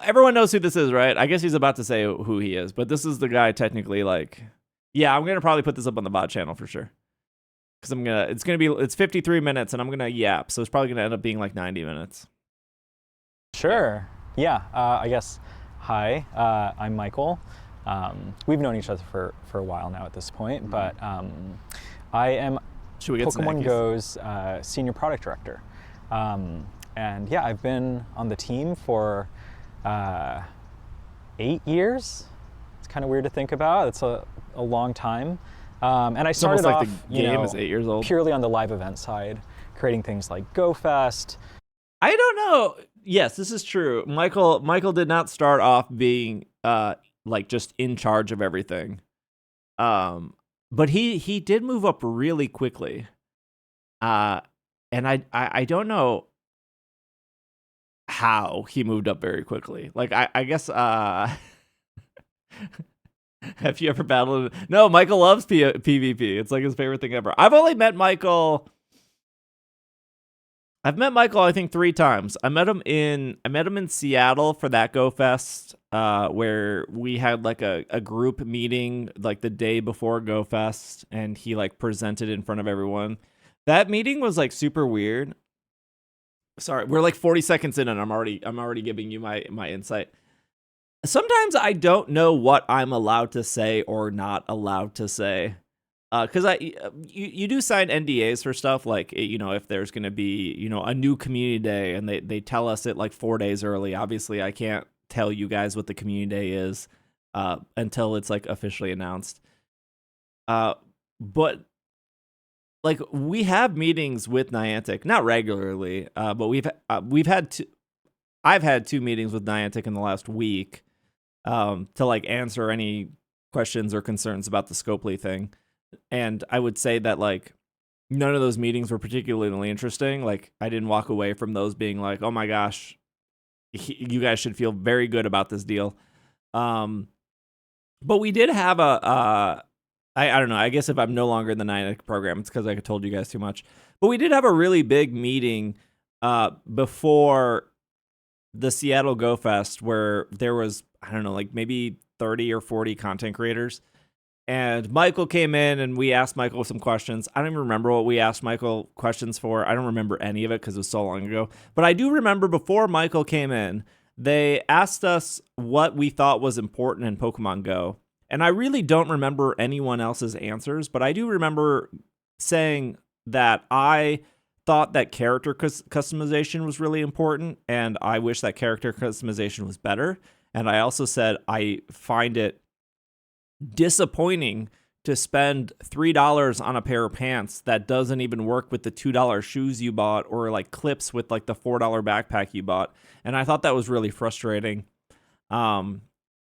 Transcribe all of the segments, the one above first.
Everyone knows who this is, right? I guess he's about to say who he is, but this is the guy technically. Like, yeah, I'm gonna probably put this up on the bot channel for sure. Because it's 53 minutes, and I'm gonna yap, so it's probably gonna end up being like 90 minutes. Sure. Yeah. I guess. Hi. I'm Michael. We've known each other for a while now at this point, but I am Should we get Pokemon snackies? Go's senior product director. And yeah, I've been on the team for 8 years. It's kind of weird to think about. It's a long time. And I It's started almost like off, the game is 8 years old. purely on the live event side, creating things like Go Fest. I don't know. Yes, this is true. Michael did not start off being like just in charge of everything. But he did move up really quickly. And I don't know how he moved up very quickly. Like I guess have you ever battled? No, Michael loves PvP. It's like his favorite thing ever. I've met Michael, I think 3 times. I met him in Seattle for that Go Fest, where we had like a group meeting like the day before Go Fest, and he like presented in front of everyone. That meeting was like super weird. Sorry, we're like 40 seconds in, and I'm already giving you my insight. Sometimes I don't know what I'm allowed to say or not allowed to say. Because you do sign NDAs for stuff like, if there's going to be, a new community day, and they tell us it like 4 days early. Obviously, I can't tell you guys what the community day is until it's like officially announced. But like we have meetings with Niantic, not regularly, but I've had 2 meetings with Niantic in the last week to like answer any questions or concerns about the Scopley thing. And I would say that like none of those meetings were particularly interesting. Like I didn't walk away from those being like, oh my gosh, you guys should feel very good about this deal. But we did have I don't know. I guess if I'm no longer in the Niantic program, it's because I told you guys too much. But we did have a really big meeting before the Seattle Go Fest, where there was, I don't know, like maybe 30 or 40 content creators. And Michael came in, and we asked Michael some questions. I don't even remember what we asked Michael questions for. I don't remember any of it because it was so long ago. But I do remember before Michael came in, they asked us what we thought was important in Pokemon Go. And I really don't remember anyone else's answers, but I do remember saying that I thought that character customization was really important, and I wish that character customization was better. And I also said I find it disappointing to spend $3 on a pair of pants that doesn't even work with the $2 shoes you bought, or like clips with like the $4 backpack you bought. And I thought that was really frustrating. And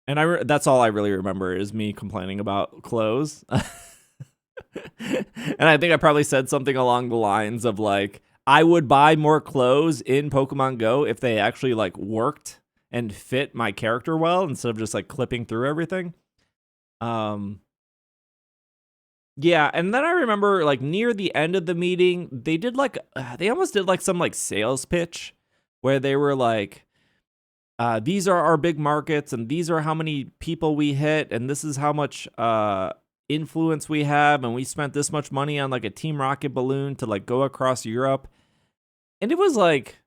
that's all I really remember is me complaining about clothes. And I think I probably said something along the lines of like, I would buy more clothes in Pokemon Go if they actually like worked and fit my character well, instead of just like clipping through everything. Yeah, and then I remember like near the end of the meeting, they almost did like some like sales pitch where they were like, these are our big markets, and these are how many people we hit, and this is how much influence we have, and we spent this much money on like a Team Rocket balloon to like go across Europe. And it was like,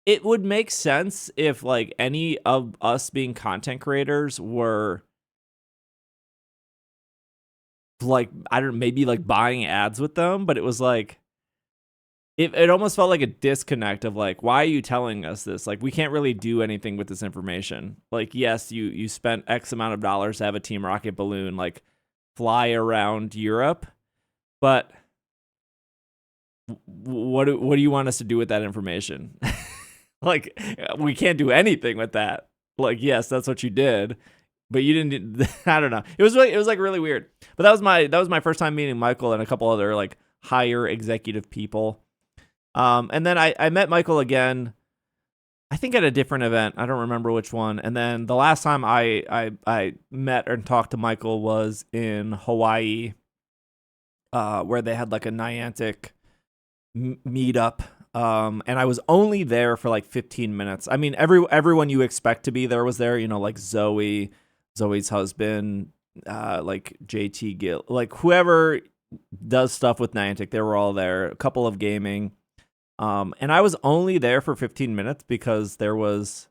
it would make sense if like any of us being content creators were like, I don't know, maybe like buying ads with them, but it was like, it almost felt like a disconnect of like, why are you telling us this? Like, we can't really do anything with this information. Like, yes, you spent X amount of dollars to have a Team Rocket balloon like fly around Europe, but what do you want us to do with that information? Like, we can't do anything with that. Like, yes, that's what you did, but you didn't. I don't know. It was like really weird. But that was my first time meeting Michael and a couple other like higher executive people. And then I met Michael again, I think at a different event. I don't remember which one. And then the last time I met and talked to Michael was in Hawaii, where they had like a Niantic meetup and I was only there for like 15 minutes. I mean, everyone you expect to be there was there. You know, like Zoe's husband, like JT Gill, like whoever does stuff with Niantic, they were all there. A couple of gaming, and I was only there for 15 minutes because there was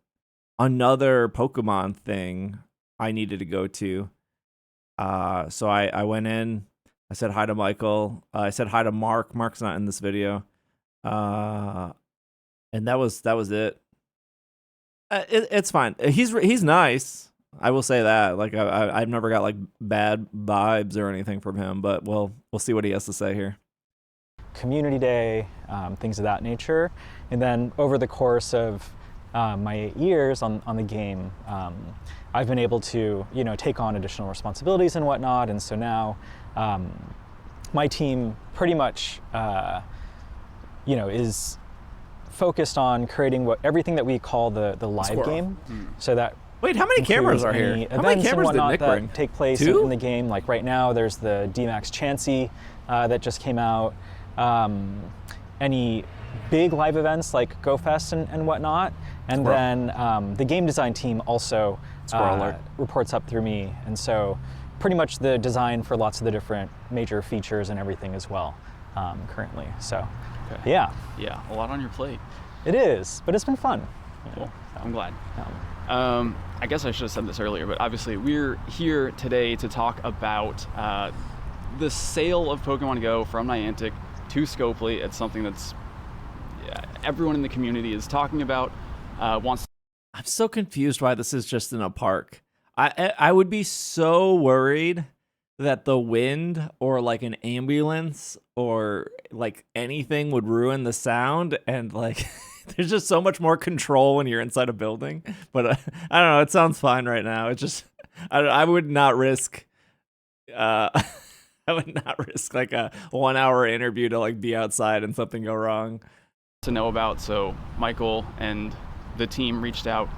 another Pokemon thing I needed to go to. So I went in. I said hi to Michael. I said hi to Mark. Mark's not in this video. And that was it. It's fine. He's nice. I will say that. Like I've never got like bad vibes or anything from him, but we'll see what he has to say here. Community day, things of that nature, and then over the course of my 8 years on the game, I've been able to take on additional responsibilities and whatnot, and so now my team pretty much is focused on creating everything that we call the live game. So that wait, how many cameras are here? How many cameras did Nick bring? Take place in the game. Like right now, there's the D-Max Chansey that just came out. Any big live events like GoFest and whatnot, and then the game design team also reports up through me, and so pretty much the design for lots of the different major features and everything as well currently. So yeah, a lot on your plate. It is, but it's been fun. Cool. I'm glad. I guess I should have said this earlier, but obviously we're here today to talk about the sale of Pokemon GO from Niantic to Scopely. It's something that's everyone in the community is talking about. I'm so confused why this is just in a park. I would be so worried that the wind or like an ambulance or like anything would ruin the sound, and like there's just so much more control when you're inside a building. But I don't know, it sounds fine right now. It's just I would not risk I would not risk like a 1 hour interview to like be outside and something go wrong. To know about, so Michael and the team reached out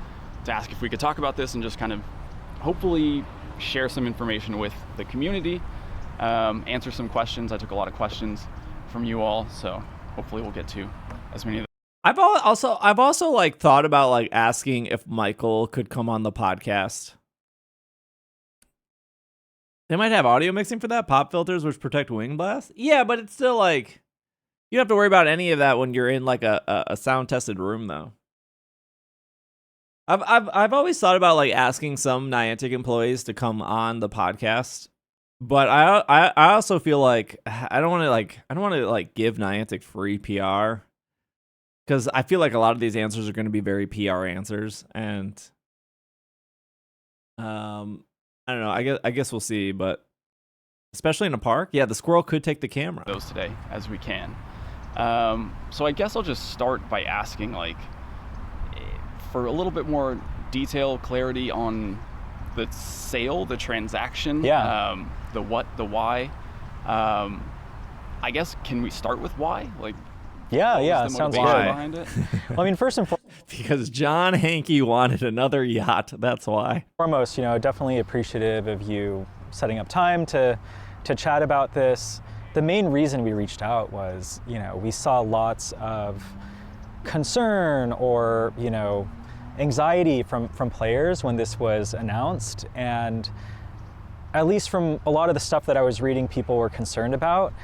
to ask if we could talk about this and just kind of hopefully share some information with the community, answer some questions. I took a lot of questions from you all, so hopefully we'll get to as many of them. I've also like thought about like asking if Michael could come on the podcast. They might have audio mixing for that, pop filters which protect wing blast. Yeah, but it's still like you don't have to worry about any of that when you're in like a sound tested room though. I've always thought about like asking some Niantic employees to come on the podcast, but I also feel like I don't want to give Niantic free PR, because I feel like a lot of these answers are going to be very PR answers, and I don't know. I guess we'll see, but especially in a park, yeah, the squirrel could take the camera. Those today as we can. So I guess I'll just start by asking, like, for a little bit more detail, clarity on the sale, the transaction, the what, the why. I guess, can we start with why? Like, yeah, sounds good. Behind it? Well, I mean, first and foremost, because John Hankey wanted another yacht. That's why. Foremost, definitely appreciative of you setting up time to chat about this. The main reason we reached out was, we saw lots of concern or, anxiety from players when this was announced, and at least from a lot of the stuff that I was reading, people were concerned about.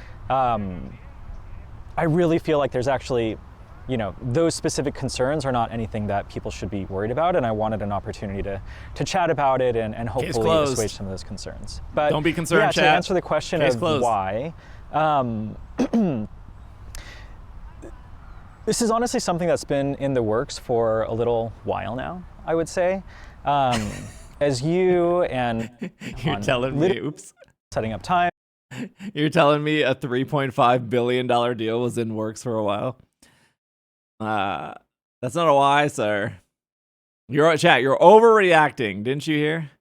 I really feel like there's actually, those specific concerns are not anything that people should be worried about, and I wanted an opportunity to chat about it and hopefully assuage some of those concerns. But don't be concerned, yeah, chat. To answer the question Case of closed. Why, this is honestly something that's been in the works for a little while now, I would say. As you and you're telling me, oops, setting up time. You're telling me a $3.5 billion deal was in works for a while? That's not a why, sir. You're overreacting. Didn't you hear?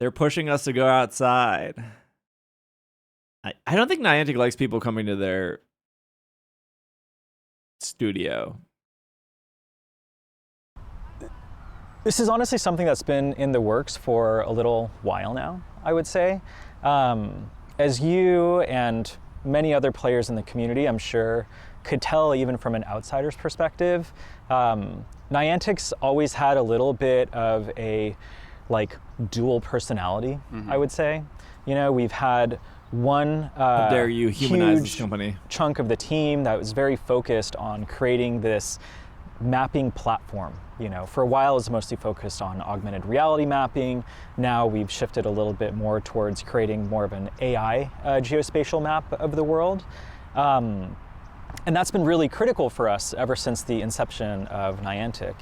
They're pushing us to go outside. I don't think Niantic likes people coming to their studio. This is honestly something that's been in the works for a little while now, I would say. As you and many other players in the community, I'm sure, could tell even from an outsider's perspective, Niantic's always had a little bit of a like dual personality, I would say. You know, we've had one How dare you humanize this huge company. chunk of the team that was very focused on creating this mapping platform. You know, for a while it was mostly focused on augmented reality mapping. Now we've shifted a little bit more towards creating more of an AI geospatial map of the world. And that's been really critical for us ever since the inception of Niantic.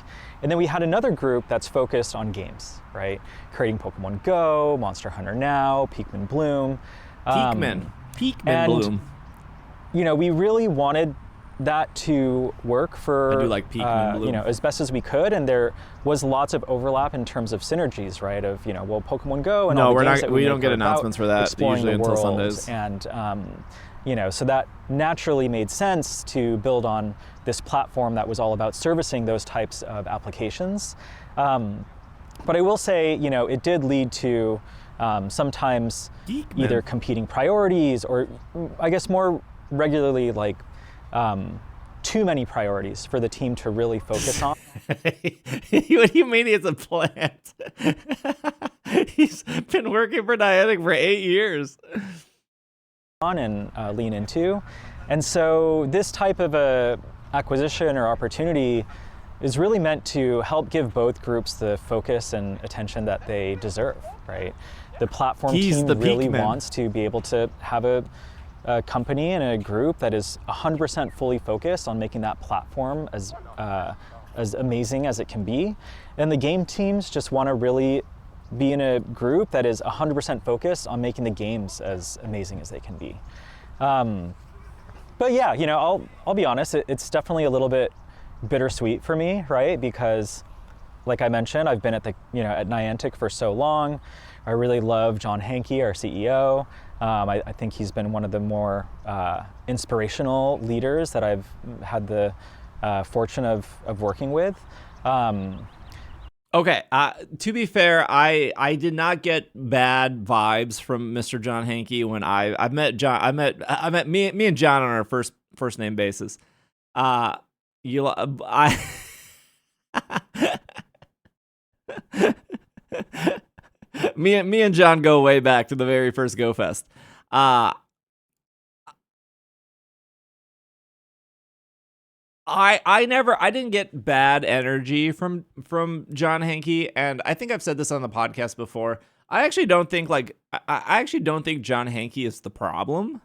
And then we had another group that's focused on games, right? Creating Pokemon GO, Monster Hunter Now, Pikmin Bloom. Pikmin and, Bloom. You know, we really wanted that to work for I do like Pikmin Bloom. you know, as best as we could, and there was lots of overlap in terms of synergies, right? Of, you know, well, Pokemon GO and No, all the we're games not. that We make don't get are announcements about for that exploring usually the until world. Sundays. And you know, so that naturally made sense to build on this platform that was all about servicing those types of applications. But I will say, you know, it did lead to sometimes Geekman. either competing priorities, or I guess more regularly, like too many priorities for the team to really focus on. What do you mean he's a plant? He's been working for Niantic for 8 years. And lean into. And so this type of a acquisition or opportunity is really meant to help give both groups the focus and attention that they deserve, right? The platform He's team the really Peakman. wants to be able to have a company and a group that is 100% fully focused on making that platform as amazing as it can be. And the game teams just want to really be in a group that is 100% focused on making the games as amazing as they can be. But yeah, you know, I'll be honest, it's definitely a little bit bittersweet for me, right? Because like I mentioned, I've been at Niantic for so long. I really love John Hanke, our CEO. I think he's been one of the more inspirational leaders that I've had the fortune of working with. Okay, to be fair, I did not get bad vibes from Mr. John Hanke when I met John. I met me and John on our first name basis. Me and John go way back to the very first Go Fest. I didn't get bad energy from John Hanke, and I think I've said this on the podcast before. I actually don't think John Hanke is the problem.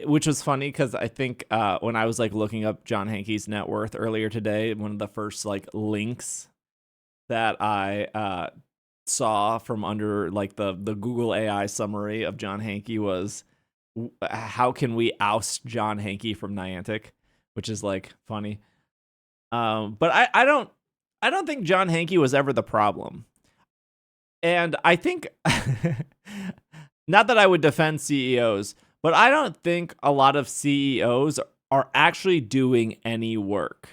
Which was funny because I think when I was like looking up John Hanke's net worth earlier today, one of the first like links that I saw from under like the Google AI summary of John Hanke was, how can we oust John Hanke from Niantic, which is like funny. But I don't think John Hanke was ever the problem. And I think not that I would defend CEOs, but I don't think a lot of CEOs are actually doing any work.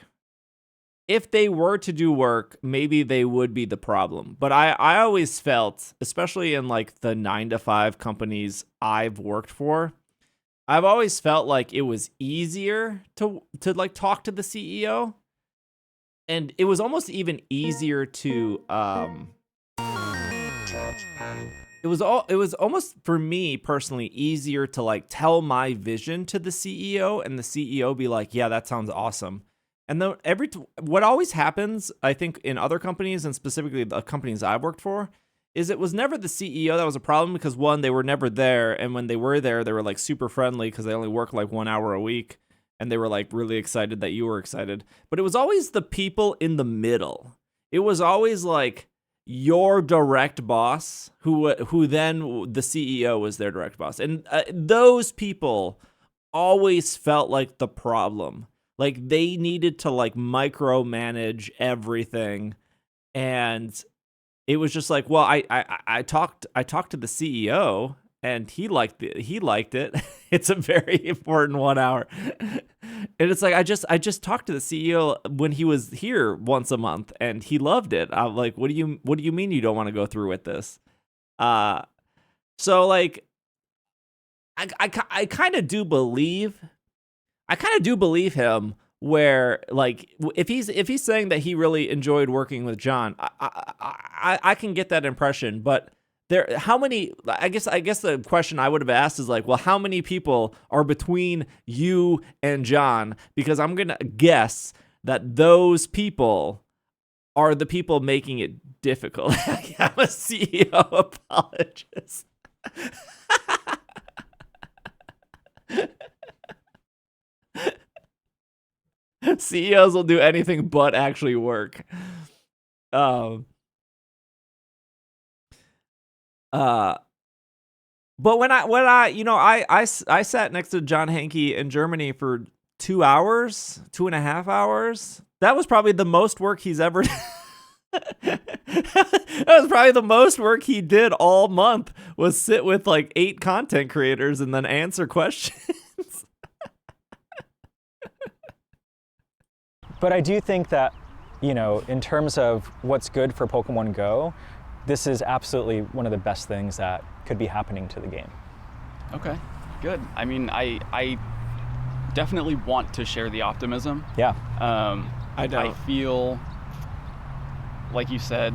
If they were to do work, maybe they would be the problem. But I always felt, especially in like the 9-to-5 companies I've worked for, I've always felt like it was easier to like talk to the CEO. And it was almost even easier to it was almost for me personally easier to like tell my vision to the CEO, and the CEO be like, yeah, that sounds awesome. And then what always happens, I think, in other companies, and specifically the companies I've worked for, is it was never the CEO that was a problem, because one, they were never there, and when they were there, they were like super friendly because they only work like 1 hour a week, and they were like really excited that you were excited. But it was always the people in the middle. It was always like your direct boss, who then the CEO was their direct boss, and those people always felt like the problem. Like they needed to like micromanage everything, and it was just like, well, I talked to the CEO, and he liked it. It's a very important 1 hour, and it's like I just talked to the CEO when he was here once a month, and he loved it. I'm like, what do you mean you don't want to go through with this? So like, I kind of do believe him, where like if he's saying that he really enjoyed working with John, I can get that impression. But how many, I guess the question I would have asked is like, well, how many people are between you and John? Because I'm gonna guess that those people are the people making it difficult. I'm a CEO apologist. CEOs will do anything but actually work. But when I I sat next to John Hankey in Germany for 2 hours, 2.5 hours. That was probably the most work he's ever that was probably the most work he did all month, was sit with like 8 content creators and then answer questions. But I do think that, in terms of what's good for Pokemon Go, this is absolutely one of the best things that could be happening to the game. Okay, good. I mean, I definitely want to share the optimism. Yeah. I feel, like you said,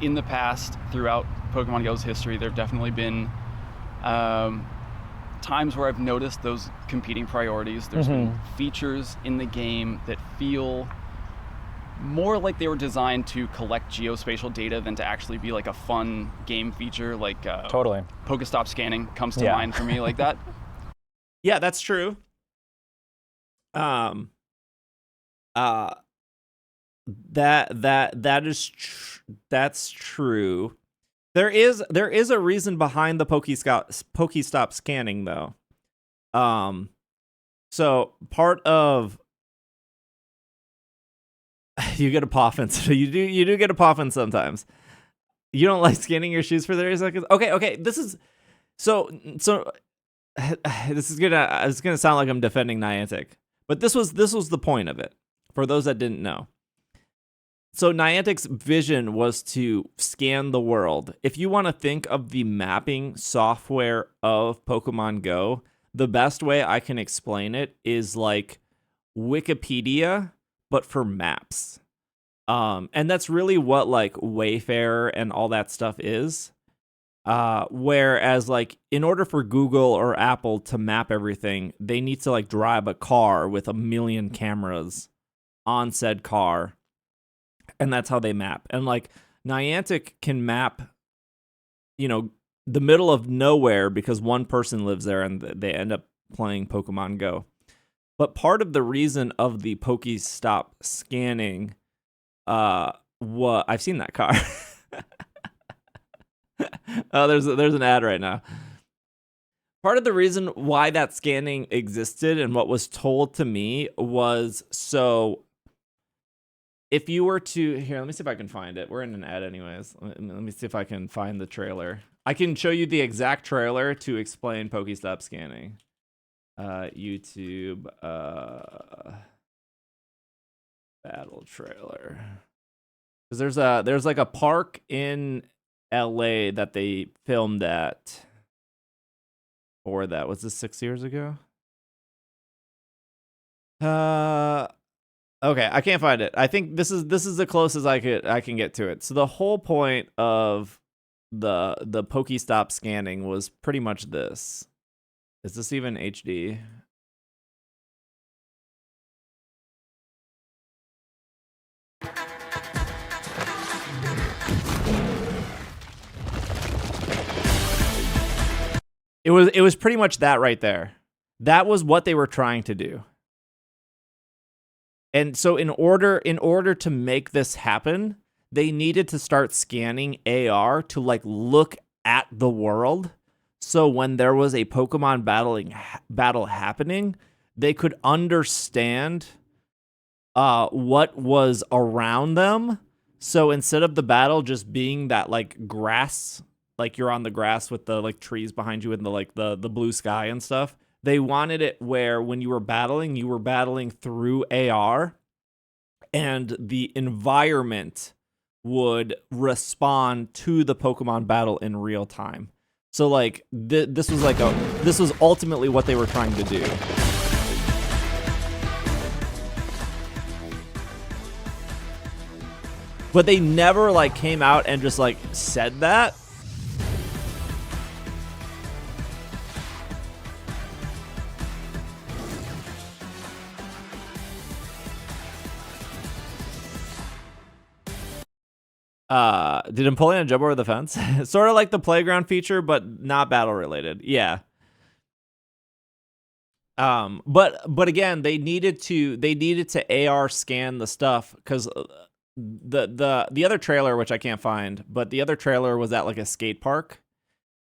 in the past, throughout Pokemon Go's history, there have definitely been times where I've noticed those competing priorities. There's been features in the game that feel more like they were designed to collect geospatial data than to actually be like a fun game feature, like totally. Pokestop scanning comes to mind for me like that. Yeah, that's true. That's true. There is a reason behind the Pokestop scanning, though. So part of you get a poffin. So you do get a poffin sometimes. You don't like scanning your shoes for 30 seconds. Okay. This is gonna sound like I'm defending Niantic, but this was the point of it for those that didn't know. So Niantic's vision was to scan the world. If you want to think of the mapping software of Pokemon Go, the best way I can explain it is like Wikipedia, but for maps. And that's really what like Wayfair and all that stuff is. Whereas like in order for Google or Apple to map everything, they need to like drive a car with 1 million cameras on said car. And that's how they map. And like Niantic can map, the middle of nowhere because one person lives there and they end up playing Pokemon Go. But part of the reason of the Pokestop scanning, I've seen that car. Oh, there's an ad right now. Part of the reason why that scanning existed and what was told to me was so. If you were to let me see if I can find it. We're in an ad anyways. Let me see if I can find the trailer. I can show you the exact trailer to explain Pokestop scanning. YouTube battle trailer. Because there's like a park in LA that they filmed at. Or that was this 6 years ago? Okay, I can't find it. I think this is the closest I can get to it. So the whole point of the Pokestop scanning was pretty much this. Is this even HD? It was pretty much that right there. That was what they were trying to do. And so in order to make this happen, they needed to start scanning AR to like look at the world. So when there was a Pokemon battle happening, they could understand what was around them. So instead of the battle just being that like grass, like you're on the grass with the like trees behind you and the blue sky and stuff, they wanted it where when you were battling through AR and the environment would respond to the Pokemon battle in real time. So like this was ultimately what they were trying to do. But they never like came out and just like said that. Did Empoleon jump over the fence? Sort of like the playground feature, but not battle related. Yeah. But again, they needed to AR scan the stuff because the other trailer, which I can't find, but the other trailer was at like a skate park,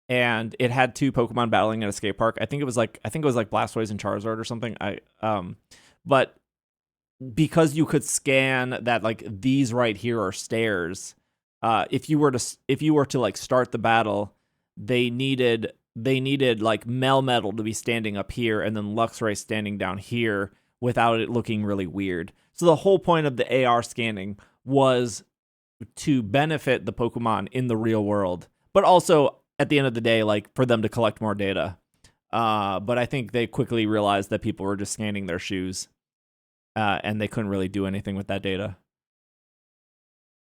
and it had two Pokemon battling at a skate park. I think it was like Blastoise and Charizard or something. But because you could scan that like these right here are stairs. If you were to like start the battle, they needed like Melmetal to be standing up here and then Luxray standing down here without it looking really weird. So the whole point of the AR scanning was to benefit the Pokemon in the real world, but also at the end of the day, like for them to collect more data. But I think they quickly realized that people were just scanning their shoes, and they couldn't really do anything with that data.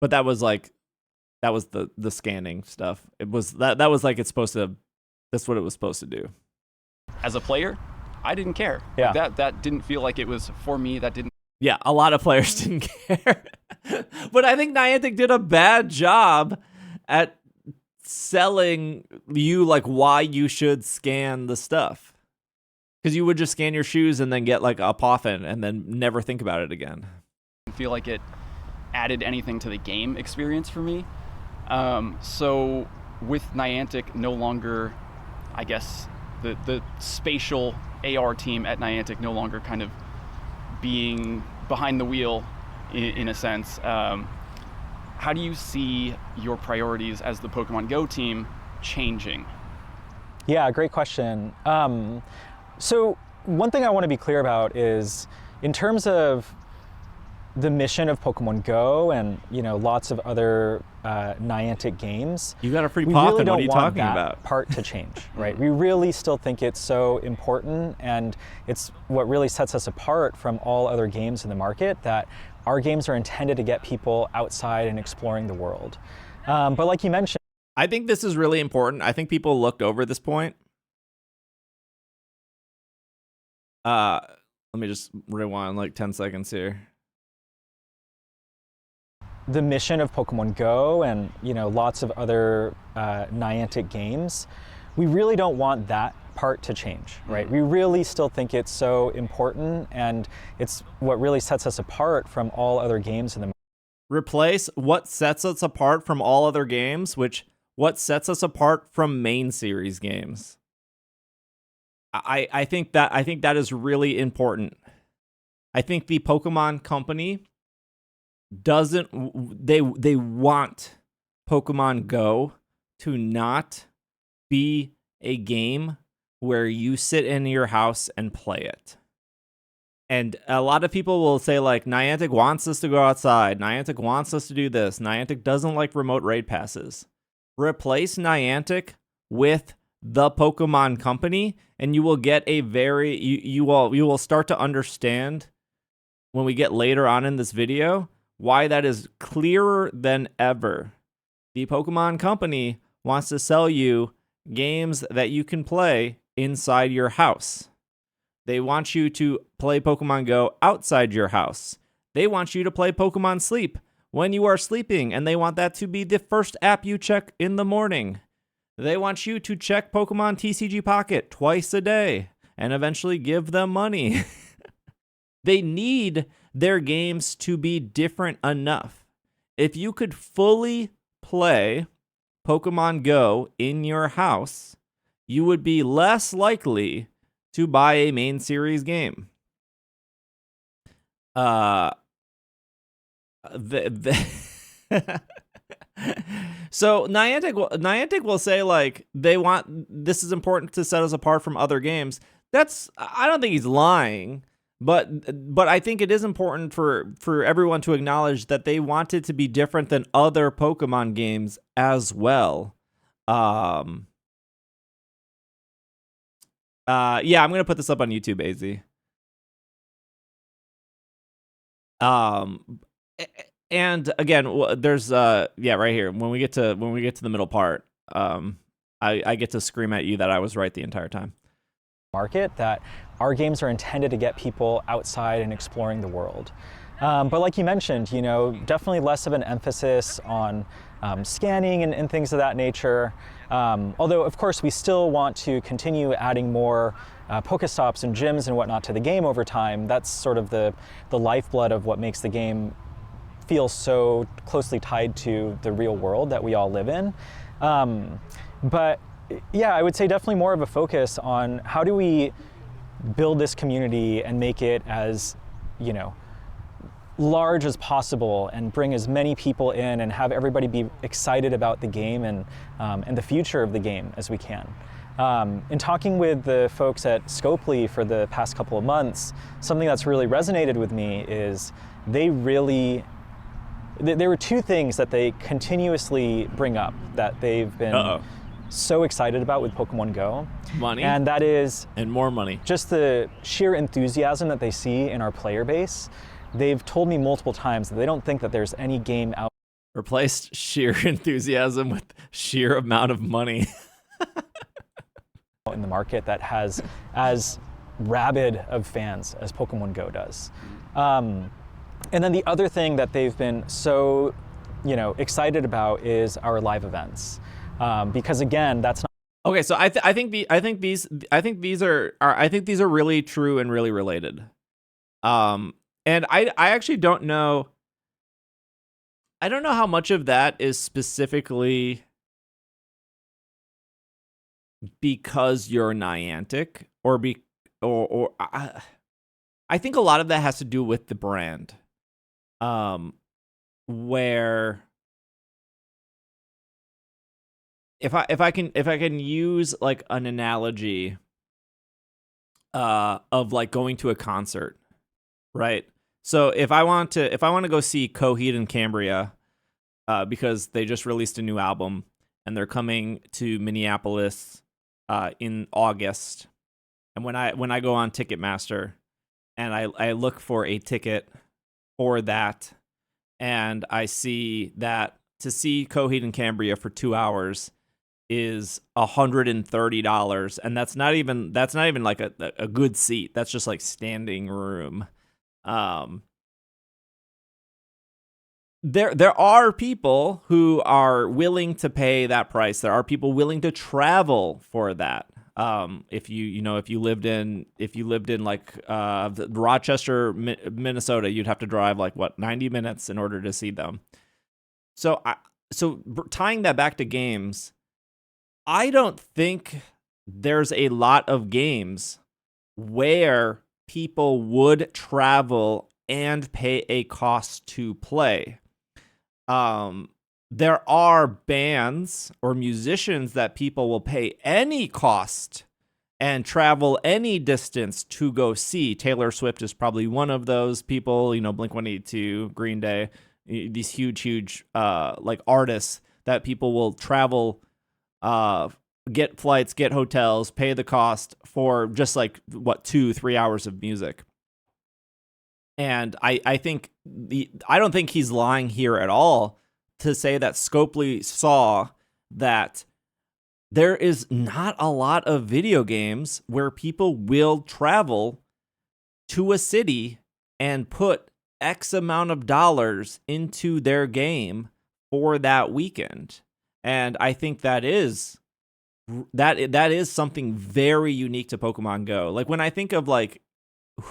But that was the scanning stuff. It was that was like it's supposed to. That's what it was supposed to do. As a player, I didn't care. Yeah. Like that didn't feel like it was for me. That didn't. Yeah, a lot of players didn't care. But I think Niantic did a bad job at selling you like why you should scan the stuff. Because you would just scan your shoes and then get like a Poffin and then never think about it again. Feel like it added anything to the game experience for me. So with Niantic no longer, I guess, the spatial AR team at Niantic no longer kind of being behind the wheel in a sense, how do you see your priorities as the Pokemon Go team changing? Yeah, great question. So one thing I want to be clear about is in terms of the mission of Pokemon Go and lots of other Niantic games, you got a free we Poffin. really don't What are you want talking that about? part to change, right? We really still think it's so important, and it's what really sets us apart from all other games in the market, that our games are intended to get people outside and exploring the world. But like you mentioned, I think this is really important. I think people looked over this point. Let me just rewind like 10 seconds here. the mission of Pokemon Go and lots of other Niantic games, we really don't want that part to change, right? We really still think it's so important, and it's what really sets us apart from all other games in the market. Replace what sets us apart from all other games, what sets us apart from main series games. I think that is really important. I think the Pokemon company they want Pokemon Go to not be a game where you sit in your house and play it. And a lot of people will say, like, Niantic wants us to go outside. Niantic wants us to do this. Niantic doesn't like remote raid passes. Replace Niantic with the Pokemon company, and you will get a very... You will start to understand, when we get later on in this video, why that is clearer than ever. The Pokemon company wants to sell you games that you can play inside your house. They want you to play Pokemon Go outside your house. They want you to play Pokemon Sleep when you are sleeping, and they want that to be the first app you check in the morning. They want you to check Pokemon TCG Pocket twice a day and eventually give them money. They need their games to be different enough. If you could fully play Pokemon Go in your house, you would be less likely to buy a main series game. So Niantic will say, like, this is important to set us apart from other games. I don't think he's lying, but I think it is important for everyone to acknowledge that they want it to be different than other Pokemon games as well. Yeah, I'm gonna put this up on YouTube, AZ. And again, there's right here. When we get to the middle part, I get to scream at you that I was right the entire time. Market that our games are intended to get people outside and exploring the world. But like you mentioned, you know, definitely less of an emphasis on scanning and things of that nature. Although, of course, we still want to continue adding more Pokestops and gyms and whatnot to the game over time. That's sort of the lifeblood of what makes the game feel so closely tied to the real world that we all live in. But yeah, I would say definitely more of a focus on how do we build this community and make it as, you know, large as possible and bring as many people in and have everybody be excited about the game and the future of the game as we can. In talking with the folks at Scopely for the past couple of months, something that's really resonated with me is there were two things that they continuously bring up that they've been so excited about with Pokemon GO. Money. And that is... And more money. Just the sheer enthusiasm that they see in our player base. They've told me multiple times that they don't think that there's any game out... Replaced sheer enthusiasm with sheer amount of money. in the market that has as rabid of fans as Pokemon GO does. And then the other thing that they've been so, you know, excited about is our live events. Because again, that's not... Okay, so I think these are really true and really related. And I actually don't know. I don't know how much of that is specifically because you're Niantic or I think a lot of that has to do with the brand. Where if I can use like an analogy of like going to a concert, right? So if I want to go see Coheed and Cambria because they just released a new album and they're coming to Minneapolis in August, and when I go on Ticketmaster and I look for a ticket for that, and I see that to see Coheed and Cambria for 2 hours is $130, and that's not even like a good seat. That's just like standing room. There are people who are willing to pay that price. There are people willing to travel for that. If you lived in like Rochester, Minnesota, you'd have to drive like 90 minutes in order to see them. So tying that back to games, I don't think there's a lot of games where people would travel and pay a cost to play. There are bands or musicians that people will pay any cost and travel any distance to go see. Taylor Swift is probably one of those people, you know, Blink-182, Green Day, these huge like artists that people will travel, get flights, get hotels, pay the cost for just like 2-3 hours of music. And I don't think he's lying here at all to say that Scopely saw that there is not a lot of video games where people will travel to a city and put X amount of dollars into their game for that weekend. And I think that is something very unique to Pokemon Go. Like when I think of like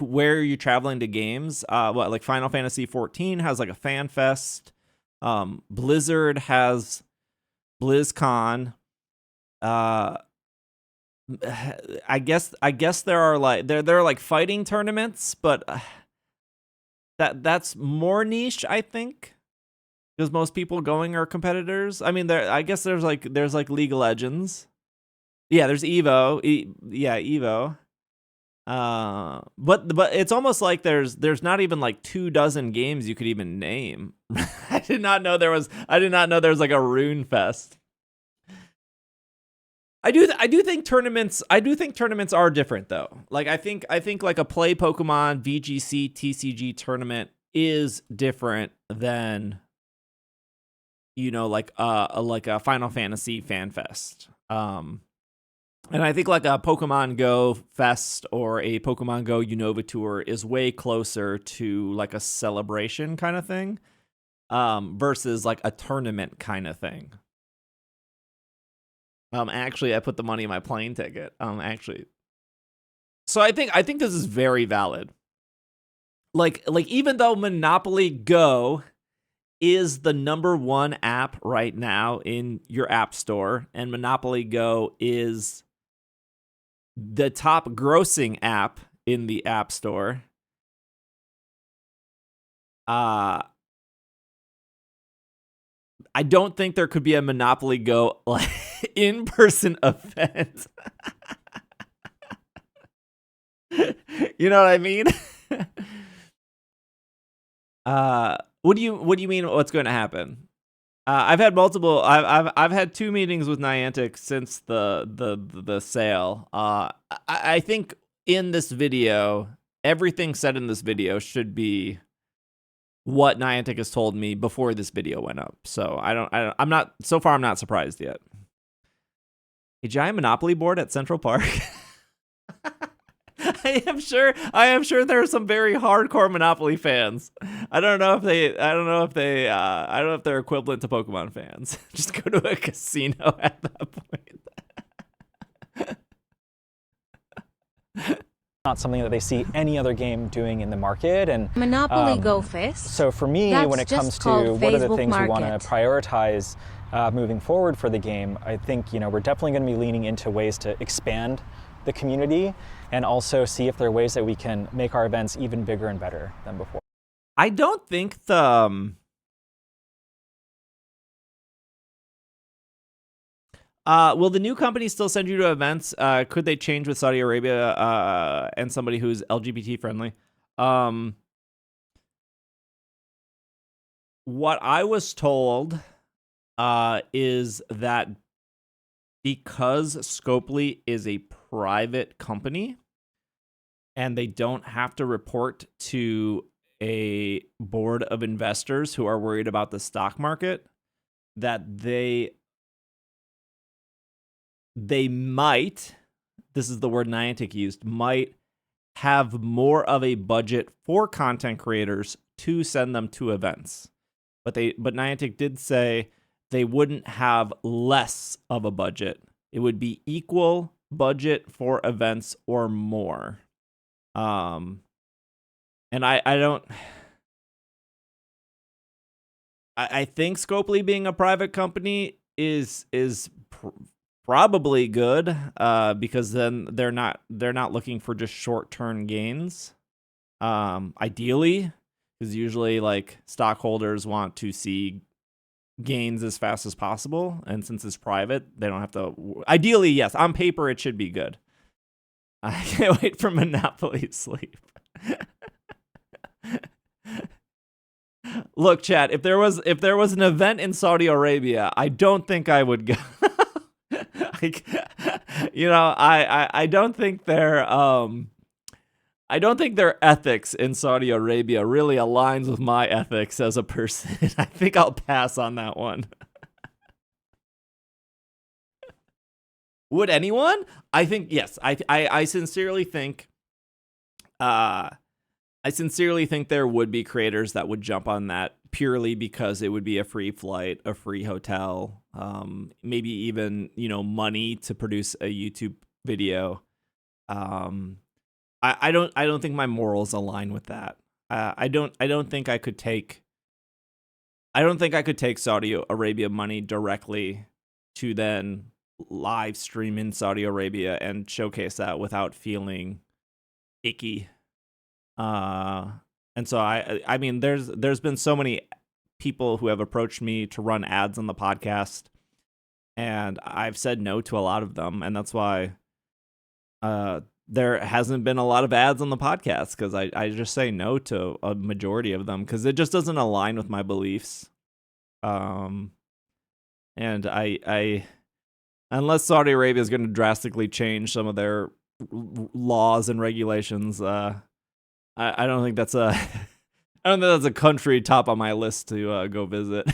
where are you traveling to games, like Final Fantasy 14 has like a fan fest. Blizzard has BlizzCon. I guess there are like fighting tournaments, but that's more niche, I think, because most people going are competitors. I mean, I guess there's like League of Legends. Yeah, there's Evo. Evo. But it's almost like there's not even like 24 games you could even name. I did not know there was like a Rune Fest. I do think tournaments are different though. Like I think like a Play Pokemon VGC TCG tournament is different than, you know, like a Final Fantasy Fan Fest. And I think like a Pokemon Go Fest or a Pokemon Go Unova Tour is way closer to like a celebration kind of thing, versus like a tournament kind of thing. Actually, I put the money in my plane ticket. Actually, so I think this is very valid. Like even though Monopoly Go is the #1 app right now in your app store, and Monopoly Go is the top grossing app in the App Store. I don't think there could be a Monopoly Go like in-person event. You know what I mean? What do you mean? What's going to happen? I've had multiple. I've had 2 meetings with Niantic since the sale. I think in this video, everything said in this video should be what Niantic has told me before this video went up. So I'm not surprised yet. A giant Monopoly board at Central Park. I am sure there are some very hardcore Monopoly fans. I don't know if they're equivalent to Pokemon fans. Just go to a casino at that point. Not something that they see any other game doing in the market. And Monopoly Go Fest. So for me, when it comes to what are the things we want to prioritize moving forward for the game, I think, you know, we're definitely going to be leaning into ways to expand the community and also see if there are ways that we can make our events even bigger and better than before. I don't think the will the new company still send you to events? Could they change with Saudi Arabia and somebody who's LGBT friendly? What I was told is that because Scopely is a private company and they don't have to report to a board of investors who are worried about the stock market, that they might, this is the word Niantic used, might have more of a budget for content creators to send them to events. But Niantic did say they wouldn't have less of a budget. It would be equal budget for events or more. And I think Scopley being a private company is probably good, because then they're not looking for just short-term gains. Ideally, because usually like stockholders want to see gains as fast as possible, and since it's private, they don't have to. Ideally, yes, on paper it should be good. I can't wait for Monopoly Sleep. Look, chat, if there was an event in Saudi Arabia, I don't think I would go. Like, you know, I don't think their ethics in Saudi Arabia really aligns with my ethics as a person. I think I'll pass on that one. Would anyone? I think yes. I sincerely think there would be creators that would jump on that purely because it would be a free flight, a free hotel, maybe even, you know, money to produce a YouTube video. I don't think my morals align with that. I don't think I could take Saudi Arabia money directly to then live stream in Saudi Arabia and showcase that without feeling icky. And so I mean, there's been so many people who have approached me to run ads on the podcast, and I've said no to a lot of them, and that's why there hasn't been a lot of ads on the podcast, because I just say no to a majority of them because it just doesn't align with my beliefs. And I Unless Saudi Arabia is going to drastically change some of their laws and regulations, I don't think that's a I don't think that's a country top on my list to go visit.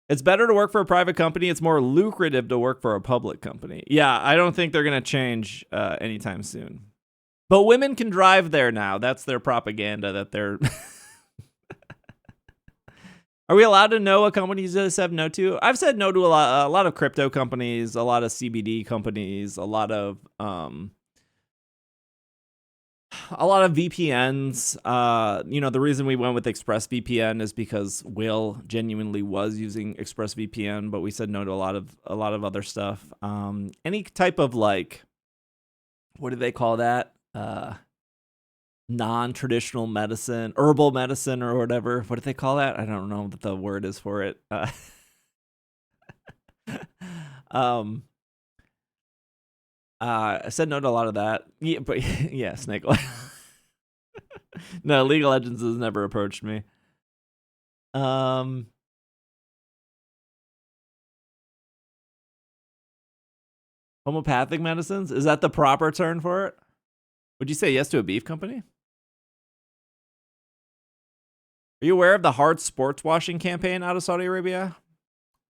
It's better to work for a private company. It's more lucrative to work for a public company. Yeah, I don't think they're going to change anytime soon. But women can drive there now. That's their propaganda that they're... Are we allowed to know what companies to say no to? I've said no to a lot of crypto companies, a lot of CBD companies, a lot of VPNs. The reason we went with ExpressVPN is because Will genuinely was using ExpressVPN, but we said no to a lot of other stuff. Any type of what do they call that? Non-traditional medicine, herbal medicine, or whatever. What do they call that? I don't know what the word is for it. I said no to a lot of that. Yeah, but yeah, snake oil. No, League of Legends has never approached me. Homeopathic medicines? Is that the proper term for it? Would you say yes to a beef company? Are you aware of the hard sports washing campaign out of Saudi Arabia?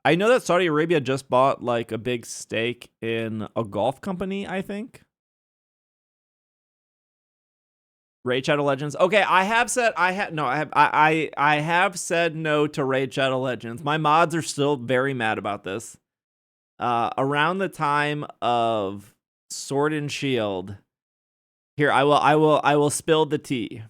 I know that Saudi Arabia just bought a big stake in a golf company, I think. Raid Shadow Legends. Okay, I have said no to Raid Shadow Legends. My mods are still very mad about this. Around the time of Sword and Shield, here I will spill the tea.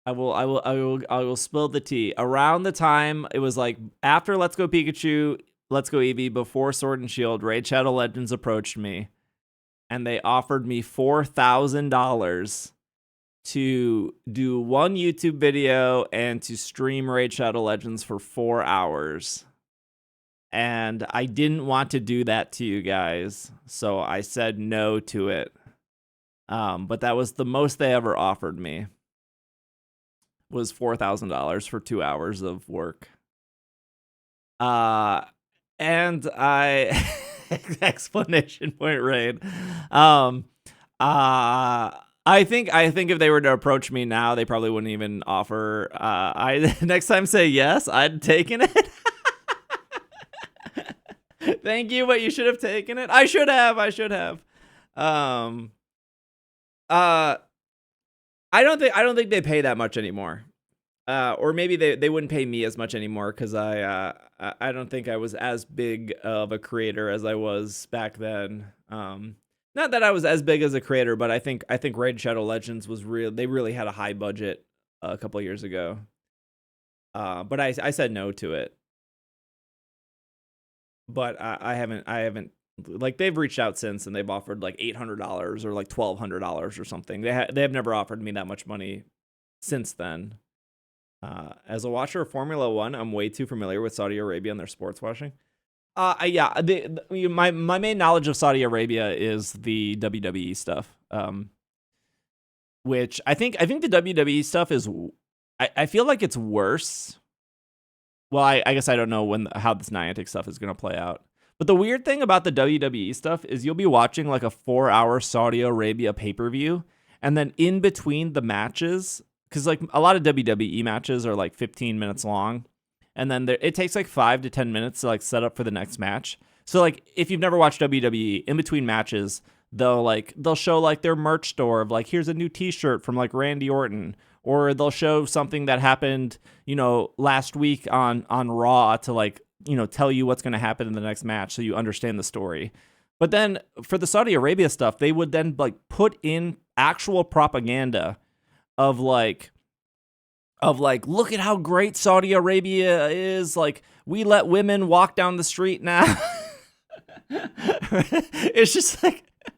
I will spill the tea. Around the time, it was after Let's Go Pikachu, Let's Go Eevee, before Sword and Shield, Raid Shadow Legends approached me, and they offered me $4,000 to do one YouTube video and to stream Raid Shadow Legends for 4 hours. And I didn't want to do that to you guys, so I said no to it. But that was the most they ever offered me. Was $4,000 for 2 hours of work. And I explanation point raid. I think if they were to approach me now, they probably wouldn't even offer. I next time say yes, I'd taken it. Thank you, but you should have taken it. I should have. I don't think they pay that much anymore. Or maybe they wouldn't pay me as much anymore because I don't think I was as big of a creator as I was back then. Not that I was as big as a creator, but I think Raid Shadow Legends was real. They really had a high budget a couple years ago. But I said no to it. But I haven't they've reached out since, and they've offered $800 or $1,200 or something. They have never offered me that much money since then. As a watcher of Formula One, I'm way too familiar with Saudi Arabia and their sports washing. My main knowledge of Saudi Arabia is the WWE stuff. Which I think the WWE stuff is, I feel like it's worse. Well, I guess I don't know how this Niantic stuff is going to play out. But the weird thing about the WWE stuff is you'll be watching a 4-hour Saudi Arabia pay-per-view, and then in between the matches, because a lot of WWE matches are 15 minutes long, and then it takes 5 to 10 minutes to set up for the next match. So if you've never watched WWE, in between matches, they'll show their merch store of here's a new T-shirt from Randy Orton. Or they'll show something that happened, last week on Raw to tell you what's going to happen in the next match so you understand the story. But then for the Saudi Arabia stuff, they would then put in actual propaganda of look at how great Saudi Arabia is. We let women walk down the street now. It's just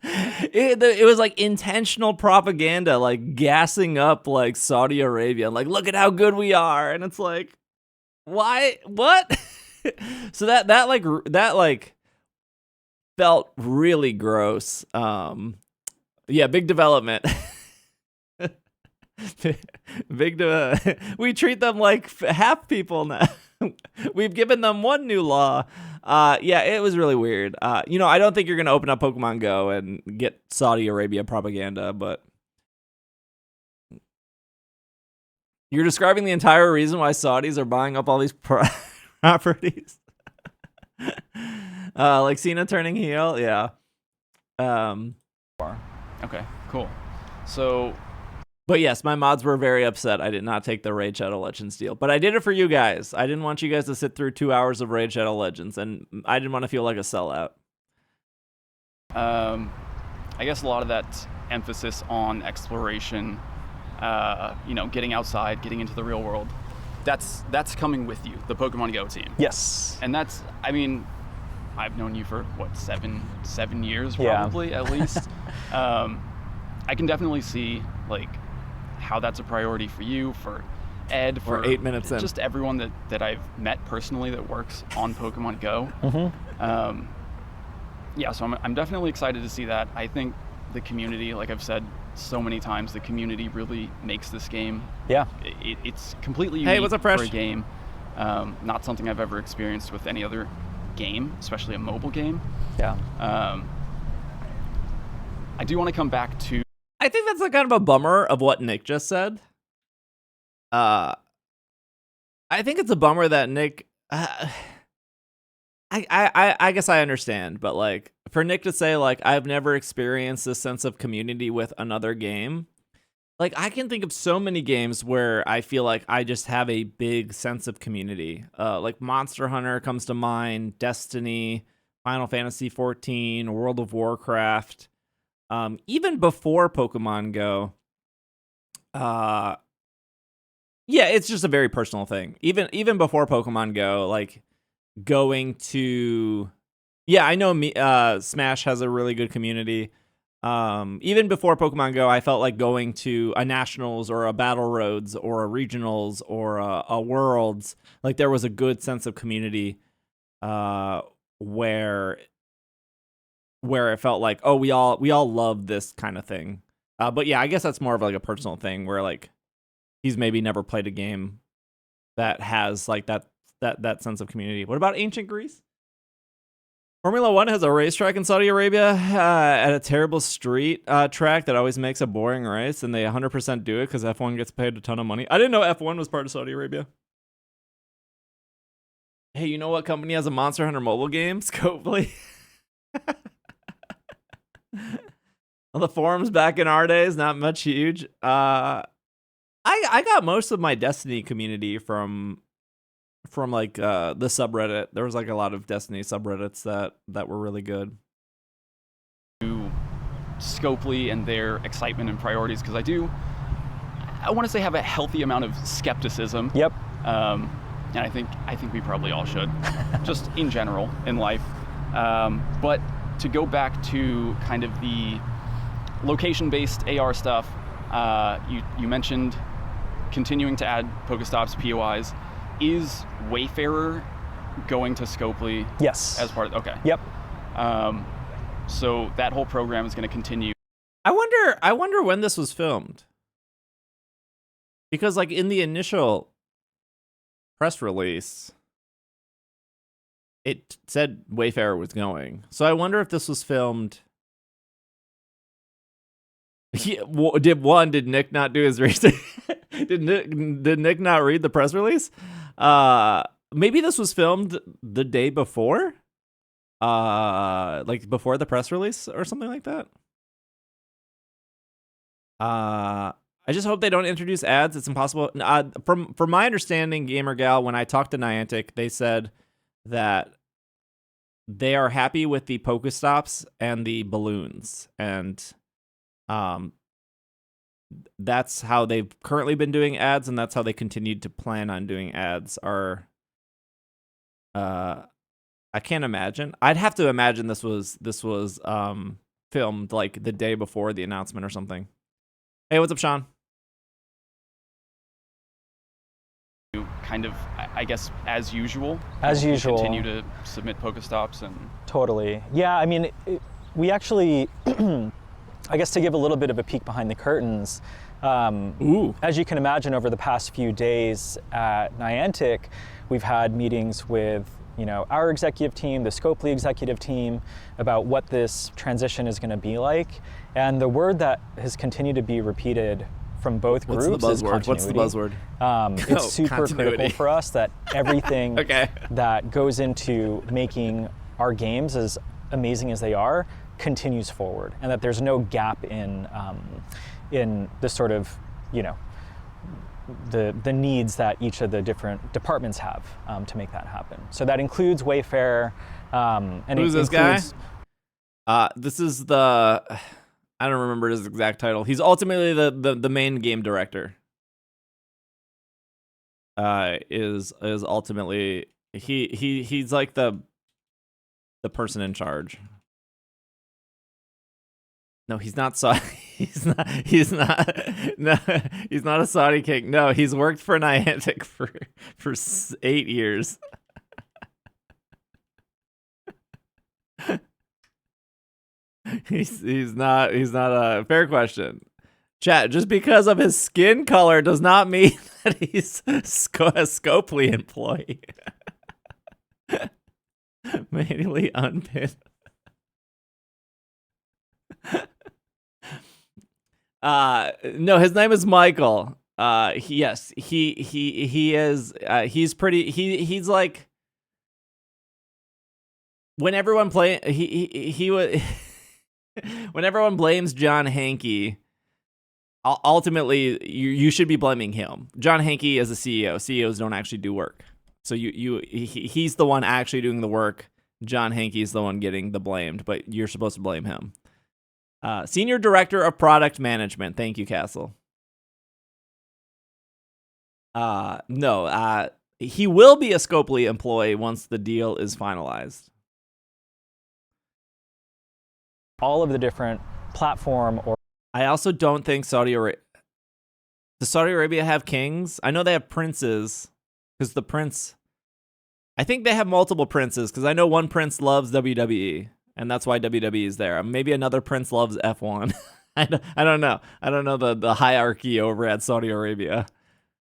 it was intentional propaganda, gassing up Saudi Arabia, look at how good we are, and it's why, what? So that felt really gross. Yeah, big development. We treat them like half people now. We've given them one new law. Yeah, it was really weird. I don't think you're going to open up Pokemon Go and get Saudi Arabia propaganda, but you're describing the entire reason why Saudis are buying up all these properties. Like Cena turning heel, yeah. Okay, cool. So, but yes, my mods were very upset. I did not take the Raid Shadow Legends deal, but I did it for you guys. I didn't want you guys to sit through 2 hours of Raid Shadow Legends, and I didn't want to feel like a sellout. I guess a lot of that emphasis on exploration, getting outside, getting into the real world, that's coming with you, the Pokemon Go team. Yes. And that's, I've known you for what, seven years probably, at least. I can definitely see like how that's a priority for you, for Ed, for 8 minutes in. Just everyone that I've met personally that works on Pokemon Go. Yeah, so I'm definitely excited to see that. I think the community, like I've said so many times, the community really makes this game. Yeah. It's completely unique Hey, what's up, Fresh? for a game. Not something I've ever experienced with any other game, especially a mobile game. Yeah. I do want to come back to... I think that's kind of a bummer of what Nick just said. I think it's a bummer that Nick... I guess I understand, but like for Nick to say like I've never experienced this sense of community with another game, like I can think of so many games where I feel like I just have a big sense of community. Like Monster Hunter comes to mind, Destiny, Final Fantasy 14, World of Warcraft, even before Pokemon Go. Yeah, it's just a very personal thing. Even before Pokemon Go, like going to, I know Smash has a really good community. Even before Pokemon Go, I felt like going to a Nationals or a Battle Roads or a Regionals or a Worlds, like there was a good sense of community where it felt like, oh, we all love this kind of thing. But yeah, I guess that's more of like a personal thing where like he's maybe never played a game that has like that sense of community. What about ancient Greece? Formula One has a racetrack in Saudi Arabia at a terrible street track that always makes a boring race, and they 100% do it because F1 gets paid a ton of money. I didn't know F1 was part of Saudi Arabia. Hey, you know what company has a Monster Hunter mobile game? Scopley. Well, the forums back in our days, not much huge. I got most of my Destiny community from like the subreddit. There was like a lot of Destiny subreddits that were really good. To Scopely and their excitement and priorities, because I want to say have a healthy amount of skepticism. Yep. And I think we probably all should, just in general in life. But to go back to kind of the location-based AR stuff, you mentioned continuing to add Pokestops, POIs. Is Wayfarer going to Scopely? Yes. As part of, okay. Yep. So that whole program is going to continue. I wonder when this was filmed. Because like in the initial press release, it said Wayfarer was going. So I wonder if this was filmed. Did Nick not do his research? Did Nick not read the press release? Maybe this was filmed the day before, like before the press release or something like that. I just hope they don't introduce ads. It's impossible. From my understanding, Gamergal, when I talked to Niantic, they said that they are happy with the Pokestops and the balloons, and that's how they've currently been doing ads, and that's how they continued to plan on doing ads. I can't imagine. I'd have to imagine this was filmed like the day before the announcement or something. Hey, what's up, Sean? Kind of, I guess, as usual. As usual. Continue to submit Pokestops and... Totally. Yeah, I mean, we actually... I guess to give a little bit of a peek behind the curtains, as you can imagine, over the past few days at Niantic, we've had meetings with our executive team, the Scopley executive team, about what this transition is going to be like. And the word that has continued to be repeated from both groups is continuity. What's the buzzword? It's super critical for us that everything that goes into making our games as amazing as they are continues forward, and that there's no gap in the sort of the needs that each of the different departments have to make that happen. So that includes Wayfair. And who's this guy? This is the, I don't remember his exact title. He's ultimately the main game director. Is ultimately he's like the person in charge. No, he's not Saudi. He's not. No, he's not a Saudi king. No, he's worked for Niantic for 8 years. He's not a fair question. Chat, just because of his skin color does not mean that he's a Scopely employee. Manually unpinned. No, his name is Michael. He is. He's pretty. He's like when everyone he would when everyone blames John Hankey. Ultimately, you should be blaming him. John Hankey is a CEO. CEOs don't actually do work. So he's the one actually doing the work. John Hankey is the one getting the blamed, but you're supposed to blame him. Senior Director of Product Management. Thank you, Castle. No, he will be a Scopely employee once the deal is finalized. All of the different platform or I also don't think Saudi Arabia... Does Saudi Arabia have kings? I know they have princes, because the prince... I think they have multiple princes, because I know one prince loves WWE, and that's why WWE is there. Maybe another prince loves F1. I don't know. I don't know the hierarchy over at Saudi Arabia.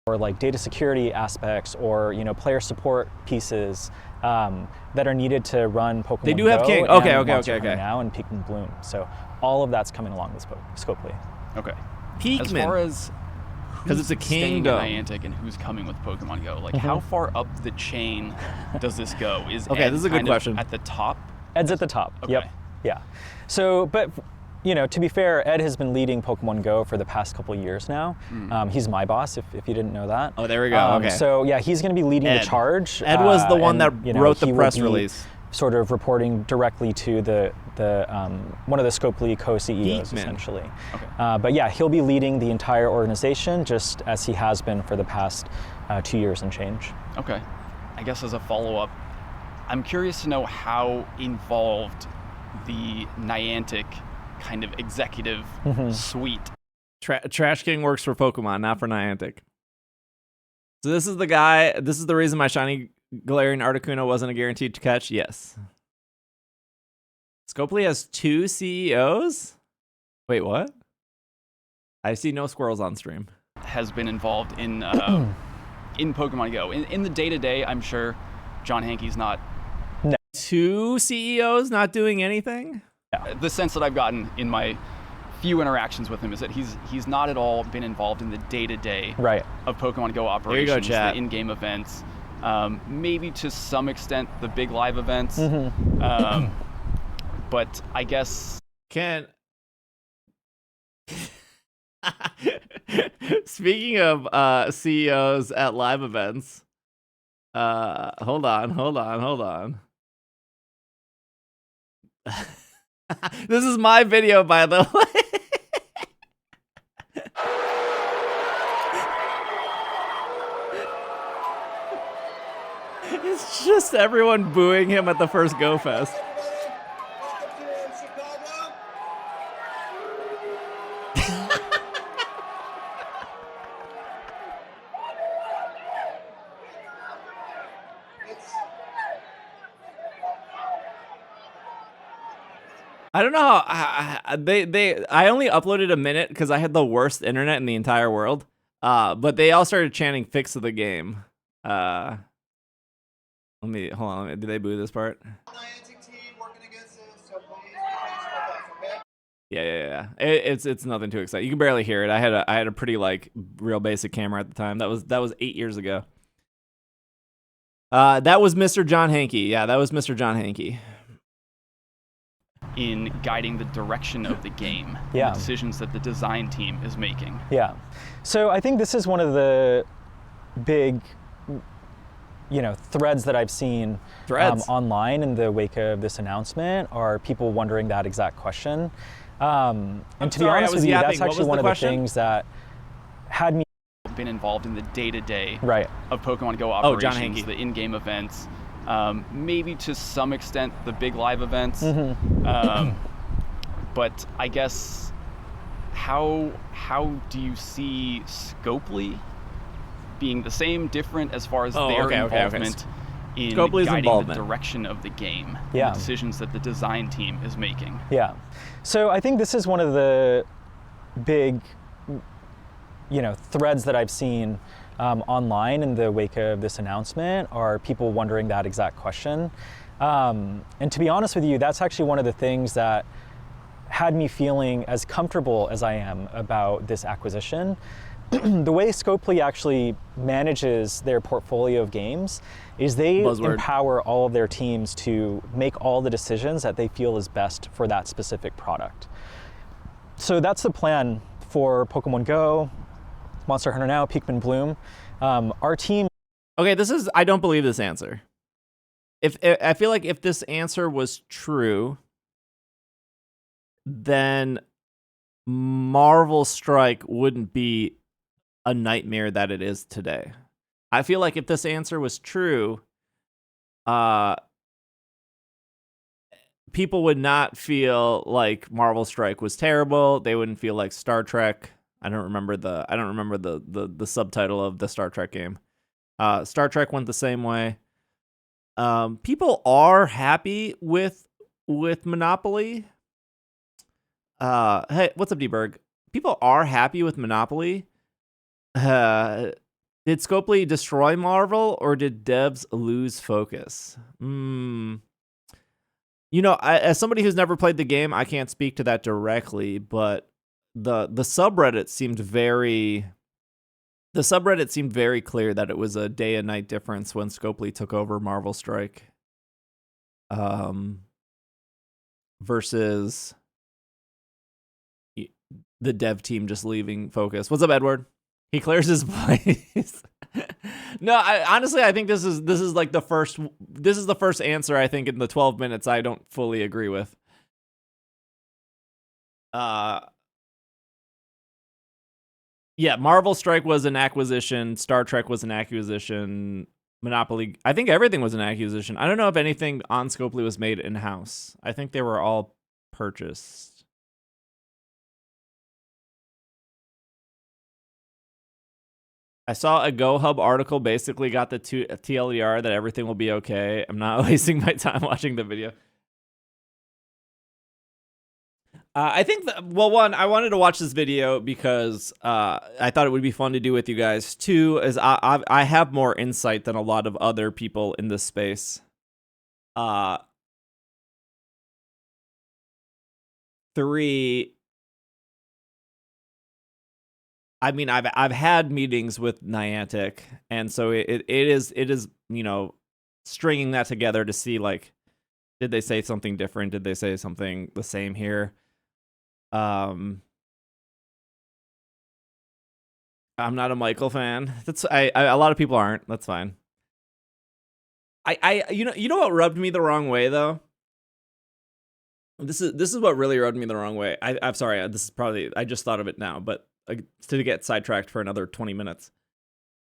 Or like data security aspects, or player support pieces that are needed to run Pokemon Go. They do have king. Okay. Now and Pikmin Bloom. So all of that's coming along with Scopely. Okay. Pikmin. As far as because it's a kingdom. Niantic and who's coming with Pokemon Go, like how far up the chain does this go? Is okay? Ed This is a good question. At the top. Ed's at the top. Okay. Yep. Yeah. So, but to be fair, Ed has been leading Pokemon Go for the past couple of years now. He's my boss, if you didn't know that. Oh, there we go. Okay. So yeah, he's going to be leading the charge. Ed was the one that wrote the press release. Sort of reporting directly to the one of the Scopely co-CEOs, essentially. Okay. But yeah, he'll be leading the entire organization, just as he has been for the past 2 years and change. Okay. I guess as a follow-up, I'm curious to know how involved the Niantic kind of executive suite. Trash King works for Pokemon, not for Niantic. So this is the guy. This is the reason my shiny Galarian Articuno wasn't a guaranteed to catch. Yes. Scopely has 2 CEOs. Wait, what? I see no squirrels on stream. Has been involved in in Pokemon Go. In the day-to-day, I'm sure John Hankey's not. No. 2 CEOs not doing anything? Yeah. The sense that I've gotten in my few interactions with him is that he's not at all been involved in the day-to-day of Pokemon Go operations, there you go, chat. The in-game events, maybe to some extent the big live events. But I guess speaking of CEOs at live events, hold on. This is my video, by the way. It's just everyone booing him at the first Go Fest. I don't know how I only uploaded a minute because I had the worst internet in the entire world. But they all started chanting "fix the game." Hold on. Did they boo this part? Niantic team working against this, so please with us, okay? Yeah. It's nothing too exciting. You can barely hear it. I had a pretty like real basic camera at the time. That was 8 years ago. That was Mr. John Hankey. Yeah, that was Mr. John Hankey. In guiding the direction of the game, Yeah. the decisions that the design team is making. Yeah. So I think this is one of the big, threads that I've seen online in the wake of this announcement are people wondering that exact question. And to be honest with you, that's actually one of the things that had me Been involved in the day-to-day right. of Pokemon GO Oh, John operations, Hankey. the in-game events, maybe to some extent the big live events. But I guess how do you see Scopley being the same, different as far as their involvement in Scopley's guiding involvement. the direction of the game, Yeah. the decisions that the design team is making? Yeah. So I think this is one of the big, threads that I've seen online in the wake of this announcement are people wondering that exact question. And to be honest with you, that's actually one of the things that had me feeling as comfortable as I am about this acquisition. The way Scopely actually manages their portfolio of games is they empower all of their teams to make all the decisions that they feel is best for that specific product. So that's the plan for Pokemon Go, Monster Hunter Now, Pikmin Bloom. Our team. Okay, I don't believe this answer. I feel like if this answer was true, then Marvel Strike wouldn't be a nightmare that it is today. I feel like if this answer was true, people would not feel like Marvel Strike was terrible. They wouldn't feel like Star Trek. I don't remember the subtitle of the Star Trek game. Star Trek went the same way. People are happy with Monopoly. Hey, what's up, D-Berg? People are happy with Monopoly. Did Scopely destroy Marvel, or did devs lose focus? As somebody who's never played the game, I can't speak to that directly, but the subreddit seemed very clear that it was a day and night difference when Scopely took over Marvel Strike. Versus the dev team just leaving focus. What's up, Edward? He clears his voice. No, honestly, I think this is like the first answer I think in the 12 minutes I don't fully agree with. Yeah, Marvel Strike was an acquisition, Star Trek was an acquisition, Monopoly, I think everything was an acquisition. I don't know if anything on Scopely was made in-house. I think they were all purchased. I saw a GoHub article basically got the TLDR that everything will be okay. I'm not wasting my time watching the video. I think one, I wanted to watch this video because I thought it would be fun to do with you guys. Two, is I have more insight than a lot of other people in this space. Three, I mean, I've had meetings with Niantic, and so it is stringing that together to see, like, did they say something different? Did they say something the same here? I'm not a Michael fan. That's a lot of people aren't. That's fine. You know what rubbed me the wrong way though? This is what really rubbed me the wrong way. I'm sorry. This is probably, I just thought of it now, but to get sidetracked for another 20 minutes.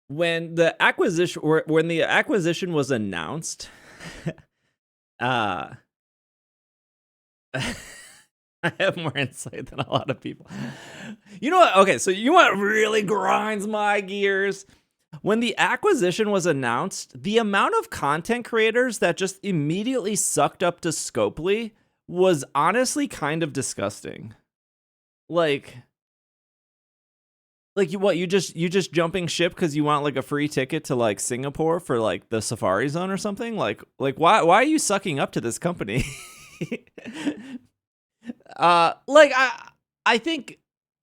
When the acquisition was announced, I have more insight than a lot of people. You know what? Okay, so you know what really grinds my gears? When the acquisition was announced, the amount of content creators that just immediately sucked up to Scopely was honestly kind of disgusting. Like you just jumping ship because you want like a free ticket to like Singapore for like the Safari Zone or something? Like why are you sucking up to this company? I think,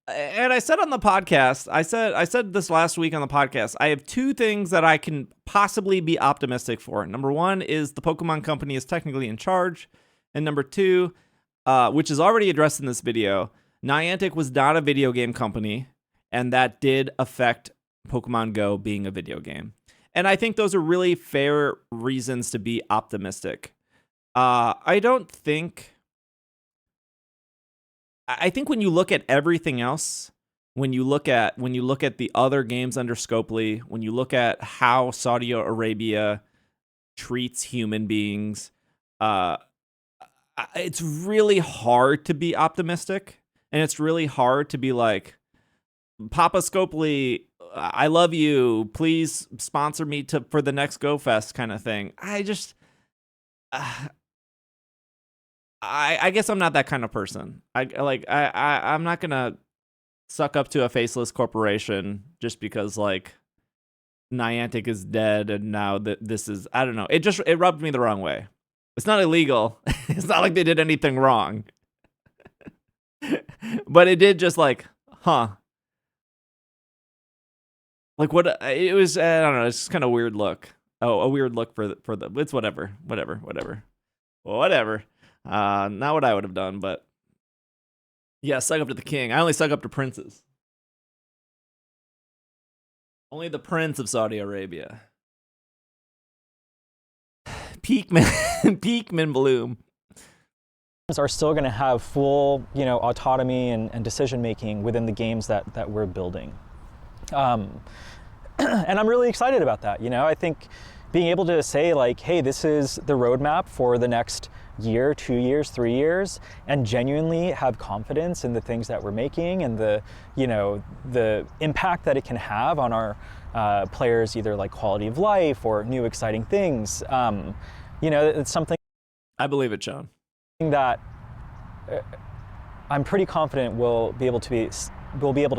and I said on the podcast, I said this last week on the podcast, I have two things that I can possibly be optimistic for. Number one is the Pokemon Company is technically in charge, and number two, which is already addressed in this video, Niantic was not a video game company, and that did affect Pokemon Go being a video game. And I think those are really fair reasons to be optimistic. I think when you look at everything else, when you look at the other games under Scopely, when you look at how Saudi Arabia treats human beings, it's really hard to be optimistic, and it's really hard to be like, Papa Scopley, I love you. Please sponsor me for the next Go Fest kind of thing. I just, I guess I'm not that kind of person. I'm not gonna suck up to a faceless corporation just because like Niantic is dead and now that this is, I don't know. It rubbed me the wrong way. It's not illegal. It's not like they did anything wrong. But it did just like, huh. Like what it was, I don't know, it's just kind of a weird look. Oh, a weird look for the it's whatever. Not what I would have done, but yeah, suck up to the king. I only suck up to princes. Only the prince of Saudi Arabia. Peakman Bloom. Are still going to have full, autonomy and decision making within the games that we're building. And I'm really excited about that. I think being able to say like, hey, this is the roadmap for the next year, 2 years, 3 years, and genuinely have confidence in the things that we're making and the impact that it can have on our players, either like quality of life or new exciting things. It's something I believe it, Sean. That I'm pretty confident we'll be able to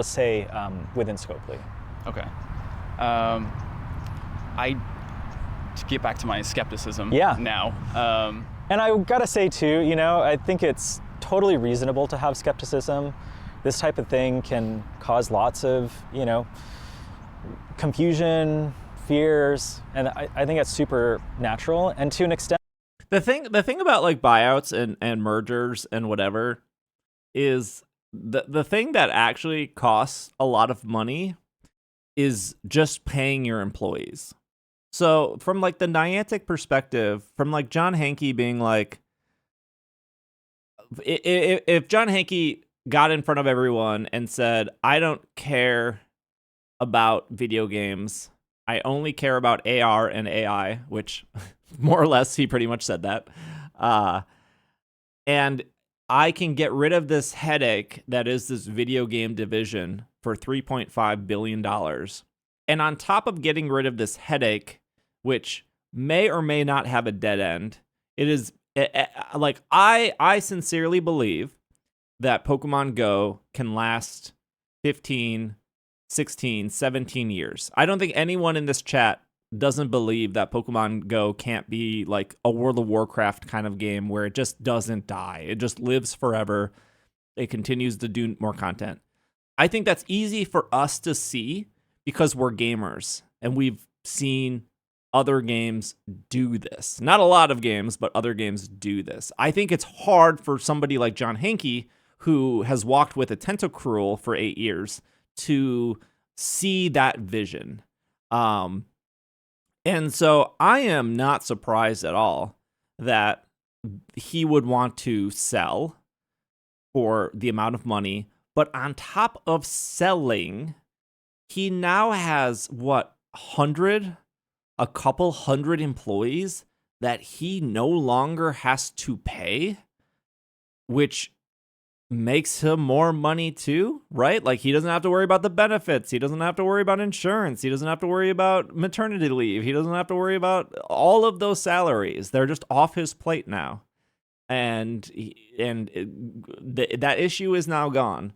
say within Scopely. Okay. To get back to my skepticism now. And I gotta say too, I think it's totally reasonable to have skepticism. This type of thing can cause lots of, confusion, fears, and I think that's super natural. And to an extent, the thing about like buyouts and mergers and whatever is the thing that actually costs a lot of money is just paying your employees. So from like the Niantic perspective, from like John Hanke being like, if John Hanke got in front of everyone and said, I don't care about video games, I only care about AR and AI, which more or less he pretty much said that, and I can get rid of this headache that is this video game division for $3.5 billion. And on top of getting rid of this headache, which may or may not have a dead end, it is like I sincerely believe that Pokemon Go can last 15, 16, 17 years. I don't think anyone in this chat doesn't believe that Pokemon Go can't be like a World of Warcraft kind of game where it just doesn't die. It just lives forever. It continues to do more content. I think that's easy for us to see because we're gamers and we've seen other games do this. Not a lot of games, but other games do this. I think it's hard for somebody like John Hanke, who has walked with a Tentacruel for 8 years, to see that vision. And so I am not surprised at all that he would want to sell for the amount of money. But on top of selling, he now has, a couple hundred employees that he no longer has to pay, which makes him more money too, right? Like he doesn't have to worry about the benefits. He doesn't have to worry about insurance. He doesn't have to worry about maternity leave. He doesn't have to worry about all of those salaries. They're just off his plate now. that issue is now gone.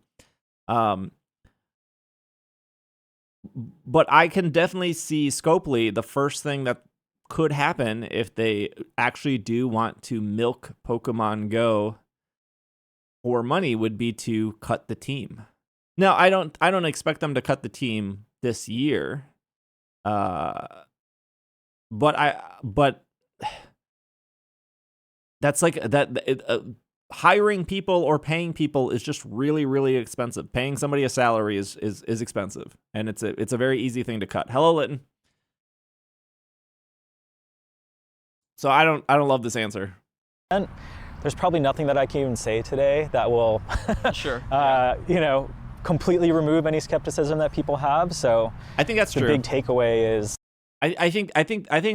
But I can definitely see Scopely, the first thing that could happen if they actually do want to milk Pokemon Go for money would be to cut the team. Now, I don't expect them to cut the team this year. But that's like that. Hiring people or paying people is just really, really expensive. Paying somebody a salary is expensive, and it's a very easy thing to cut. Hello, Litton. So I don't love this answer. And there's probably nothing that I can even say today that will, Sure. completely remove any skepticism that people have. So I think that's the true. big takeaway is. I think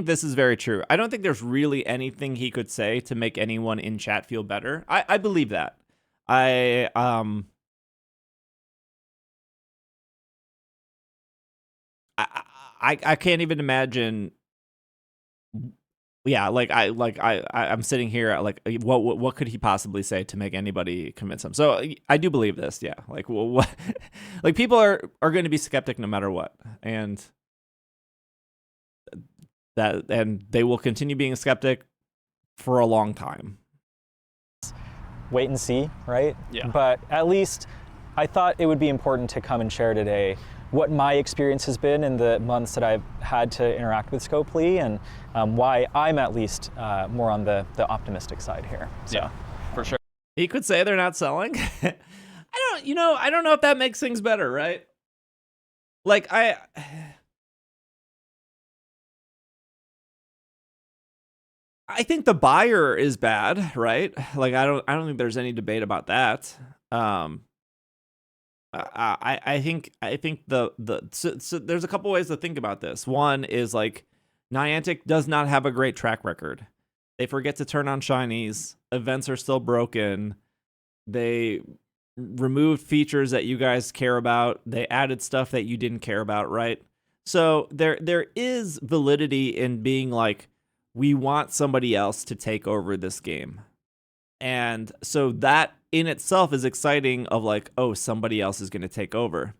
this is very true. I don't think there's really anything he could say to make anyone in chat feel better. I believe that. I can't even imagine. Yeah, I'm sitting here like what could he possibly say to make anybody convince him? So I do believe this. Yeah, like what like people are going to be skeptic no matter what, and they will continue being a skeptic for a long time. Wait and see, right? Yeah. But at least I thought it would be important to come and share today what my experience has been in the months that I've had to interact with Scopely, and why I'm at least more on the optimistic side here. So. Yeah, for sure. He could say they're not selling. I don't know if that makes things better, right? Like I think the buyer is bad, right? Like I don't think there's any debate about that. I think so there's a couple ways to think about this. One is like Niantic does not have a great track record. They forget to turn on shinies. Events are still broken. They removed features that you guys care about. They added stuff that you didn't care about, right? So there is validity in being like, we want somebody else to take over this game. And so that in itself is exciting of like, oh, somebody else is going to take over.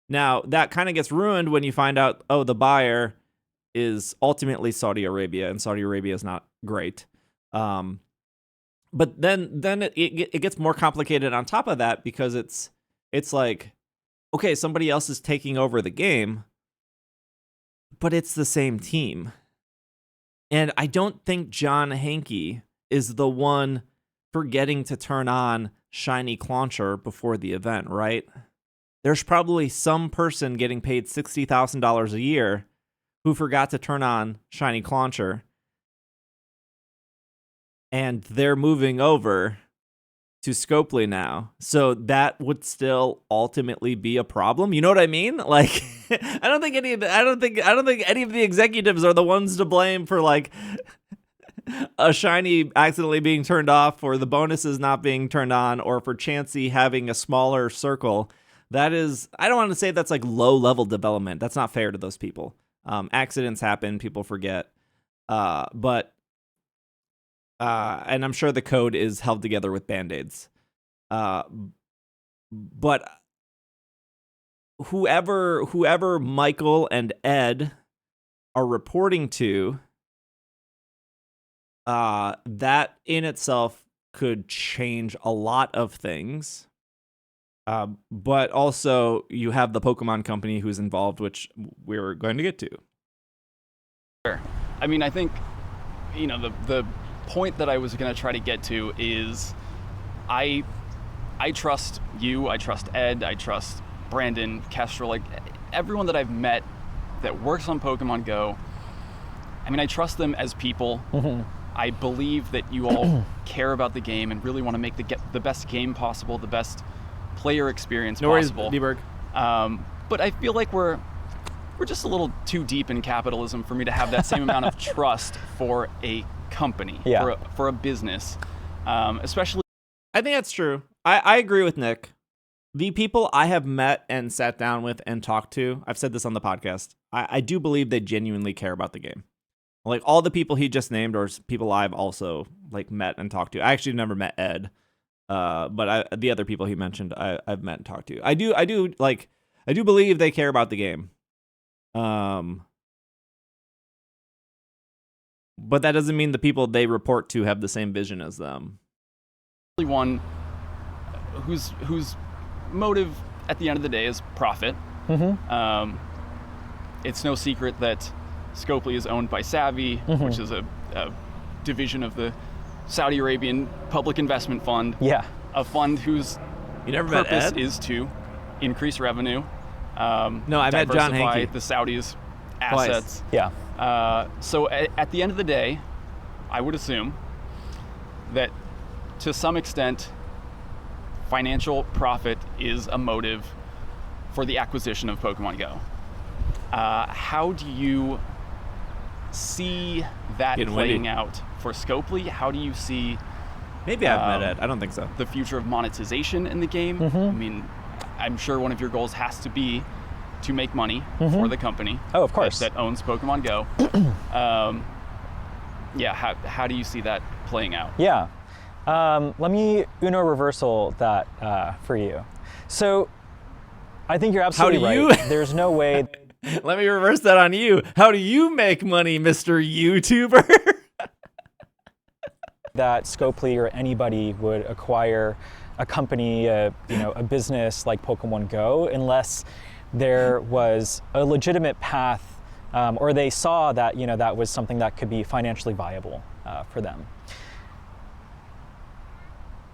Now, that kind of gets ruined when you find out, oh, the buyer is ultimately Saudi Arabia, and Saudi Arabia is not great. But then it gets more complicated on top of that, because it's like, okay, somebody else is taking over the game, but it's the same team. And I don't think John Hankey is the one forgetting to turn on Shiny Clauncher before the event, right? There's probably some person getting paid $60,000 a year who forgot to turn on Shiny Clauncher, and they're moving over to Scopley now. So that would still ultimately be a problem. You know what I mean? Like, I don't think any of the executives are the ones to blame for like a shiny accidentally being turned off, or the bonuses not being turned on, or for Chansey having a smaller circle. That is, I don't want to say that's like low level development. That's not fair to those people. Accidents happen, people forget. And I'm sure the code is held together with Band-Aids. But whoever Michael and Ed are reporting to, that in itself could change a lot of things. But also you have the Pokemon company who's involved, which we're going to get to. Sure. I mean, I think, the point that I was going to try to get to is I trust you, I trust Ed, I trust Brandon, Kestrel, like everyone that I've met that works on Pokemon Go. I mean, I trust them as people. Mm-hmm. I believe that you all care about the game and really want to make the best game possible, the best player experience possible. No worries, D-Berg. But I feel like we're just a little too deep in capitalism for me to have that same amount of trust for a company, for a business, especially. I think that's true. I agree with Nick. The people I have met and sat down with and talked to, I've said this on the podcast, I do believe they genuinely care about the game. Like all the people he just named are people I've also like met and talked to. I actually never met Ed, but the other people he mentioned I've met and talked to. I do believe they care about the game. But that doesn't mean the people they report to have the same vision as them. One whose motive at the end of the day is profit. It's no secret that Scopley is owned by Savvy, which is a division of the Saudi Arabian Public Investment Fund. Yeah. A fund whose purpose is to increase revenue. No, I met John diversify Hankey. the Saudis' assets. Yeah. So at the end of the day, I would assume that to some extent, financial profit is a motive for the acquisition of Pokemon Go. How do you see that playing out for Scopely? How do you see Maybe I've met Ed. I don't think so. the future of monetization in the game? I mean, I'm sure one of your goals has to be to make money for the company. Oh, of course. That owns Pokemon Go. How do you see that playing out? Yeah. Let me Uno reversal that for you. So I think you're absolutely right. There's no way. Let me reverse that on you. How do you make money, Mr. YouTuber? That Scopely or anybody would acquire a company, a business like Pokemon Go, unless there was a legitimate path, or they saw that that was something that could be financially viable for them.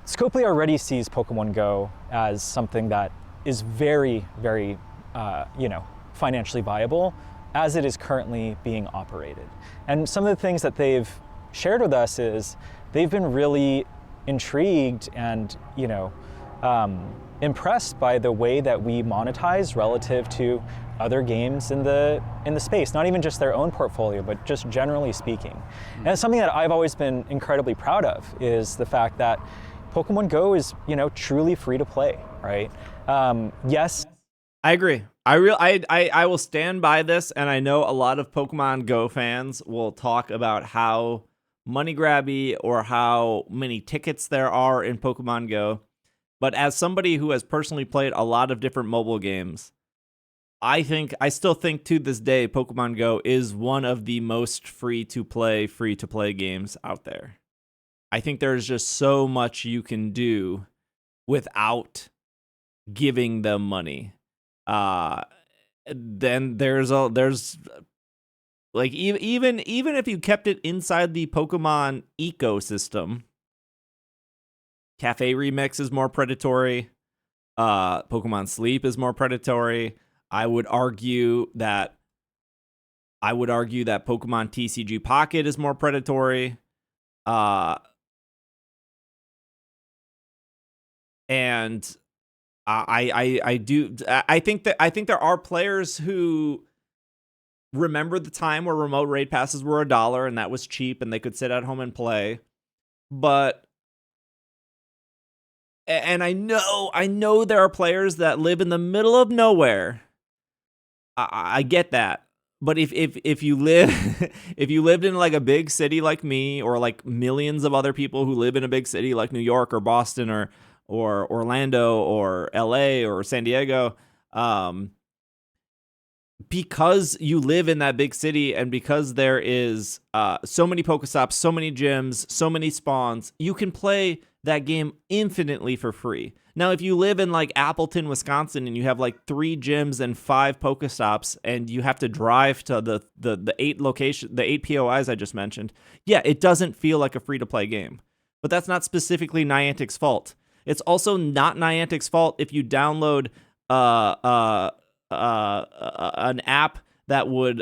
Scopely already sees Pokemon Go as something that is very, very, financially viable as it is currently being operated. And some of the things that they've shared with us is they've been really intrigued and, impressed by the way that we monetize relative to other games in the space, not even just their own portfolio, but just generally speaking. And it's something that I've always been incredibly proud of is the fact that Pokemon Go is, truly free to play, right? Yes. I agree. I will stand by this, and I know a lot of Pokemon Go fans will talk about how money grabby or how many tickets there are in Pokemon Go. But as somebody who has personally played a lot of different mobile games, I still think to this day Pokemon Go is one of the most free to play games out there. I think there's just so much you can do without giving them money. Then there's like even if you kept it inside the Pokemon ecosystem, Cafe Remix is more predatory. Pokemon Sleep is more predatory. I would argue that Pokemon TCG Pocket is more predatory. And I think there are players who remember the time where remote raid passes were $1 and that was cheap and they could sit at home and play. But I know there are players that live in the middle of nowhere. I get that. But if you lived in like a big city like me, or like millions of other people who live in a big city like New York or Boston or Orlando or LA or San Diego, because you live in that big city and because there is so many Pokestops, so many gyms, so many spawns, you can play that game infinitely for free. Now, if you live in like Appleton, Wisconsin, and you have like 3 gyms and 5 Pokestops, and you have to drive to the 8 POIs I just mentioned, yeah, it doesn't feel like a free-to-play game. But that's not specifically Niantic's fault. It's also not Niantic's fault if you download an app that would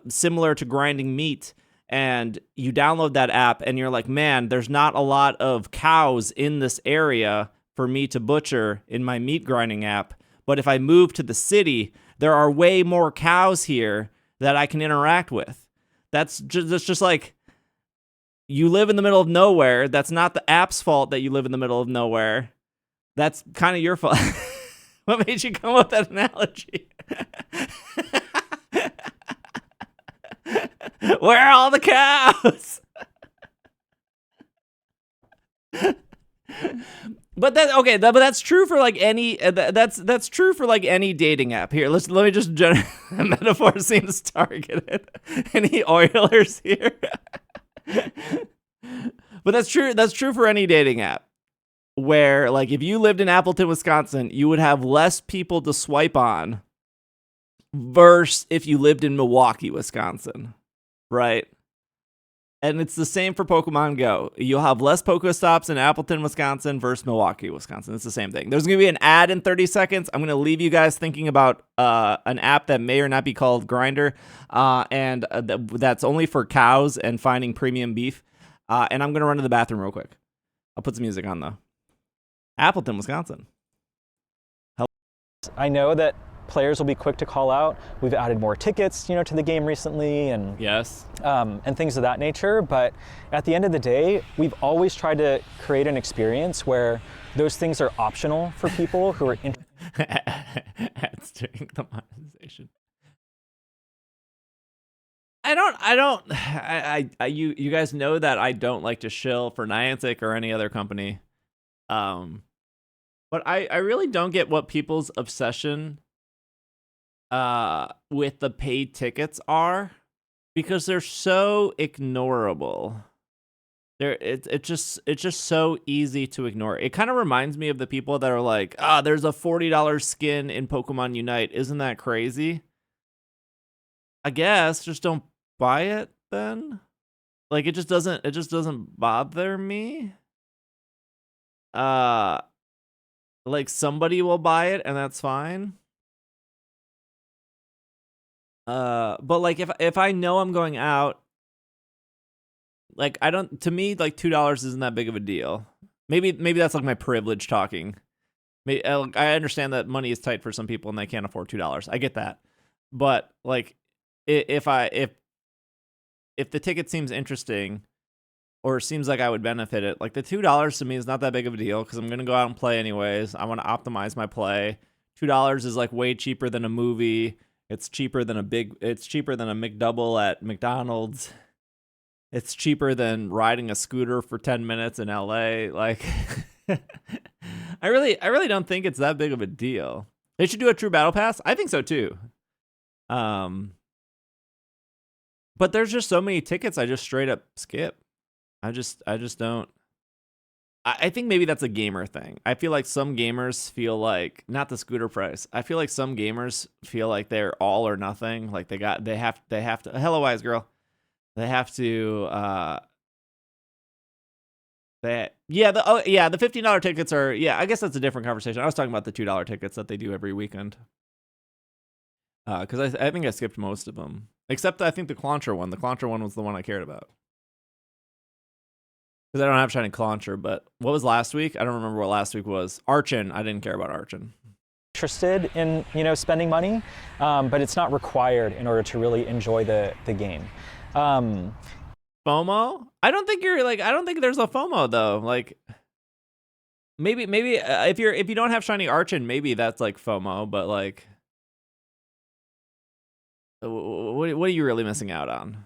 similar to grinding meat, and you download that app and you're like, man, there's not a lot of cows in this area for me to butcher in my meat grinding app, but if I move to the city, there are way more cows here that I can interact with. That's just like, you live in the middle of nowhere. That's not the app's fault that you live in the middle of nowhere. That's kind of your fault. What made you come up with that analogy? Where are all the cows? But that's true for like any that's true for like any dating app. Here, let me just metaphor seems targeted. Any Oilers here? But that's true for any dating app. Where like if you lived in Appleton, Wisconsin, you would have less people to swipe on versus if you lived in Milwaukee, Wisconsin, right? And it's the same for Pokemon Go. You'll have less Pokestops in Appleton, Wisconsin versus Milwaukee, Wisconsin. It's the same thing. There's going to be an ad in 30 seconds. I'm going to leave you guys thinking about an app that may or not be called Grindr, and that's only for cows and finding premium beef. And I'm going to run to the bathroom real quick. I'll put some music on, though. Appleton, Wisconsin. I know that players will be quick to call out. We've added more tickets, to the game recently, and yes, and things of that nature. But at the end of the day, we've always tried to create an experience where those things are optional for people who are Ads during the monetization. You guys know that I don't like to shill for Niantic or any other company. But I really don't get what people's obsession with the paid tickets are, because they're so ignorable. It's just so easy to ignore. It kind of reminds me of the people that are like, there's a $40 skin in Pokemon Unite. Isn't that crazy? I guess just don't buy it then. Like it just doesn't bother me. Like somebody will buy it and that's fine. But like if I know I'm going out, like to me like $2 isn't that big of a deal. Maybe that's like my privilege talking. Maybe, I understand that money is tight for some people and they can't afford $2. I get that. But like if the ticket seems interesting or seems like I would benefit it, like the $2 to me is not that big of a deal because I'm going to go out and play anyways. I want to optimize my play. $2 is like way cheaper than a movie. It's cheaper than a McDouble at McDonald's. It's cheaper than riding a scooter for 10 minutes in LA. Like I really don't think it's that big of a deal. They should do a true battle pass. I think so too. But there's just so many tickets I just straight up skip. I just don't. I think maybe that's a gamer thing. I feel like some gamers feel like, not the scooter price. I feel like some gamers feel like they're all or nothing. Like they have to. Hello, wise girl. They have to. The $15 tickets are. Yeah, I guess that's a different conversation. I was talking about the $2 tickets that they do every weekend. Because I think I skipped most of them, except I think the Clauncher one. The Clauncher one was the one I cared about. Because I don't have Shiny Clauncher, but what was last week? I don't remember what last week was. Archon, I didn't care about Archon. Interested in spending money, but it's not required in order to really enjoy the game. FOMO? I don't think there's a FOMO though. Like maybe if you don't have Shiny Archon, maybe that's like FOMO, but like what are you really missing out on?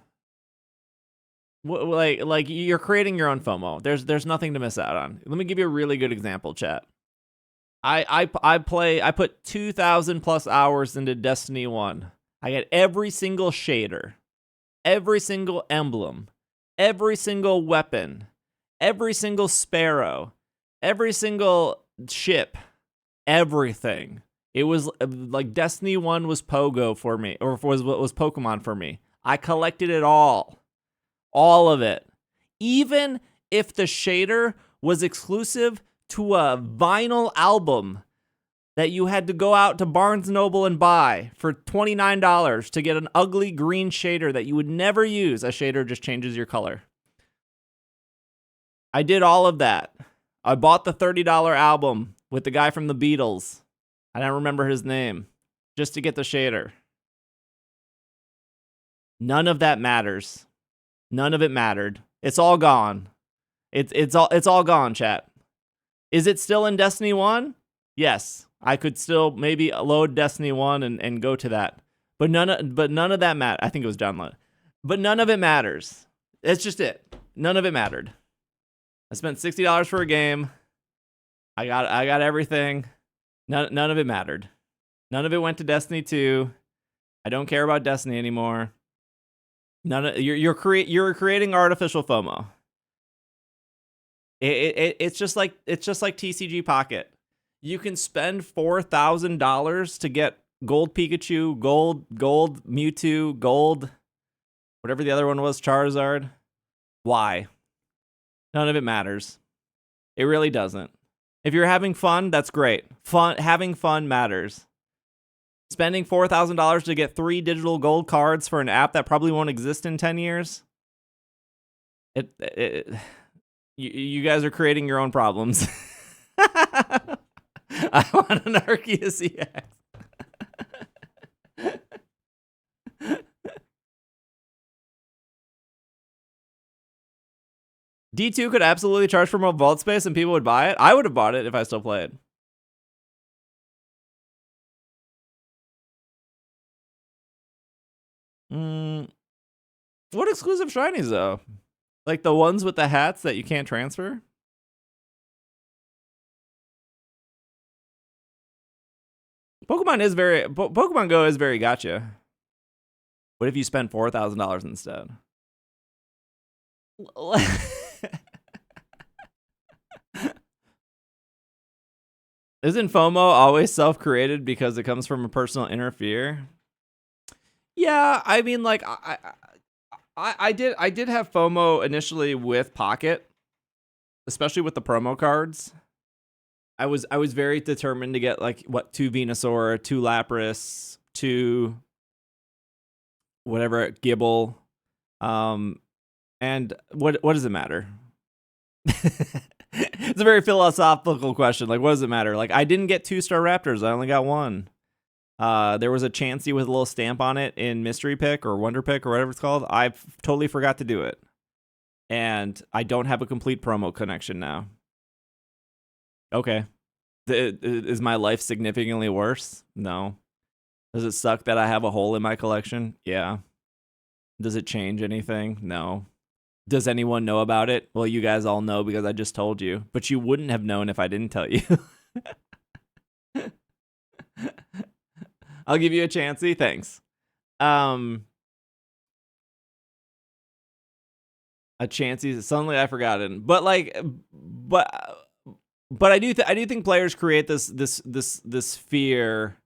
Like you're creating your own FOMO. There's nothing to miss out on. Let me give you a really good example, chat. I put 2,000 plus hours into Destiny 1. I get every single shader, every single emblem, every single weapon, every single sparrow, every single ship, everything. It was like Destiny 1 was Pogo for me, or was Pokemon for me. I collected it all. All of it. Even if the shader was exclusive to a vinyl album that you had to go out to Barnes & Noble and buy for $29 to get an ugly green shader that you would never use. A shader just changes your color. I did all of that. I bought the $30 album with the guy from the Beatles. I don't remember his name. Just to get the shader. None of that matters. None of it mattered. It's all gone. It's all gone, chat. Is it still in Destiny 1? Yes. I could still maybe load Destiny 1 and go to that. But none of that matters. I think it was download. But none of it matters. It's just it. None of it mattered. I spent $60 for a game. I got everything. None of it mattered. None of it went to Destiny 2. I don't care about Destiny anymore. You're creating artificial FOMO. It's just like TCG Pocket. You can spend $4,000 to get gold Pikachu, gold Mewtwo, gold whatever the other one was, Charizard. Why? None of it matters. It really doesn't. If you're having fun, that's great. Having fun matters. Spending $4,000 to get 3 digital gold cards for an app that probably won't exist in 10 years. You guys are creating your own problems. I want an Arceus EX. D2 could absolutely charge for more vault space and people would buy it. I would have bought it if I still played. What exclusive shinies though? Like the ones with the hats that you can't transfer? Pokemon Go is very gotcha. What if you spent $4,000 instead? Isn't FOMO always self-created because it comes from a personal inner fear? Yeah, I mean, like I did have FOMO initially with Pocket, especially with the promo cards. I was very determined to get like 2 Venusaur, 2 Lapras, 2 whatever Gibble, and what does it matter? It's a very philosophical question. Like, what does it matter? Like, I didn't get 2 Staraptors. I only got 1. There was a Chansey with a little stamp on it in Mystery Pick or Wonder Pick or whatever it's called. I totally forgot to do it. And I don't have a complete promo connection now. Okay. Is my life significantly worse? No. Does it suck that I have a hole in my collection? Yeah. Does it change anything? No. Does anyone know about it? Well, you guys all know because I just told you. But you wouldn't have known if I didn't tell you. I'll give you a Chansey. Thanks. A Chansey. Suddenly I forgot it. But I do think players create this fear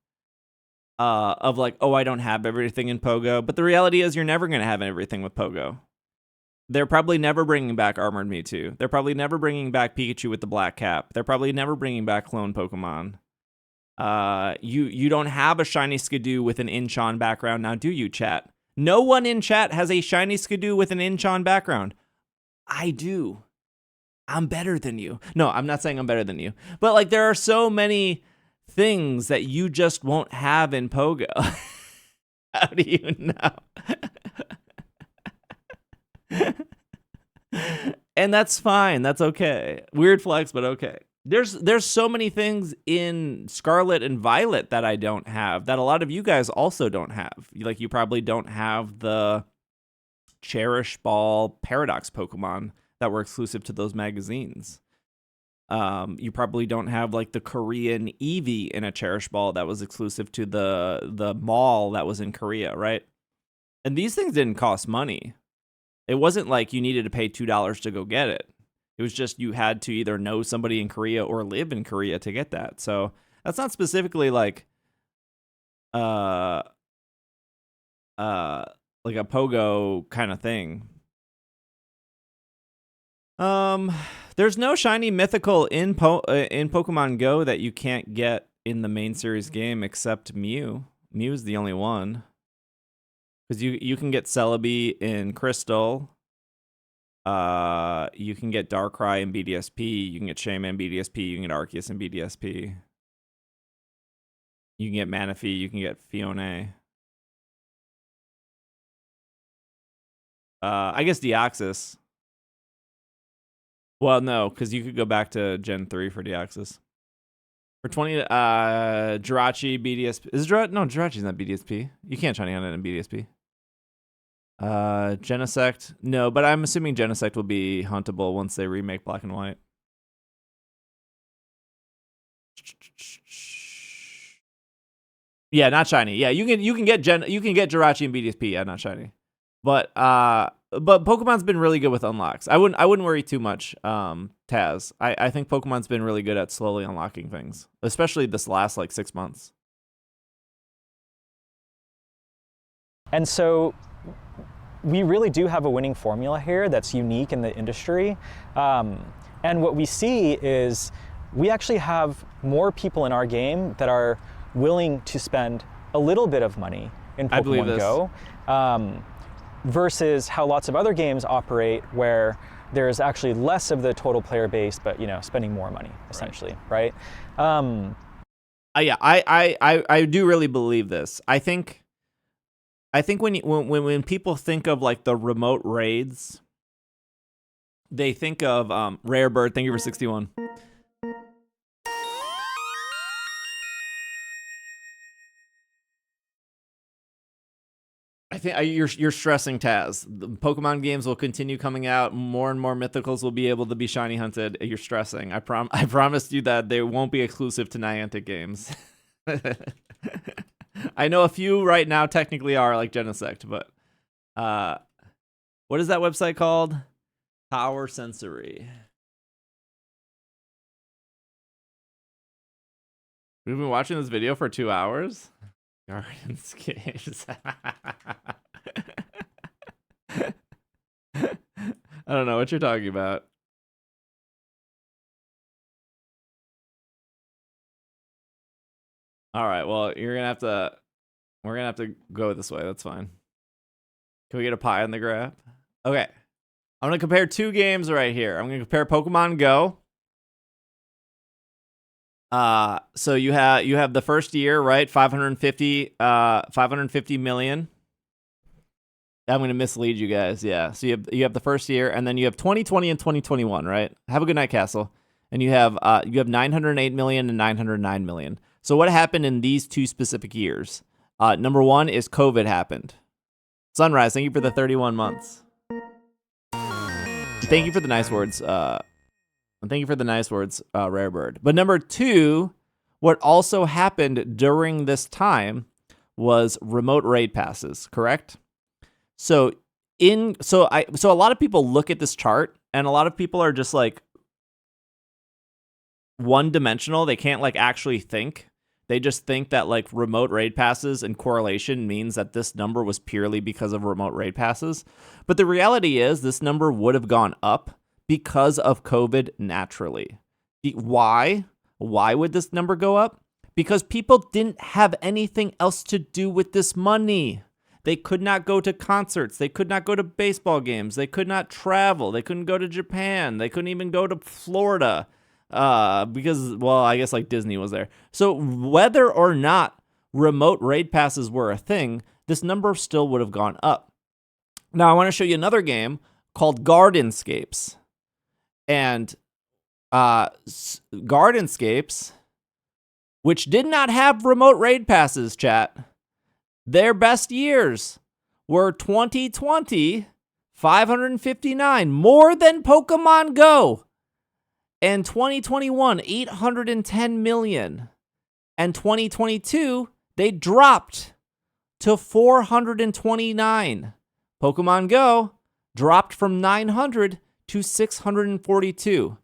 of like, oh, I don't have everything in Pogo. But the reality is you're never going to have everything with Pogo. They're probably never bringing back Armored Mewtwo. They're probably never bringing back Pikachu with the black cap. They're probably never bringing back clone Pokemon. You don't have a shiny Skidoo with an Inchon background now, do you, chat? No one in chat has a shiny Skidoo with an Inchon background. I do. I'm better than you. No, I'm not saying I'm better than you. But like there are so many things that you just won't have in Pogo. How do you know? And that's fine. That's okay. Weird flex, but okay. There's so many things in Scarlet and Violet that I don't have that a lot of you guys also don't have. Like you probably don't have the Cherish Ball Paradox Pokemon that were exclusive to those magazines. You probably don't have like the Korean Eevee in a Cherish Ball that was exclusive to the mall that was in Korea, right? And these things didn't cost money. It wasn't like you needed to pay $2 to go get it. It was just you had to either know somebody in Korea or live in Korea to get that. So that's not specifically like a Pogo kind of thing. There's no shiny mythical in Pokemon Go that you can't get in the main series game except Mew. Mew's the only one. Because you can get Celebi in Crystal. You can get Darkrai in BDSP. You can get Shaman in BDSP. You can get Arceus in BDSP. You can get Manaphy. You can get Fiona. I guess Deoxys. Well, no, because you could go back to Gen 3 for Deoxys. For 20, Jirachi, BDSP. No, Jirachi's not BDSP. You can't shiny on it in BDSP. Genesect, no, but I'm assuming Genesect will be huntable once they remake Black and White. Yeah, not shiny. Yeah, you can get Jirachi and BDSP. Yeah, not shiny. But Pokemon's been really good with unlocks. I wouldn't worry too much. Taz, I think Pokemon's been really good at slowly unlocking things, especially this last like 6 months. And so we really do have a winning formula here that's unique in the industry. And what we see is we actually have more people in our game that are willing to spend a little bit of money in Pokemon Go, versus how lots of other games operate where there's actually less of the total player base, but spending more money essentially, right? Yeah, I do really believe this. I think when people think of like the remote raids, they think of Rare Bird. Thank you for 61. I think you're stressing, Taz. The Pokemon games will continue coming out. More and more mythicals will be able to be shiny hunted. You're stressing. I promised you that they won't be exclusive to Niantic games. I know a few right now technically are, like Genesect, but what is that website called? Power Sensory. We've been watching this video for 2 hours. Gardenscapes. I don't know what you're talking about. All right, well, we're gonna have to go this way. That's fine. Can we get a pie on the grab? Okay. I'm gonna compare two games right here. I'm gonna compare Pokemon Go. So you have the first year, right? 550 million. I'm gonna mislead you guys. Yeah. So you have the first year, and then you have 2020 and 2021, right? Have a good night, Castle. And you have 908 million and 909 million. So what happened in these two specific years? Number one is COVID happened. Sunrise, thank you for the 31 months. Thank you for the nice words. Thank you for the nice words, Rare Bird. But number two, what also happened during this time was remote raid passes, correct? So a lot of people look at this chart, and a lot of people are just like one-dimensional. They can't like actually think. They just think that like remote raid passes and correlation means that this number was purely because of remote raid passes. But the reality is this number would have gone up because of COVID naturally. Why? Why would this number go up? Because people didn't have anything else to do with this money. They could not go to concerts. They could not go to baseball games. They could not travel. They couldn't go to Japan. They couldn't even go to Florida because, well, I guess like Disney was there. So whether or not remote raid passes were a thing, this number still would have gone up. Now I want to show you another game called Gardenscapes. And Gardenscapes, which did not have remote raid passes, chat, their best years were 2020, 559, more than Pokemon Go. And 2021, 810 million. And 2022, they dropped to 429. Pokemon Go dropped from 900 to 642.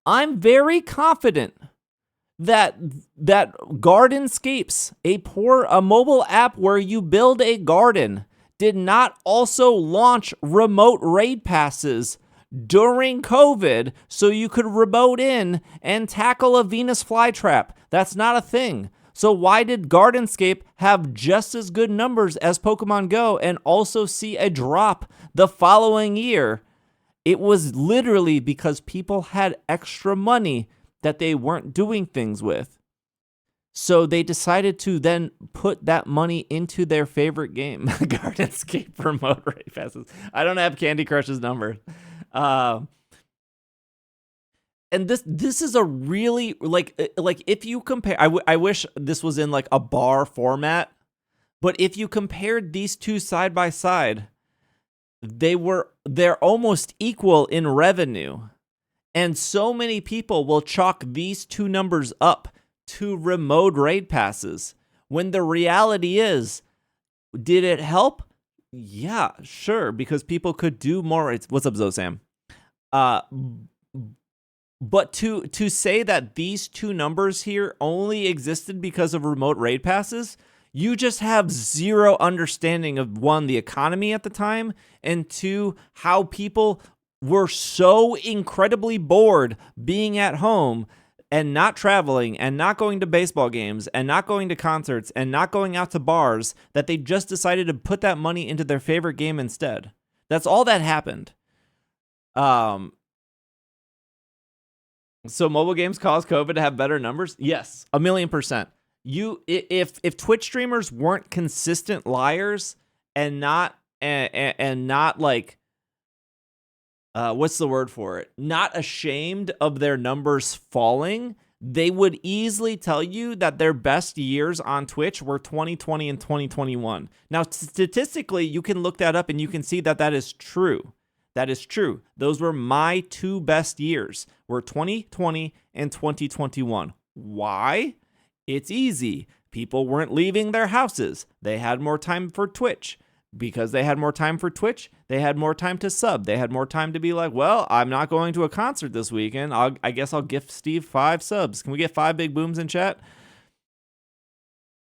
I'm very confident that Gardenscapes, a mobile app where you build a garden, did not also launch remote raid passes during COVID so you could remote in and tackle a Venus flytrap. That's not a thing. So why did Gardenscape have just as good numbers as Pokemon Go and also see a drop the following year? It was literally because people had extra money that they weren't doing things with. So they decided to then put that money into their favorite game, Gardenscape remote raid passes. I don't have Candy Crush's number. And this is a really like if you compare, I wish this was in like a bar format, but if you compared these two side by side, they're almost equal in revenue. And so many people will chalk these two numbers up to remote raid passes, when the reality is, did it help? Yeah, sure, because people could do more raids. What's up, Zosam? But to say that these two numbers here only existed because of remote raid passes, you just have zero understanding of, one, the economy at the time, and two, how people were so incredibly bored being at home and not traveling and not going to baseball games and not going to concerts and not going out to bars that they just decided to put that money into their favorite game instead. That's all that happened. So mobile games caused COVID to have better numbers? Yes, 1,000,000%. If Twitch streamers weren't consistent liars and not like what's the word for it? Not ashamed of their numbers falling, they would easily tell you that their best years on Twitch were 2020 and 2021. Now, statistically, you can look that up and you can see that that is true. That is true. Those were my two best years, were 2020 and 2021. Why? It's easy. People weren't leaving their houses. They had more time for Twitch. Because they had more time for Twitch, they had more time to sub. They had more time to be like, well, I'm not going to a concert this weekend. I guess I'll gift Steve 5 subs. Can we get 5 big booms in chat?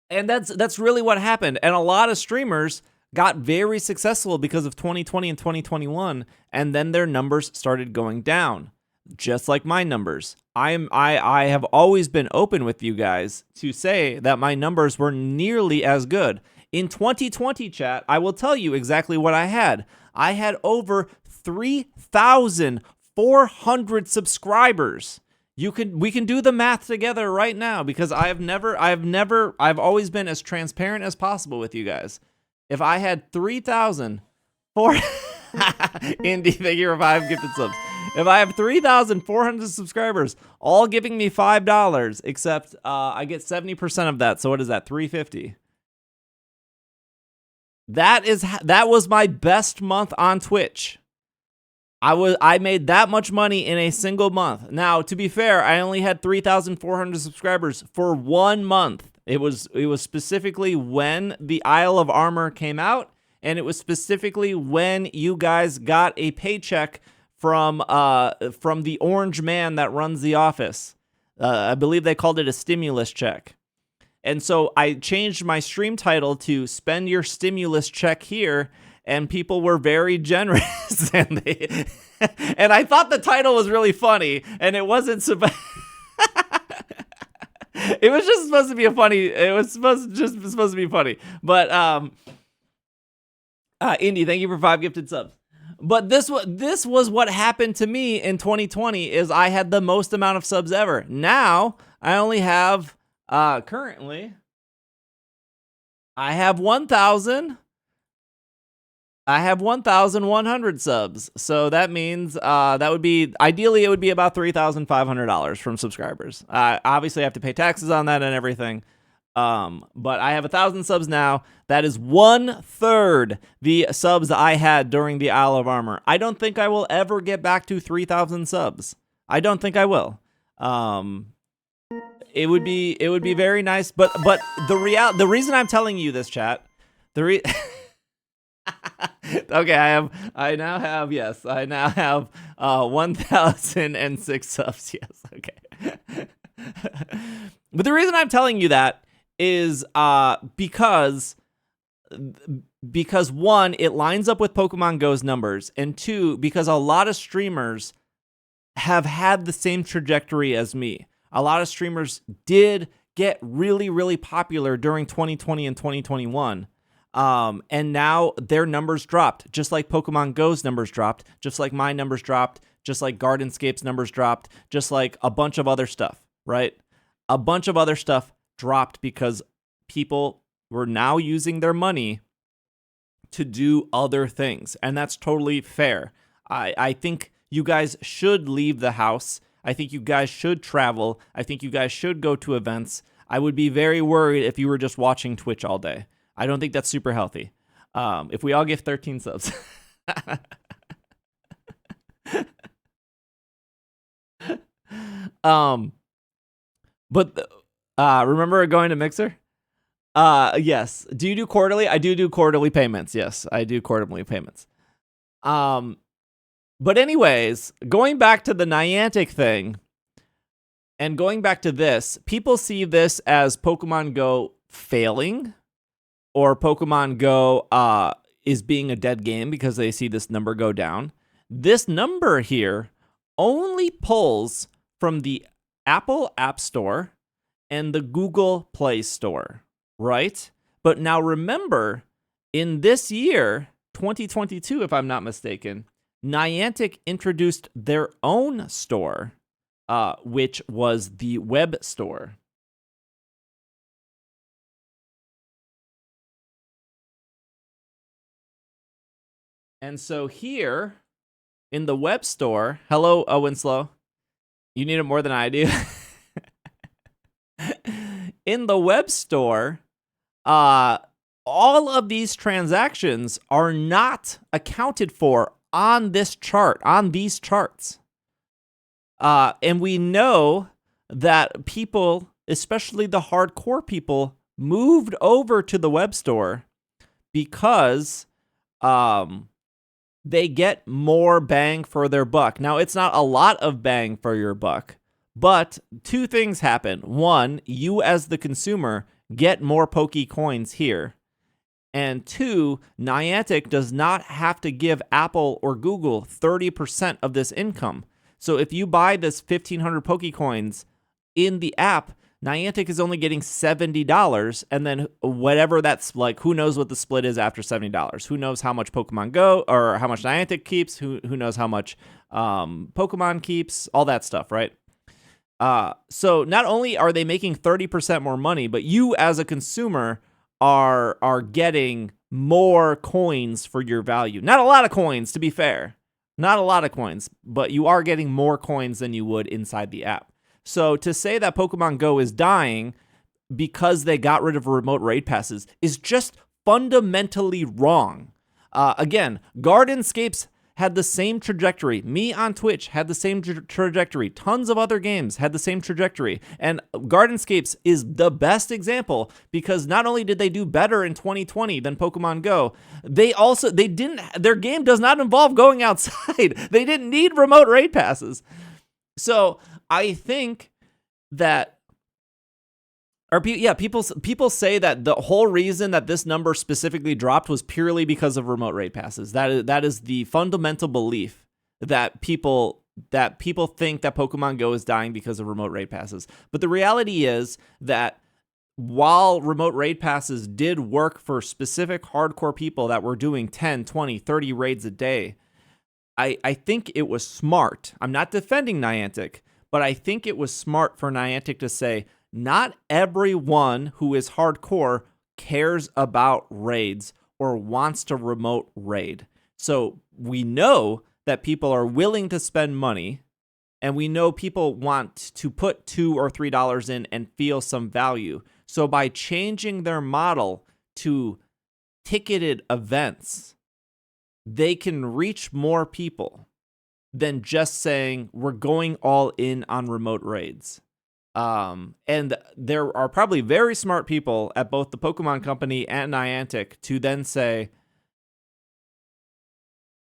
And that's really what happened. And a lot of streamers got very successful because of 2020 and 2021, and then their numbers started going down, just like my numbers. I have always been open with you guys to say that my numbers were nearly as good. In 2020, chat, I will tell you exactly what I had. I had over 3,400 subscribers. We can do the math together right now, because I've always been as transparent as possible with you guys. If I had 3,004 Indy, thank you for 5 gifted subs. If I have 3,400 subscribers, all giving me $5, except I get 70% of that. So what is that? $350. That was my best month on Twitch. I made that much money in a single month. Now, to be fair, I only had 3,400 subscribers for 1 month. It was specifically when the Isle of Armor came out, and it was specifically when you guys got a paycheck from the orange man that runs the office. I believe they called it a stimulus check. And so I changed my stream title to "Spend Your Stimulus Check Here," and people were very generous. and I thought the title was really funny, and it wasn't it was just supposed to be supposed to be funny. But Indy, thank you for 5 gifted subs. But this was what happened to me in 2020, is I had the most amount of subs ever. Now I only have currently I have 1,100 subs. So that means that would be, ideally it would be about $3,500 from subscribers. Obviously I have to pay taxes on that and everything. But I have 1,000 subs now. That is 1/3 the subs I had during the Isle of Armor. I don't think I will ever get back to 3,000 subs. I don't think I will. It would be very nice, but the reason I'm telling you this, chat, okay, I now have 1,006 subs. Yes, okay. But the reason I'm telling you that is because one, it lines up with Pokemon Go's numbers, and two, because a lot of streamers have had the same trajectory as me. A lot of streamers did get really, really popular during 2020 and 2021. And now their numbers dropped, just like Pokemon Go's numbers dropped, just like my numbers dropped, just like Gardenscape's numbers dropped, just like a bunch of other stuff, right? A bunch of other stuff dropped because people were now using their money to do other things. And that's totally fair. I think you guys should leave the house. I think you guys should travel. I think you guys should go to events. I would be very worried if you were just watching Twitch all day. I don't think that's super healthy. If we all give 13 subs. But remember going to Mixer? Yes. Do you do quarterly? I do quarterly payments. Yes, I do quarterly payments. But anyways, going back to the Niantic thing, and going back to this, people see this as Pokemon Go failing, or Pokemon Go is being a dead game because they see this number go down. This number here only pulls from the Apple App Store and the Google Play Store, right? But now remember, in this year, 2022, if I'm not mistaken, Niantic introduced their own store, which was the web store. And so here in the web store, hello, Winslow. You need it more than I do. In the web store, all of these transactions are not accounted for on this chart, on these charts. And we know that people, especially the hardcore people, moved over to the web store because they get more bang for their buck. Now, it's not a lot of bang for your buck, but two things happen. One, you as the consumer get more Pokecoins here. And two, Niantic does not have to give Apple or Google 30% of this income. So if you buy this 1,500 Pokecoins in the app, Niantic is only getting $70, and then whatever that's like, who knows what the split is after $70? Who knows how much Pokemon Go or how much Niantic keeps? Who knows how much Pokemon keeps? All that stuff, right? So not only are they making 30% more money, but you as a consumer are getting more coins for your value. Not a lot of coins, to be fair. Not a lot of coins, but you are getting more coins than you would inside the app. So to say that Pokemon Go is dying because they got rid of remote raid passes is just fundamentally wrong. Again, Gardenscapes had the same trajectory. Me on Twitch had the same trajectory. Tons of other games had the same trajectory. And Gardenscapes is the best example because not only did they do better in 2020 than Pokemon Go, their game does not involve going outside. They didn't need remote raid passes. So I think that people say that the whole reason that this number specifically dropped was purely because of remote raid passes. That is the fundamental belief that people think that Pokemon Go is dying because of remote raid passes. But the reality is that while remote raid passes did work for specific hardcore people that were doing 10, 20, 30 raids a day, I think it was smart. I'm not defending Niantic, but I think it was smart for Niantic to say, not everyone who is hardcore cares about raids or wants to remote raid. So we know that people are willing to spend money, and we know people want to put $2 or $3 in and feel some value. So by changing their model to ticketed events, they can reach more people than just saying we're going all in on remote raids. And there are probably very smart people at both the Pokemon Company and Niantic to then say,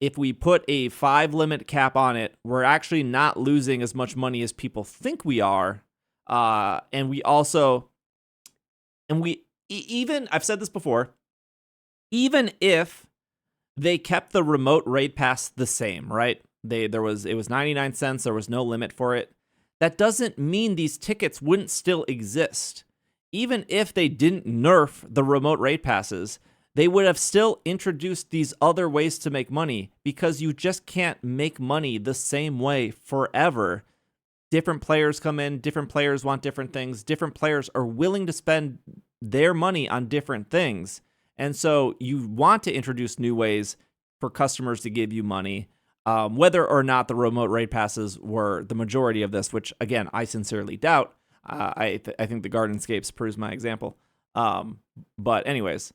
if we put a 5 limit cap on it, we're actually not losing as much money as people think we are. And even, I've said this before, even if they kept the remote raid pass the same, right? It was 99 cents. There was no limit for it. That doesn't mean these tickets wouldn't still exist. Even if they didn't nerf the remote raid passes, they would have still introduced these other ways to make money because you just can't make money the same way forever. Different players come in, different players want different things, different players are willing to spend their money on different things. And so you want to introduce new ways for customers to give you money. Whether or not the remote raid passes were the majority of this, which, again, I sincerely doubt. I think the Gardenscapes proves my example. But anyways.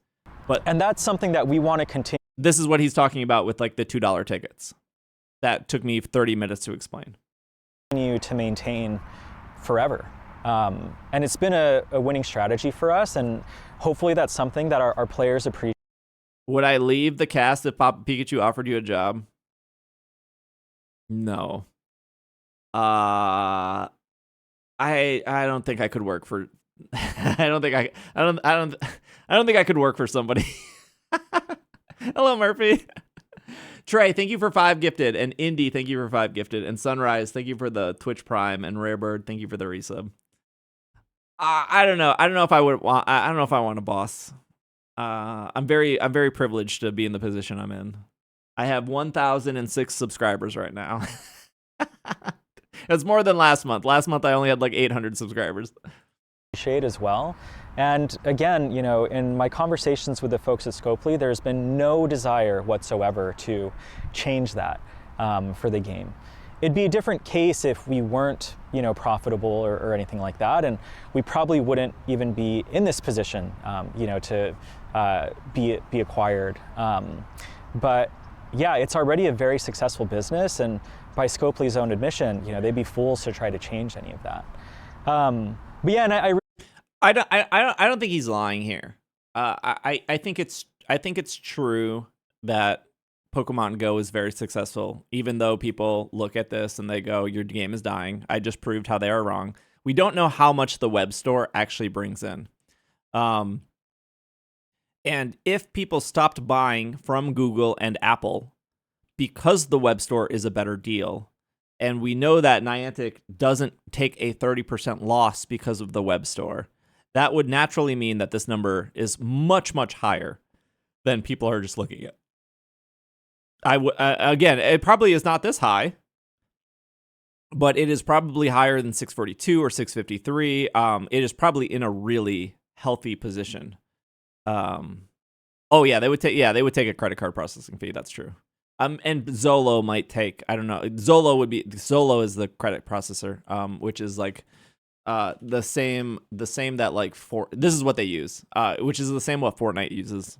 And that's something that we want to continue this is what he's talking about with like the $2 tickets. That took me 30 minutes to explain. To maintain forever. And it's been a winning strategy for us, and hopefully that's something that our players appreciate. Would I leave the cast if Papa Pikachu offered you a job? No. I don't think I could work for I don't think I could work for somebody. Hello, Murphy. Trey, thank you for 5 gifted, and Indy, thank you for 5 gifted, and Sunrise, thank you for the Twitch Prime, and Rarebird, thank you for the resub. I don't know. I don't know if I would want. I don't know if I want a boss. I'm very privileged to be in the position I'm in. I have 1,006 subscribers right now. It's more than last month. Last month I only had like 800 subscribers. Shade as well. And again, you know, in my conversations with the folks at Scopely, there's been no desire whatsoever to change that for the game. It'd be a different case if we weren't, you know, profitable or anything like that, and we probably wouldn't even be in this position, you know, to be acquired. But yeah, it's already a very successful business, and by Scopely's own admission, you know, they'd be fools to try to change any of that. But yeah, and I don't think he's lying here. I think it's true that Pokemon Go is very successful, even though people look at this and they go, your game is dying. I just proved how they are wrong. We don't know how much the web store actually brings in. And if people stopped buying from Google and Apple because the web store is a better deal, and we know that Niantic doesn't take a 30% loss because of the web store, that would naturally mean that this number is much, much higher than people are just looking at. Again, it probably is not this high, but it is probably higher than 642 or 653. It is probably in a really healthy position. Oh yeah, they would take a credit card processing fee. That's true. And Zolo might take, I don't know. Zolo is the credit processor, which is like the same that like this is what they use, which is the same what Fortnite uses.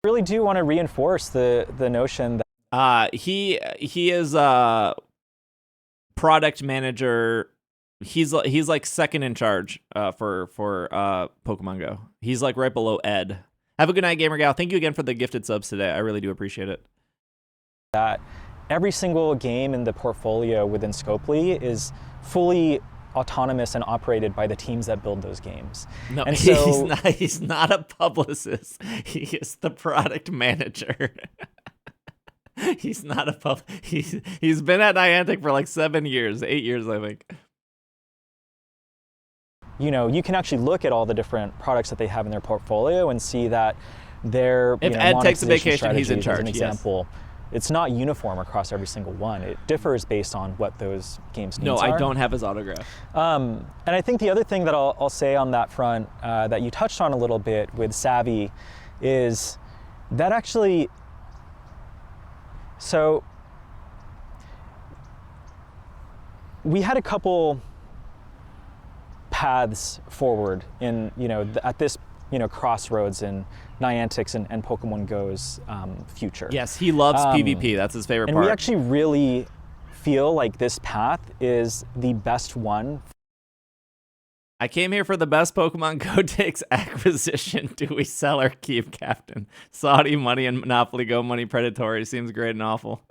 really do want to reinforce the notion that he is a product manager. He's like second in charge for Pokemon Go. He's like right below Ed. Have a good night, Gamer Gal. Thank you again for the gifted subs today. I really do appreciate it. That every single game in the portfolio within Scopely is fully autonomous and operated by the teams that build those games. No, and so, he's not a publicist. He is the product manager. He's not a he's been at Niantic for like 8 years, I think. You know, you can actually look at all the different products that they have in their portfolio and see that their if Ed takes a vacation, he's in charge. As an example, it's not uniform across every single one. It differs based on what those games needs are. No, I don't have his autograph. And I think the other thing that I'll say on that front that you touched on a little bit with Savvy is that actually, so we had a couple paths forward in, you know, at this, you know, crossroads in Niantic's and Pokemon Go's future. Yes, he loves PvP. That's his favorite part. And we actually really feel like this path is the best one. I came here for the best Pokemon Go takes acquisition. Do we sell or keep, Captain? Saudi money and Monopoly Go money predatory. Seems great and awful.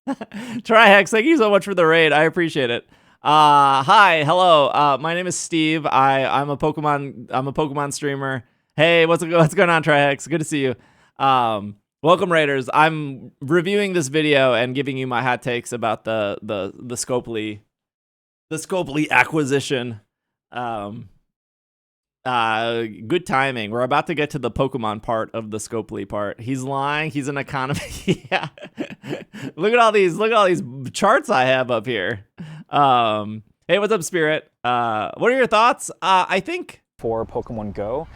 Trihex, thank you so much for the raid. I appreciate it. Hi, hello. My name is Steve. I'm a Pokemon streamer. Hey, what's going on, Trihex? Good to see you. Welcome, Raiders. I'm reviewing this video and giving you my hot takes about the Scopely acquisition. Good timing. We're about to get to the Pokemon part of the Scopely part. He's lying. He's an economy. Yeah. Look at all these charts I have up here. Hey, what's up, Spirit? What are your thoughts? I think for Pokemon Go.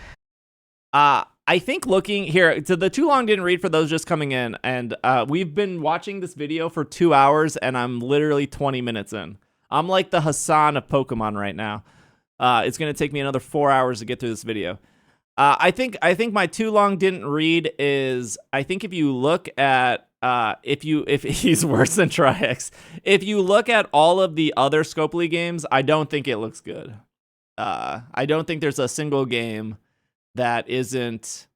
I think looking here, so the too long didn't read for those just coming in, and we've been watching this video for 2 hours, and I'm literally 20 minutes in. I'm like the Hassan of Pokemon right now. It's going to take me another 4 hours to get through this video. I think my too long didn't read is, I think if you look at if he's worse than Tri-X, if you look at all of the other Scopely games, I don't think it looks good. I don't think there's a single game that isn't.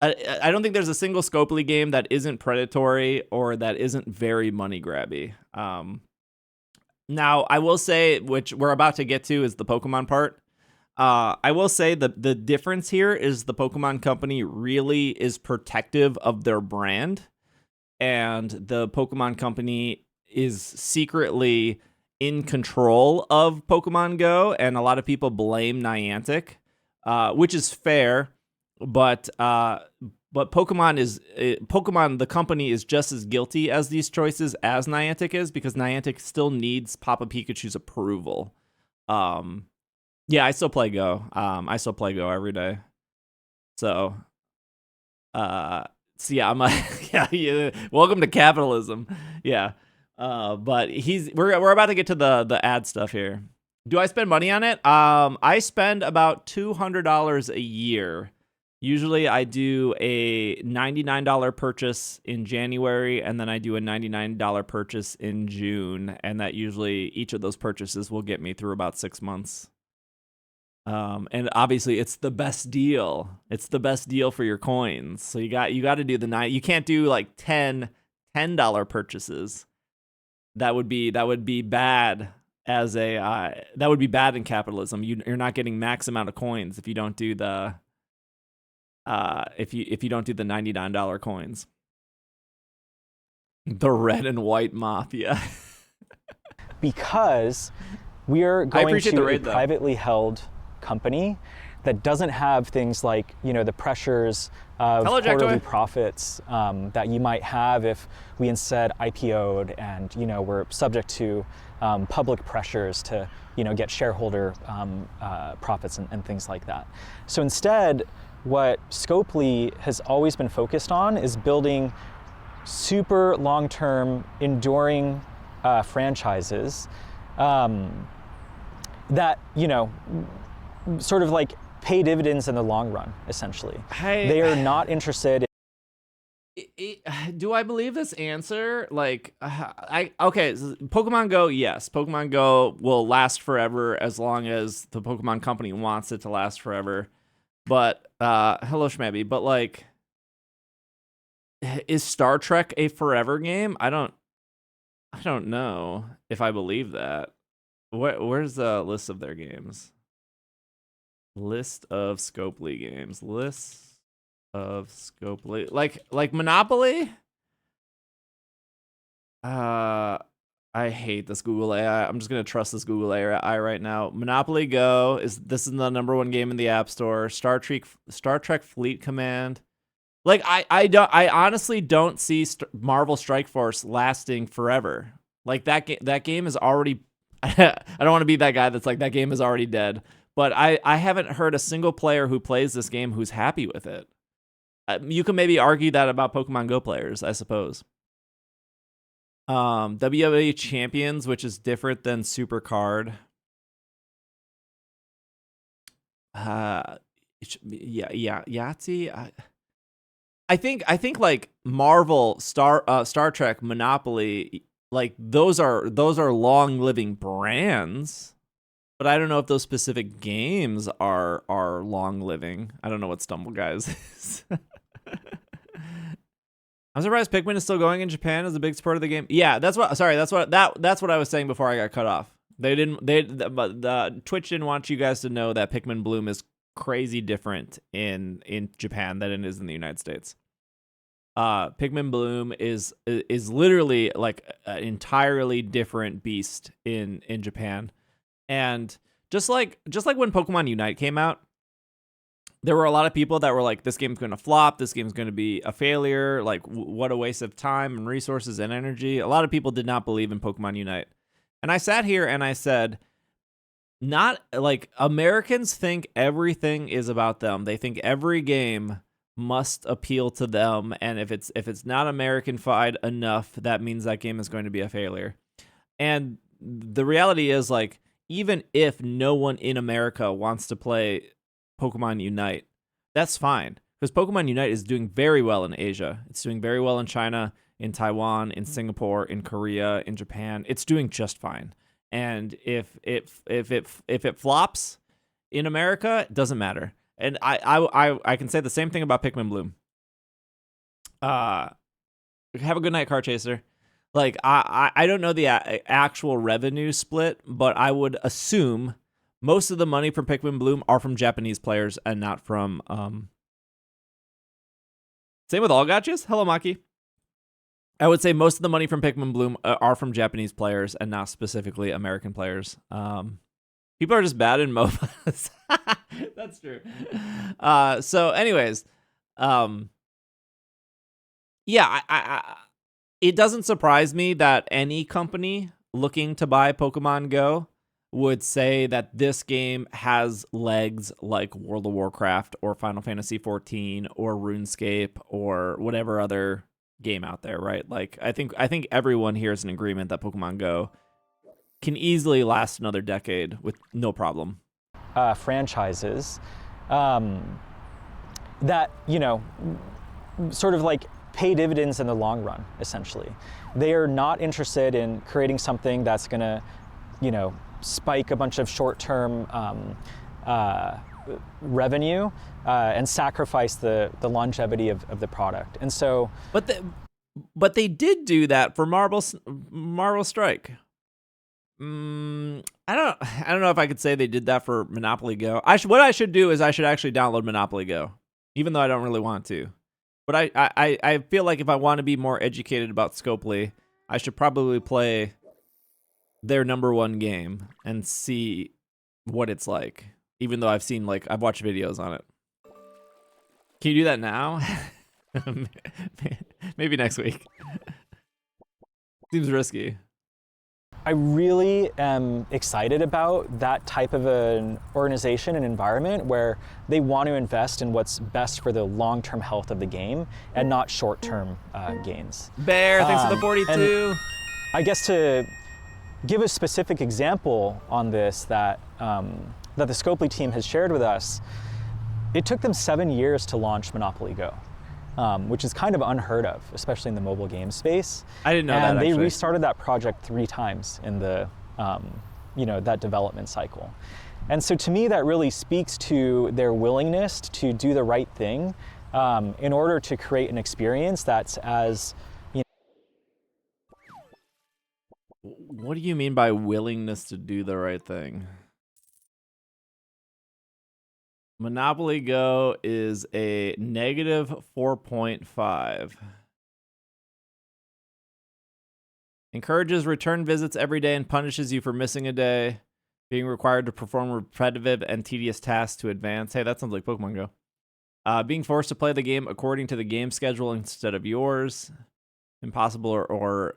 I don't think there's a single Scopely game that isn't predatory or that isn't very money grabby. Now, I will say, which we're about to get to, is the Pokemon part. I will say the difference here is the Pokemon Company really is protective of their brand, and the Pokemon Company is secretly in control of Pokemon Go, and a lot of people blame Niantic, which is fair, but Pokemon, the company, is just as guilty as these choices as Niantic is, because Niantic still needs Papa Pikachu's approval. Yeah, I still play Go. I still play Go every day. So yeah, I'm like, yeah, welcome to capitalism. Yeah. But we're about to get to the ad stuff here. Do I spend money on it? I spend about $200 a year. Usually I do a $99 purchase in January, and then I do a $99 purchase in June, and that usually each of those purchases will get me through about 6 months. And obviously it's the best deal. It's the best deal for your coins. So you got to do you can't do like $10 purchases. That would be bad as a that would be bad in capitalism. You're not getting max amount of coins if you don't do the if you don't do the $99 coins. The red and white mafia. Because we are going to a though. privately held company that doesn't have things like, the pressures of quarterly profits that you might have if we instead IPO'd, and we're subject to public pressures to get shareholder profits and things like that. So instead, what Scopely has always been focused on is building super long-term, enduring franchises that sort of like pay dividends in the long run, essentially. They are not interested do I believe this answer? Like, Pokemon Go, yes. Pokemon Go will last forever as long as the Pokemon Company wants it to last forever. But, hello, Schmebby, but like, is Star Trek a forever game? I don't know if I believe that. Where's the list of their games? List of Scopely games. List of Scopely. Like Monopoly? I hate this Google AI. I'm just gonna trust this Google AI right now. Monopoly Go is the number one game in the App Store. Star Trek Fleet Command. Like I honestly don't see Marvel Strike Force lasting forever. Like that game is already. I don't want to be that guy that's like, that game is already dead. But I haven't heard a single player who plays this game who's happy with it. You can maybe argue that about Pokemon Go players, I suppose. WWE Champions, which is different than Super Card. Yeah, Yahtzee. I think like Marvel, Star Trek, Monopoly, like those are long living brands. But I don't know if those specific games are long living. I don't know what Stumble Guys is. I'm surprised Pikmin is still going in Japan as a big support of the game. Yeah, that's what I was saying before I got cut off. The Twitch didn't want you guys to know that Pikmin Bloom is crazy different in Japan than it is in the United States. Pikmin Bloom is literally like an entirely different beast in Japan. And just like when Pokemon Unite came out, there were a lot of people that were like, this game's going to flop, this game's going to be a failure, like what a waste of time and resources and energy. A lot of people did not believe in Pokemon Unite. And I sat here and I said, not like, Americans think everything is about them. They think every game must appeal to them, and if it's not American-fied enough, that means that game is going to be a failure. And the reality is, like, even if no one in America wants to play Pokemon Unite. That's fine, because Pokemon Unite is doing very well in Asia. It's doing very well in China, in Taiwan, in Singapore, in Korea, in Japan. It's doing just fine. And if it flops in America, it doesn't matter. And I can say the same thing about Pikmin Bloom. Have a good night, Car Chaser. Like, I don't know the actual revenue split, but I would assume most of the money from Pikmin Bloom are from Japanese players and not from same with all gachas. Hello, Maki. I would say most of the money from Pikmin Bloom are from Japanese players and not specifically American players. People are just bad in MOBAs. That's true. So anyways, yeah, it doesn't surprise me that any company looking to buy Pokemon Go would say that this game has legs like World of Warcraft or Final Fantasy XIV or RuneScape or whatever other game out there, right? Like, I think everyone here is in agreement that Pokemon Go can easily last another decade with no problem. Franchises that, sort of like pay dividends in the long run, essentially. They are not interested in creating something that's going to, spike a bunch of short-term revenue and sacrifice the longevity of the product. And so, but they did do that for Marvel Strike. I don't know if I could say they did that for Monopoly Go. What I should do is I should actually download Monopoly Go, even though I don't really want to. But I feel like if I want to be more educated about Scopley, I should probably play their number one game and see what it's like, even though I've watched videos on it. Can you do that now? Maybe next week. Seems risky. I really am excited about that type of an organization and environment where they want to invest in what's best for the long-term health of the game and not short-term gains. Bear, thanks for the 42. I guess to give a specific example on this that the Scopely team has shared with us, it took them 7 years to launch Monopoly Go. Which is kind of unheard of, especially in the mobile game space. I didn't know that, and they actually. restarted that project 3 times in the, that development cycle. And so to me, that really speaks to their willingness to do the right thing in order to create an experience that's as, What do you mean by willingness to do the right thing? Monopoly Go is a negative 4.5. Encourages return visits every day and punishes you for missing a day. Being required to perform repetitive and tedious tasks to advance. Hey, that sounds like Pokemon Go. Being forced to play the game according to the game schedule instead of yours. Impossible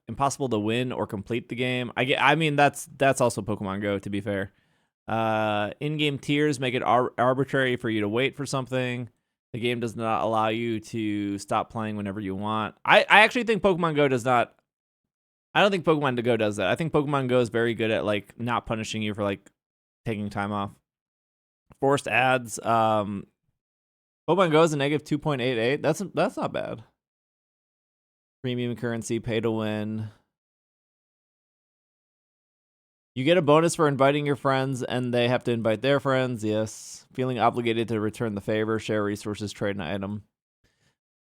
impossible to win or complete the game. I mean, that's also Pokemon Go, to be fair. In-game tiers make it arbitrary for you to wait for something. The game does not allow you to stop playing whenever you want. I actually think Pokemon Go does not. I don't think Pokemon Go does that. I think Pokemon Go is very good at not punishing you for taking time off. Forced ads. Pokemon Go is a negative 2.88. That's not bad. Premium currency, pay to win. You get a bonus for inviting your friends, and they have to invite their friends. Yes. Feeling obligated to return the favor, share resources, trade an item.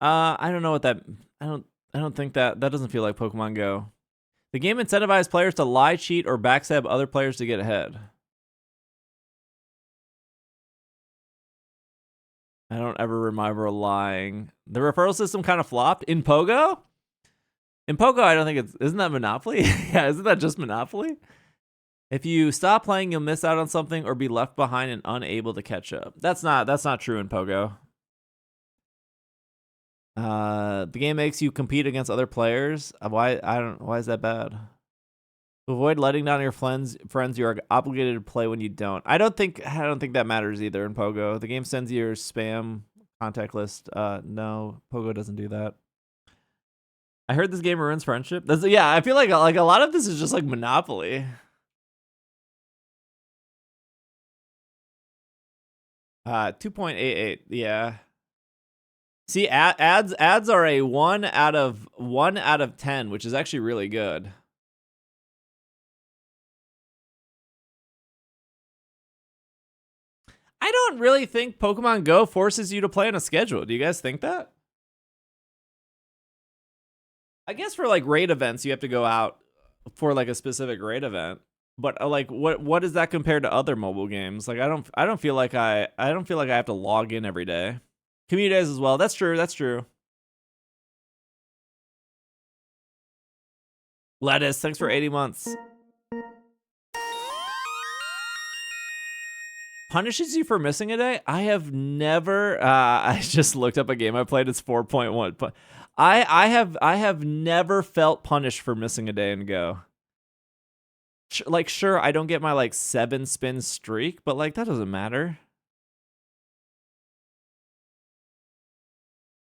I don't know what that. I don't think that doesn't feel like Pokemon Go. The game incentivizes players to lie, cheat, or backstab other players to get ahead. I don't ever remember lying. The referral system kind of flopped in Pogo. In Pogo, I don't think isn't that Monopoly? Yeah, isn't that just Monopoly? If you stop playing, you'll miss out on something or be left behind and unable to catch up. That's not true in Pogo. The game makes you compete against other players. Why is that bad? To avoid letting down your friends, you are obligated to play when you don't. I don't think that matters either in Pogo. The game sends you your spam contact list. No, Pogo doesn't do that. I heard this game ruins friendship. I feel like a lot of this is just like Monopoly. 2.88. Yeah. See, ads are a 1 out of 10, which is actually really good. I don't really think Pokemon Go forces you to play on a schedule. Do you guys think that? I guess for like raid events, you have to go out for like a specific raid event. But like, what is that compared to other mobile games? Like, I don't feel like I have to log in every day. Community days as well. That's true. That's true. Lettuce, thanks for 80 months. Punishes you for missing a day? I have never. I just looked up a game I played. It's 4.1. But I have never felt punished for missing a day in Go. Like, sure, I don't get my like 7 spin streak, but like that doesn't matter.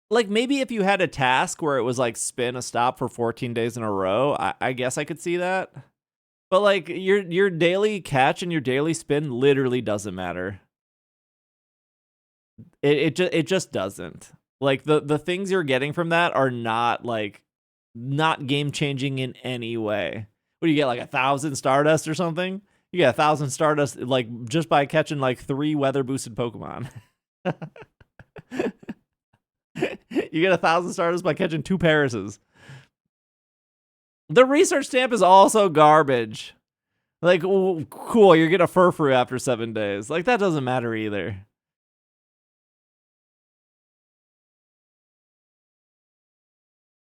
Like, maybe if you had a task where it was like spin a stop for 14 days in a row, I guess I could see that. But like your daily catch and your daily spin literally doesn't matter. It just doesn't. Like the things you're getting from that are not game changing in any way. What do you get, like 1,000 Stardust or something? You get 1,000 Stardust like just by catching like 3 weather boosted Pokemon. You get 1,000 Stardust by catching 2 Parises. The research stamp is also garbage. Like, cool, you're getting a Furfrou after 7 days. Like, that doesn't matter either.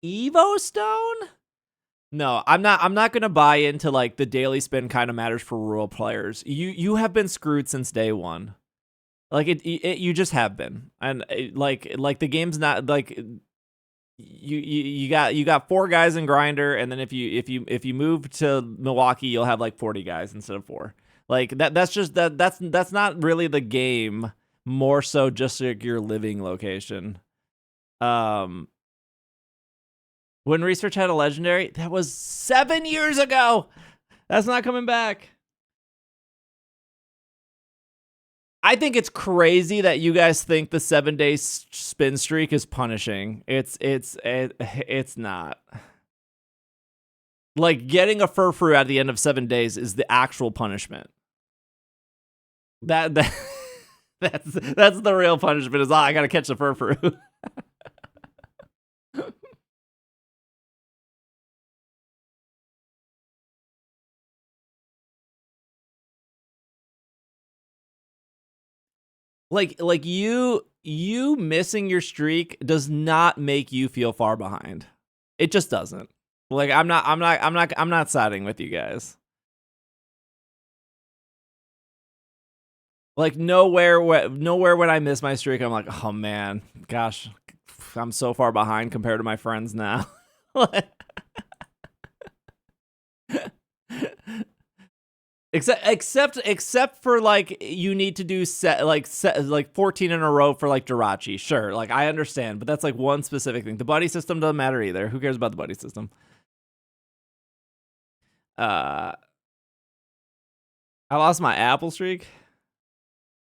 Evo Stone? No, I'm not gonna buy into like the daily spin kind of matters for rural players. You have been screwed since day one. Like you just have been, and like the game's not like you got 4 guys in grinder, and then if you move to Milwaukee, you'll have like 40 guys instead of 4. Like that's not really the game. More so just like your living location. When research had a legendary, that was 7 years ago. That's not coming back. I think it's crazy that you guys think the 7-day spin streak is punishing. It's not. Like, getting a Furfrou at the end of 7 days is the actual punishment. That's the real punishment. Is I gotta catch the Furfrou. Like you missing your streak does not make you feel far behind. It just doesn't. Like, I'm not siding with you guys. Like, nowhere when I miss my streak, I'm like, oh man, gosh, I'm so far behind compared to my friends now. Except for like you need to do set 14 in a row for like Jirachi. Sure, like I understand, but that's like one specific thing. The buddy system doesn't matter either. Who cares about the buddy system? I lost my apple streak.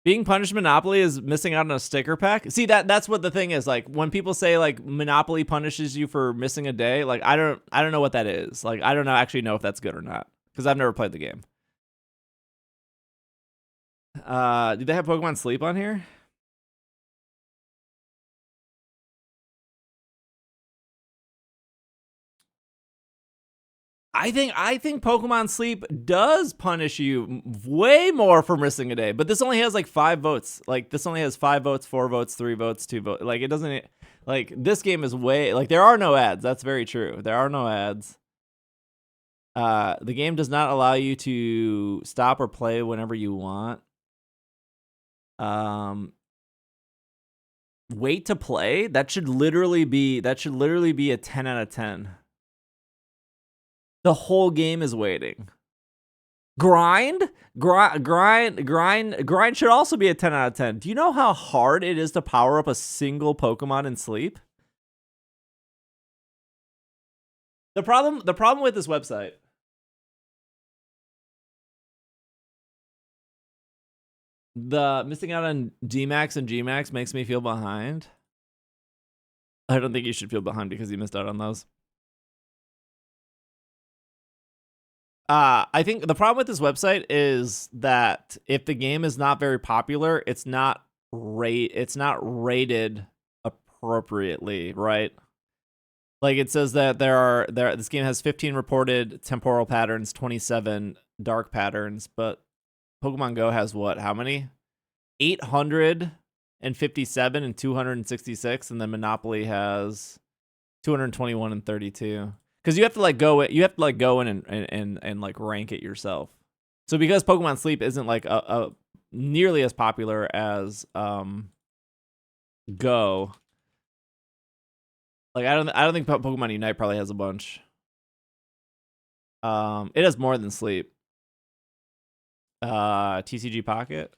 Being punished Monopoly is missing out on a sticker pack. See, that's what the thing is. Like, when people say like Monopoly punishes you for missing a day, like I don't know what that is. Like, I don't actually know if that's good or not because I've never played the game. Do they have Pokemon Sleep on here? I think Pokemon Sleep does punish you way more for missing a day, but this only has like 5 votes. Like, this only has 5 votes, 4 votes, 3 votes, 2 votes. Like, it doesn't, like, this game is way, like, there are no ads. That's very true. There are no ads. The game does not allow you to stop or play whenever you want. Wait to play? That should literally be a 10 out of 10. The whole game is waiting. Grind should also be a 10 out of 10. Do you know how hard it is to power up a single Pokemon in Sleep? The problem with this website The missing out on D-Max and G-Max makes me feel behind. I don't think you should feel behind because you missed out on those. I think the problem with this website is that if the game is not very popular, it's not rated appropriately, right? Like it says that this game has 15 reported temporal patterns, 27 dark patterns, but Pokemon Go has what? How many? 857 and 266, and then Monopoly has 221 and 32. Because you have to like go in and like rank it yourself. So because Pokemon Sleep isn't like a nearly as popular as Go, like I don't think Pokemon Unite probably has a bunch. It has more than Sleep. TCG Pocket.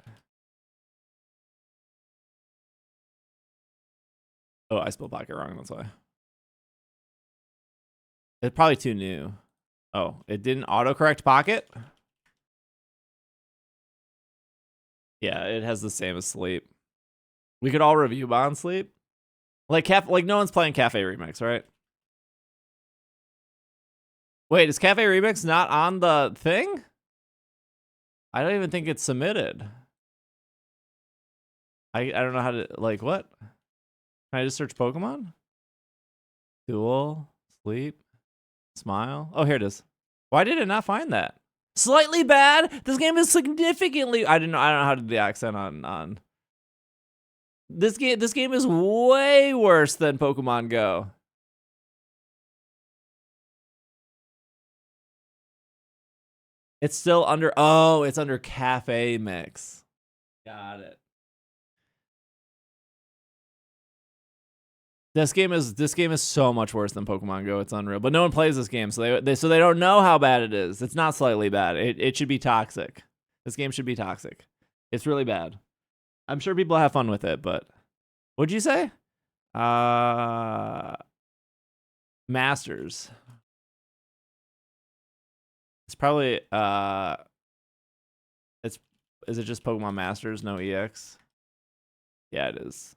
Oh, I spelled Pocket wrong. That's why. It's probably too new. Oh, it didn't autocorrect Pocket? Yeah, it has the same as Sleep. We could all review Bond Sleep. Like no one's playing Cafe Remix, right? Wait, is Cafe Remix not on the thing? I don't even think it's submitted. I don't know how to, like, what? Can I just search Pokemon? Duel, Sleep, Smile. Oh, here it is. Why did it not find that? Slightly bad. This game is significantly. I don't know how to do the accent on. This game is way worse than Pokemon Go. It's still under. Oh, it's under Cafe Mix. Got it. This game is so much worse than Pokemon Go. It's unreal. But no one plays this game, so they don't know how bad it is. It's not slightly bad. It should be toxic. This game should be toxic. It's really bad. I'm sure people have fun with it, but what'd you say? Masters. It's probably is it just Pokemon Masters, no EX? Yeah, it is.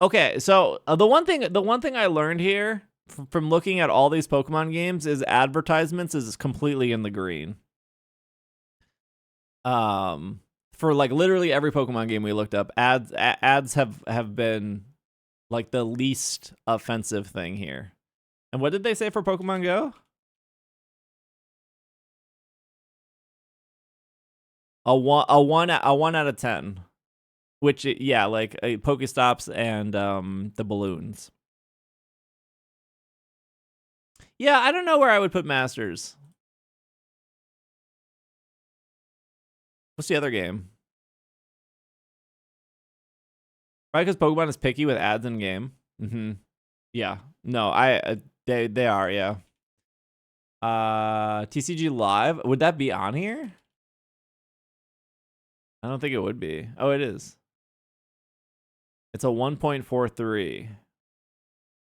Okay, so the one thing I learned here from looking at all these Pokemon games is advertisements is completely in the green. For like literally every Pokemon game we looked up, ads have been like the least offensive thing here. And what did they say for Pokemon Go? A one out of 10. Which, yeah, like Pokestops and the balloons. Yeah, I don't know where I would put Masters. What's the other game? Probably because Pokemon is picky with ads in game. Mm-hmm. Yeah. No, they are, yeah. TCG Live, would that be on here? I don't think it would be. Oh, it is. It's a 1.43.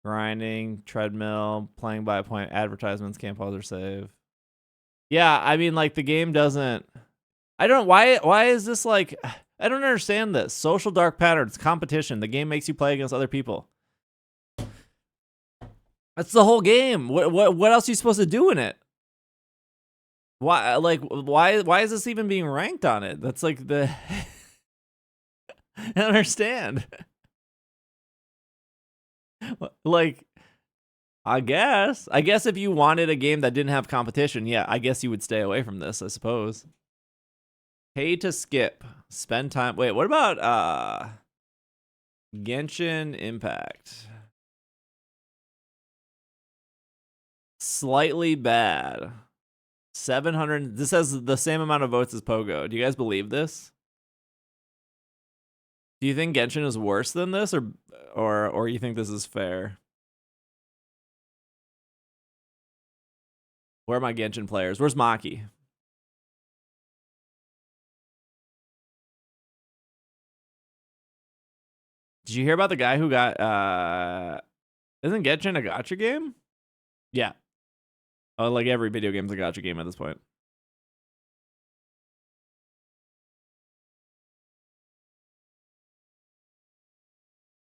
Grinding, treadmill, playing by point, advertisements, can't pause or save. Yeah, I mean, like, the game doesn't... I don't... Why is this, like... I don't understand this. Social dark patterns, competition. The game makes you play against other people. That's the whole game. What else are you supposed to do in it? Why is this even being ranked on it? That's like the... I don't understand. Like, I guess if you wanted a game that didn't have competition, yeah, I guess you would stay away from this, I suppose. Pay to skip. Spend time. Wait, what about Genshin Impact? Slightly bad. 700. This has the same amount of votes as Pogo. Do you guys believe this? Do you think Genshin is worse than this, or you think this is fair? Where are my Genshin players? Where's Maki? Did you hear about the guy who got isn't Genshin a gacha game? Yeah. Oh, like every video game's a gacha game at this point.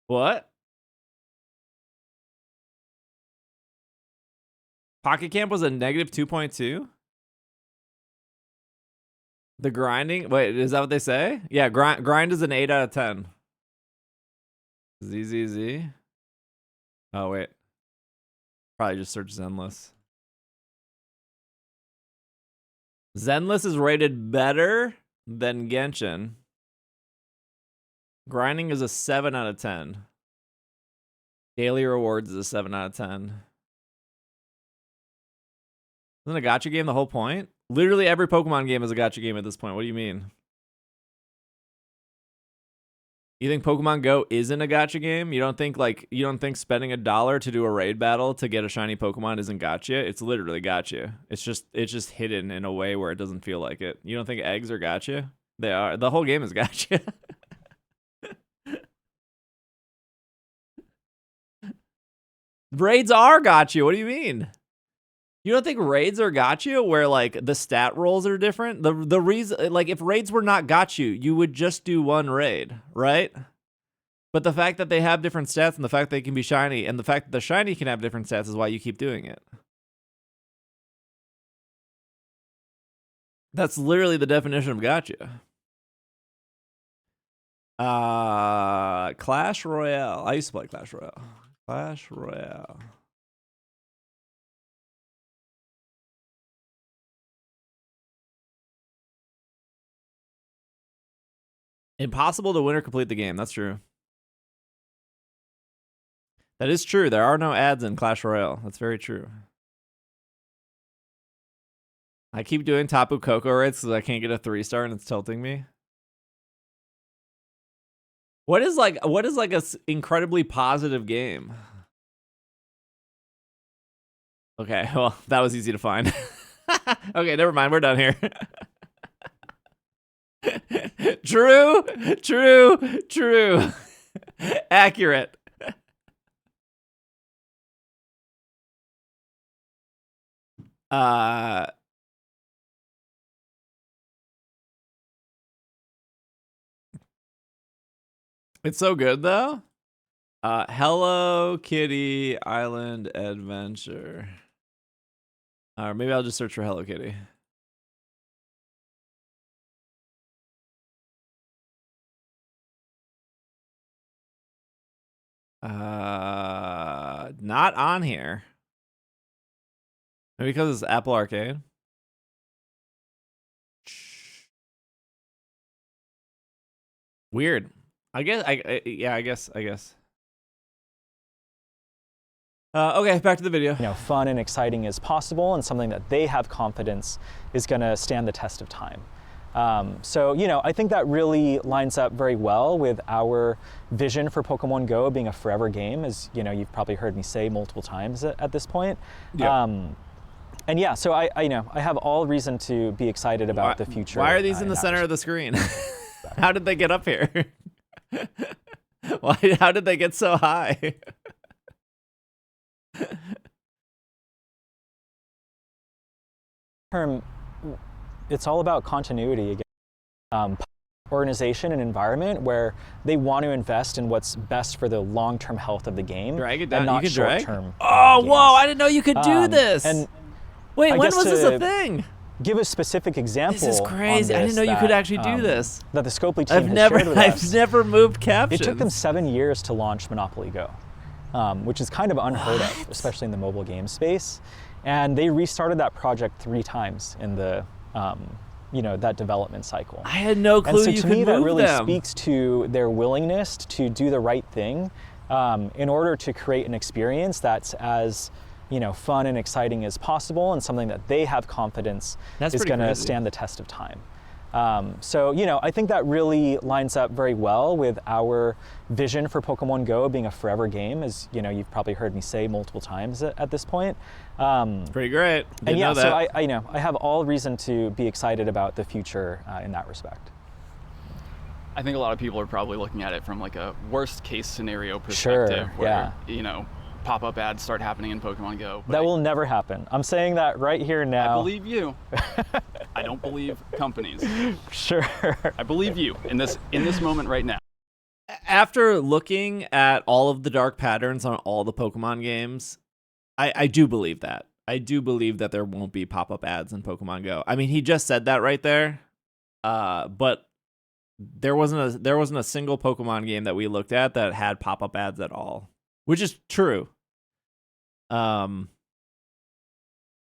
What? Pocket Camp was a negative 2.2? The grinding? Wait, is that what they say? Yeah, grind is an 8 out of 10. ZZZ. Oh, wait. Probably just search Zenless. Zenless is rated better than Genshin. Grinding is a 7 out of 10. Daily rewards is a 7 out of 10. Isn't a gacha game the whole point? Literally every Pokemon game is a gacha game at this point. What do you mean? You think Pokemon GO isn't a gacha game? You don't think spending $1 to do a raid battle to get a shiny Pokemon isn't gacha? It's literally gacha. It's just hidden in a way where it doesn't feel like it. You don't think eggs are gacha? They are. The whole game is gacha. Raids are gacha. What do you mean? You don't think raids are gacha where like the stat rolls are different? The reason, like, if raids were not gacha, you would just do one raid, right? But the fact that they have different stats and the fact they can be shiny and the fact that the shiny can have different stats is why you keep doing it. That's literally the definition of gacha. Clash Royale. I used to play Clash Royale. Clash Royale. Impossible to win or complete the game. That's true. That is true. There are no ads in Clash Royale. That's very true. I keep doing Tapu Koko raids because I can't get a 3-star and it's tilting me. What is like a incredibly positive game? Okay, well, that was easy to find. Okay, never mind. We're done here. True. Accurate. It's so good though. Hello Kitty Island Adventure. Or maybe I'll just search for Hello Kitty. Not on here. Maybe because it's Apple Arcade. Weird. I guess. I guess. Okay, back to the video. Fun and exciting as possible, and something that they have confidence is going to stand the test of time. So, I think that really lines up very well with our vision for Pokemon GO being a forever game, as you've probably heard me say multiple times at this point. Yeah. And yeah, so I have all reason to be excited about the future. Why are these in the center of the screen? How did they get up here? How did they get so high? It's all about continuity again. Organization and environment where they want to invest in what's best for the long-term health of the game. Drag it down. And not you can drag? short-term. Oh, whoa! I didn't know you could do this. And wait, I when guess was this a to thing? Give a specific example. This is crazy. I didn't know you could actually do this. That the Scopley team has shared with us. I've never moved captions. It took them 7 years to launch Monopoly Go, which is kind of unheard of, especially in the mobile game space. And they restarted that project 3 times in the that development cycle. I had no clue and so you to could me, move that really them. speaks to their willingness to do the right thing in order to create an experience that's as fun and exciting as possible, and something that they have confidence is going to stand the test of time. So I think that really lines up very well with our vision for Pokemon GO being a forever game, as you've probably heard me say multiple times at this point. It's pretty great. And yeah, so I have all reason to be excited about the future in that respect. I think a lot of people are probably looking at it from like a worst case scenario perspective, Sure, where pop-up ads start happening in Pokemon Go. But That will never happen. I'm saying that right here I now. believe you. I don't believe companies. Sure. I believe you in this moment right now. After looking at all of the dark patterns on all the Pokemon games, I do believe that. I do believe that there won't be pop-up ads in Pokemon Go. I mean, he just said that right there. But there wasn't a single Pokemon game that we looked at that had pop-up ads at all, which is true. I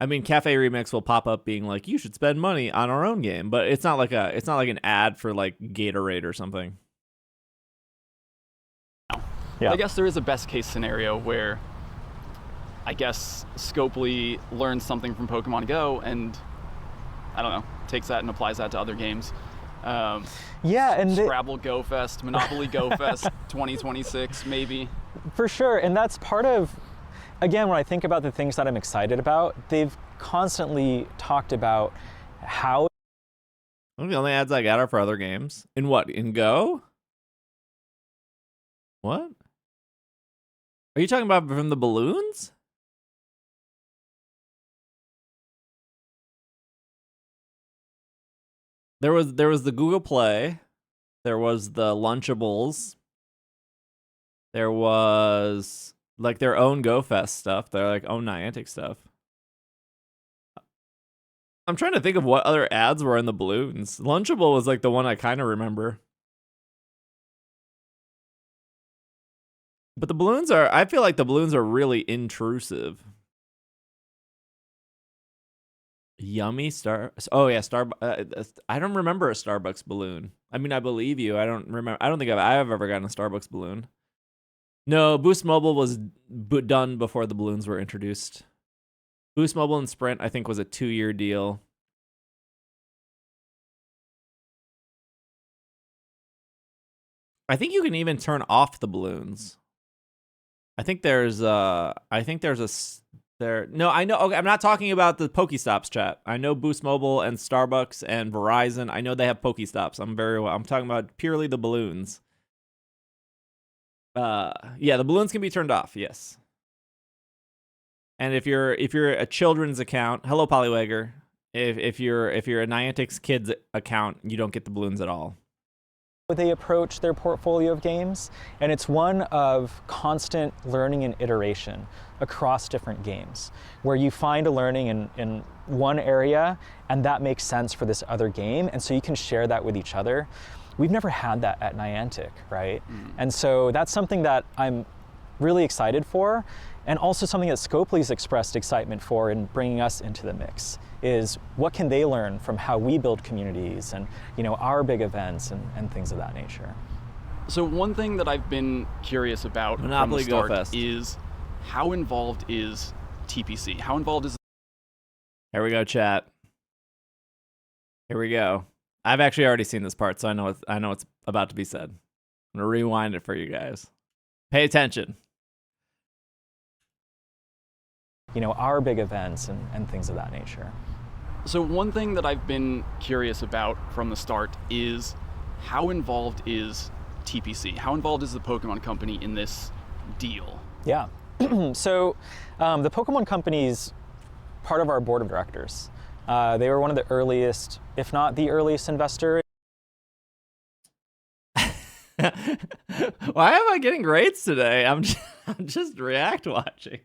mean, Cafe Remix will pop up being like, "You should spend money on our own game," but it's not like an ad for like Gatorade or something. Yeah. I guess there is a best case scenario where I guess Scopely learns something from Pokemon Go and I don't know, takes that and applies that to other games. Yeah, and Scrabble Go Fest, Monopoly Go Fest 2026 maybe. For sure, and that's part of, again, when I think about the things that I'm excited about, they've constantly talked about how... The only ads I got are for other games. In what? In Go? What? Are you talking about from the balloons? There was the Google Play. There was the Lunchables. There was like their own GoFest stuff. Their like own Niantic stuff. I'm trying to think of what other ads were in the balloons. Lunchable was like the one I kind of remember. But the balloons I feel like the balloons are really intrusive. Yummy Star. Oh yeah, I don't remember a Starbucks balloon. I mean, I believe you. I don't remember. I don't think I've ever gotten a Starbucks balloon. No, Boost Mobile was done before the balloons were introduced. Boost Mobile and Sprint, I think, was a 2-year deal. I think you can even turn off the balloons. I think there's a no, I know. Okay, I'm not talking about the Pokestops chat. I know Boost Mobile and Starbucks and Verizon. I know they have Pokestops. I'm talking about purely the balloons. Yeah, the balloons can be turned off. Yes. And if you're a children's account, hello Polywagger. If you're a Niantic's kids account, you don't get the balloons at all. They approach their portfolio of games, and it's one of constant learning and iteration across different games, where you find a learning in one area and that makes sense for this other game, and so you can share that with each other. We've never had that at Niantic, right? And so that's something that I'm really excited for, and also something that Scopely's expressed excitement for in bringing us into the mix, is what can they learn from how we build communities and, you know, our big events and things of that nature. So one thing that I've been curious about Monopoly from the Go start Fest. is how involved is TPC? How involved is... Here we go, chat. Here we go. I've actually already seen this part, so I know it's about to be said. I'm gonna rewind it for you guys. Pay attention. You know, our big events and things of that nature. So one thing that I've been curious about from the start is how involved is TPC? How involved is the Pokemon Company in this deal? Yeah. So the Pokemon Company's part of our board of directors. They were one of the earliest, if not the earliest investor. Why am I getting grades today? I'm just react watching.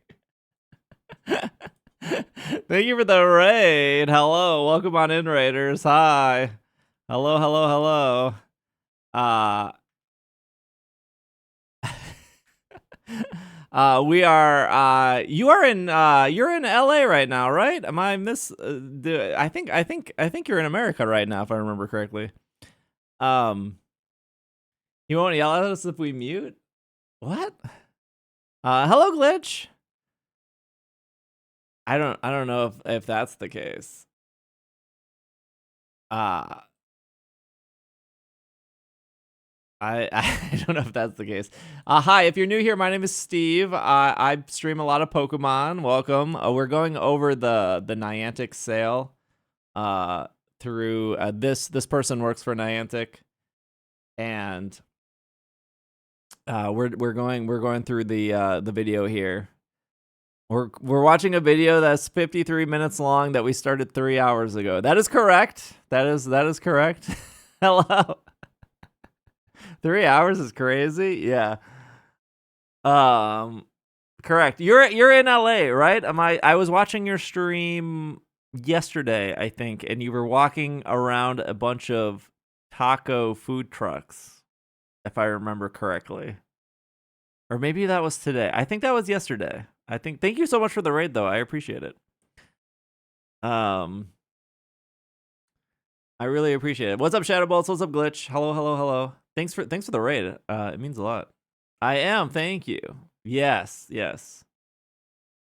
Thank you for the raid. Hello, welcome on in, Raiders. Hi. Hello. We are you're in LA right now, right? Am I I think you're in America right now, if I remember correctly. You won't yell at us if we mute? What? Hello, Glitch. I don't know if that's the case. I don't know if that's the case. Hi, if you're new here, my name is Steve. I stream a lot of Pokemon. Welcome. We're going over the Niantic sale. Through this person works for Niantic, and we're going through the video here. We're watching a video that's 53 minutes long that we started 3 hours ago. That is correct. That is correct. Hello. 3 hours is crazy. Yeah. Correct. You're in LA, right? I was watching your stream yesterday, I think, and you were walking around a bunch of taco food trucks, if I remember correctly. Or maybe that was today. I think that was yesterday. Thank you so much for the raid though. I appreciate it. I really appreciate it. What's up, Shadowbolts? What's up, Glitch? Hello. Thanks for the raid. It means a lot. I am. Thank you. Yes.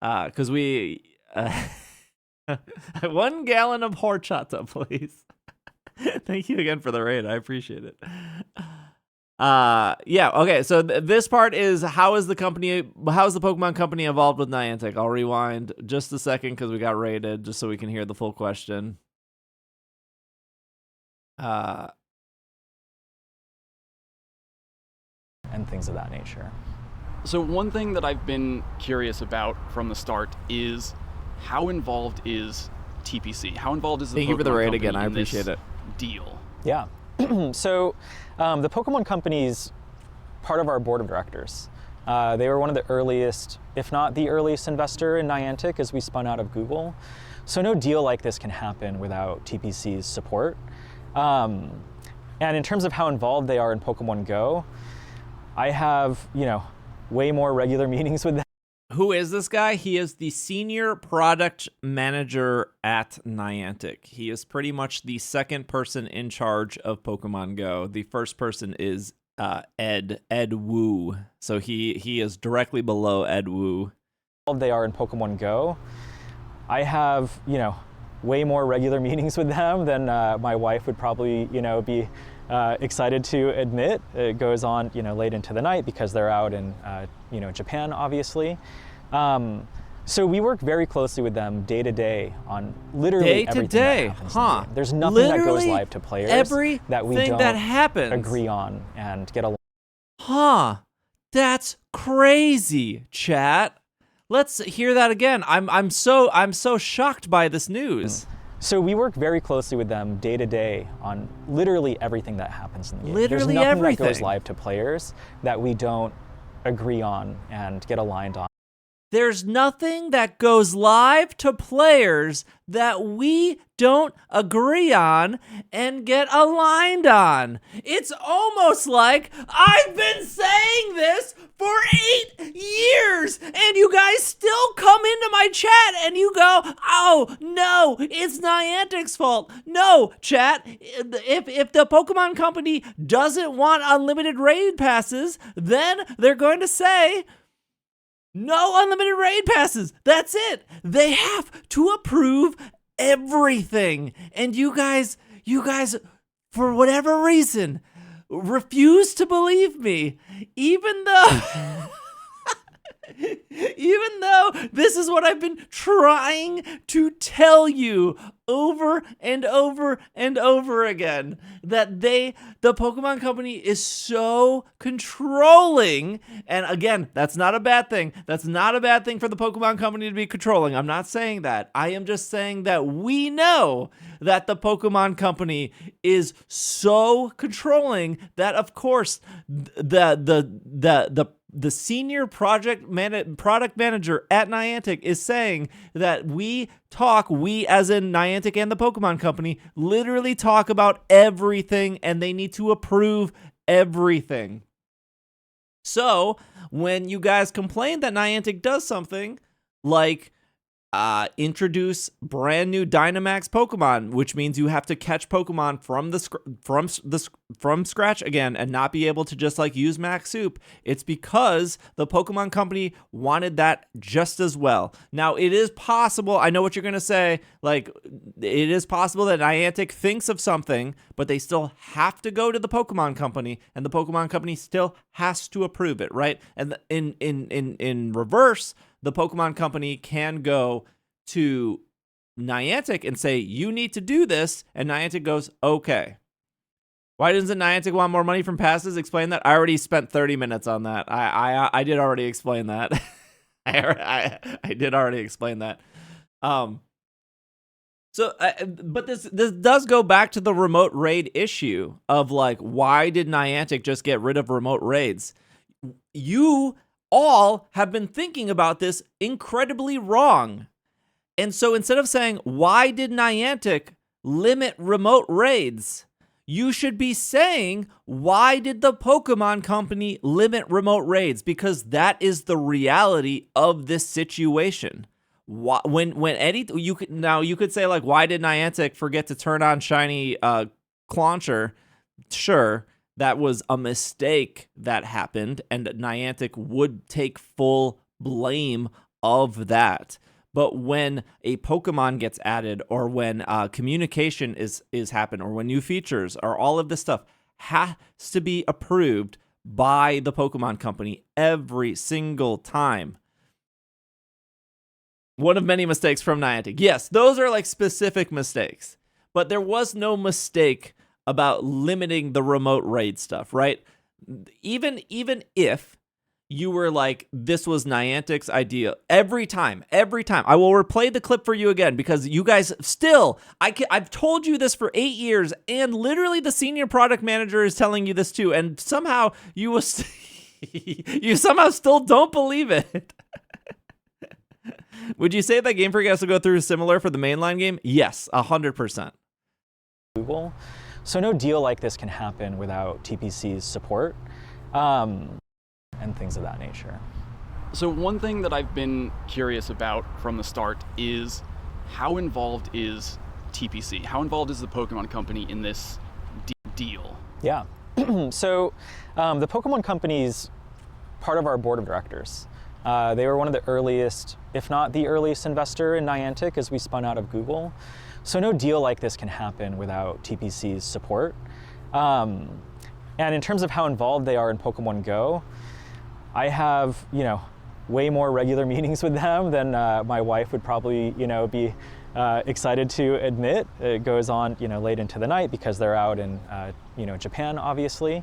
Because we 1 gallon of horchata, please. Thank you again for the raid. I appreciate it. Yeah. Okay. So this part is how's the Pokemon Company involved with Niantic? I'll rewind just a second because we got raided, just so we can hear the full question. And things of that nature. So one thing that I've been curious about from the start is how involved is TPC? How involved is the Thank you for the Pokemon raid Company again. I in this appreciate it. Deal. Yeah. So the Pokemon Company's part of our board of directors. They were one of the earliest, if not the earliest investor in Niantic as we spun out of Google. So no deal like this can happen without TPC's support. And in terms of how involved they are in Pokemon GO, I have, way more regular meetings with them. Who is this guy? He is the senior product manager at Niantic. He is pretty much the second person in charge of Pokemon Go. The first person is Ed Wu. So he is directly below Ed Wu. They are in Pokemon Go. I have, way more regular meetings with them than my wife would probably, be excited to admit. It goes on, late into the night because they're out in, Japan, obviously. So we work very closely with them day to day on literally everything that happens in the game. There's nothing that goes live to players that we don't agree on and get along. That's crazy, chat. Let's hear that again. I'm so shocked by this news. So we work very closely with them day to day on literally everything that happens in the game. Literally There's nothing everything that goes live to players that we don't agree on and get aligned on. There's nothing that goes live to players that we don't agree on and get aligned on. It's almost like I've been saying this for 8 years and you guys still come into my chat and you go, oh, no, it's Niantic's fault. No, chat, if the Pokemon Company doesn't want unlimited raid passes, then they're going to say, no unlimited raid passes. That's it. They have to approve everything. And you guys, for whatever reason, refuse to believe me, even though this is what I've been trying to tell you over and over and over again, that the Pokemon Company is so controlling. And again, that's not a bad thing. That's not a bad thing for the Pokemon Company to be controlling. I'm not saying that. I am just saying that we know that the Pokemon Company is so controlling that, of course, the senior product manager at Niantic is saying that we as in Niantic and the Pokemon Company, literally talk about everything and they need to approve everything. So when you guys complain that Niantic does something like introduce brand new Dynamax Pokemon, which means you have to catch Pokemon from scratch again and not be able to just like use Max Soup, it's because the Pokemon Company wanted that just as well. Now, it is possible, I know what you're going to say, like, it is possible that Niantic thinks of something, but they still have to go to the Pokemon Company, and the Pokemon Company still has to approve it, right? And in reverse, the Pokemon Company can go to Niantic and say, you need to do this, and Niantic goes, okay. Why doesn't Niantic want more money from passes? Explain that. I already spent 30 minutes on that. I did already explain that. I did already explain that. But this does go back to the remote raid issue of like, why did Niantic just get rid of remote raids? You all have been thinking about this incredibly wrong. And so instead of saying, why did Niantic limit remote raids? You should be saying, why did the Pokemon Company limit remote raids? Because that is the reality of this situation. When any you could say like, why did Niantic forget to turn on shiny Clauncher? Sure, that was a mistake that happened, and Niantic would take full blame of that. But when a Pokemon gets added, or when communication is happen, or when new features, or all of this stuff has to be approved by the Pokemon Company every single time. One of many mistakes from Niantic. Yes, those are like specific mistakes. But there was no mistake about limiting the remote raid stuff, right? Even if you were like, this was Niantic's idea, every time, I will replay the clip for you again, because you guys still, I've told you this for 8 years, and literally the senior product manager is telling you this too, and somehow you somehow still don't believe it. Would you say that Game Freak has to go through similar for the mainline game? Yes, 100%. Google. So no deal like this can happen without TPC's support, and things of that nature. So one thing that I've been curious about from the start is, how involved is TPC? How involved is the Pokemon Company in this deal? Yeah. So the Pokemon Company's part of our board of directors. They were one of the earliest, if not the earliest investor in Niantic as we spun out of Google. So no deal like this can happen without TPC's support. And in terms of how involved they are in Pokemon GO, I have, way more regular meetings with them than my wife would probably, be excited to admit. It goes on, late into the night because they're out in, Japan, obviously.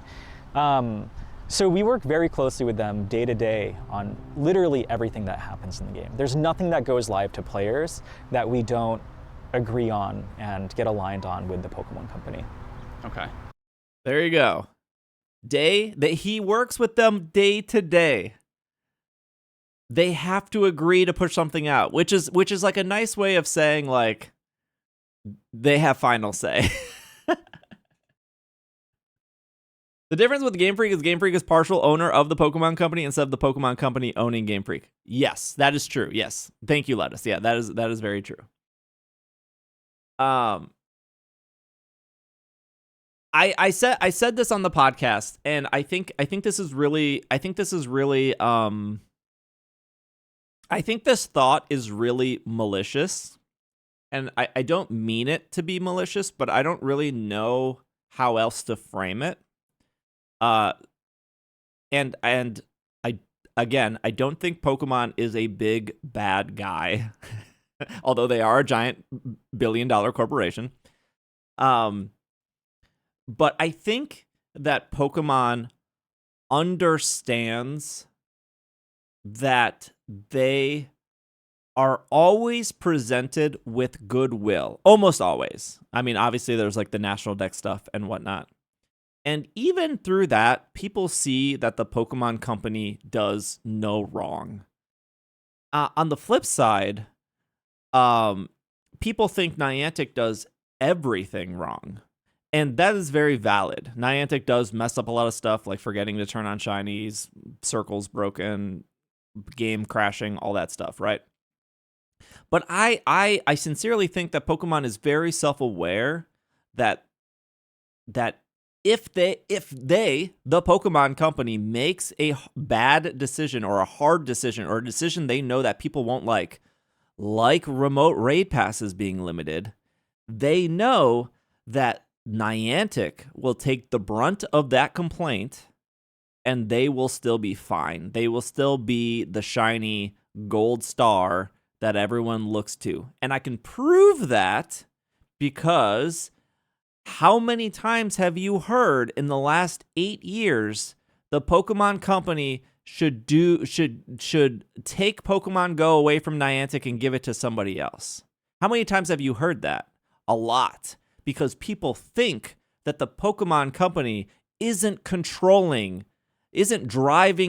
So we work very closely with them day to day on literally everything that happens in the game. There's nothing that goes live to players that we don't agree on and get aligned on with the Pokemon Company. Okay. There you go. He works with them day to day. They have to agree to push something out, which is like a nice way of saying like they have final say. The difference with Game Freak is partial owner of the Pokemon Company instead of the Pokemon Company owning Game Freak. Yes, that is true. Yes. Thank you, Lettuce. Yeah, that is very true. I said this on the podcast, and I think this thought is really malicious, and I don't mean it to be malicious, but I don't really know how else to frame it. And I don't think Pokemon is a big bad guy, although they are a giant billion-dollar corporation. But I think that Pokemon understands that they are always presented with goodwill. Almost always. I mean, obviously there's like the National Dex stuff and whatnot. And even through that, people see that the Pokemon Company does no wrong. On the flip side, people think Niantic does everything wrong. And that is very valid. Niantic does mess up a lot of stuff, like forgetting to turn on shinies, circles broken, game crashing, all that stuff, right? But I sincerely think that Pokemon is very self-aware that if they, the Pokemon Company, makes a bad decision or a hard decision or a decision they know that people won't like remote raid passes being limited, they know that Niantic will take the brunt of that complaint and they will still be fine. They will still be the shiny gold star that everyone looks to. And I can prove that because how many times have you heard in the last 8 years the Pokemon Company should take Pokemon Go away from Niantic and give it to somebody else. How many times have you heard that? A lot. Because people think that the Pokemon company isn't driving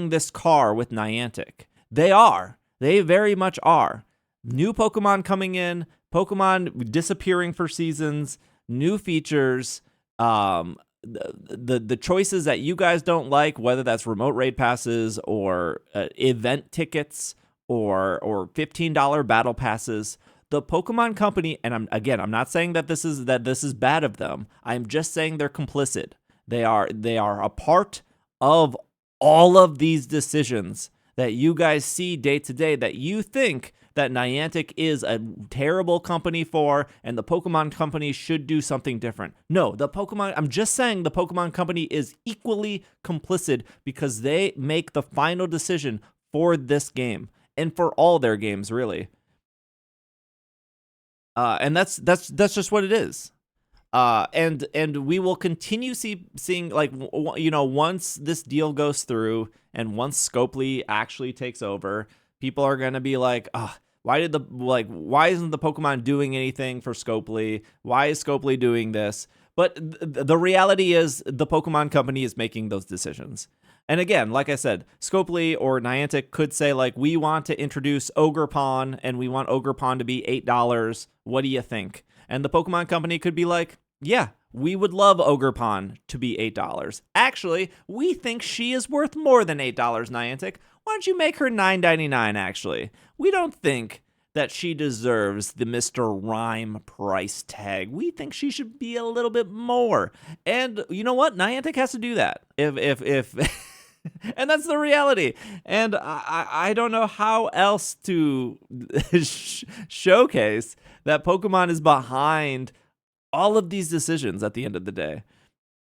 this car with Niantic. They are. They very much are. New Pokemon coming in, Pokemon disappearing for seasons, new features, the choices that you guys don't like, whether that's remote raid passes or event tickets or $15 battle passes. The Pokemon company, and I'm not saying that this is bad of them. I'm just saying they're complicit. They are a part of all of these decisions that you guys see day to day that you think that Niantic is a terrible company for, and the Pokemon company should do something different. No, I'm just saying the Pokemon company is equally complicit because they make the final decision for this game and for all their games, really. And that's just what it is. And we will continue seeing, like, once this deal goes through and once Scopley actually takes over, people are going to be like, why isn't the Pokemon doing anything for Scopley? Why is Scopley doing this? But the reality is the Pokemon company is making those decisions. And again, like I said, Scopley or Niantic could say, like, we want to introduce Ogerpon and we want Ogerpon to be $8. What do you think? And the Pokemon company could be like, yeah, we would love Ogerpon to be $8. Actually, we think she is worth more than $8, Niantic. Why don't you make her $9.99, actually? We don't think that she deserves the Mr. Rhyme price tag. We think she should be a little bit more. And you know what? Niantic has to do that. If and that's the reality. And I don't know how else to showcase that Pokemon is behind all of these decisions at the end of the day.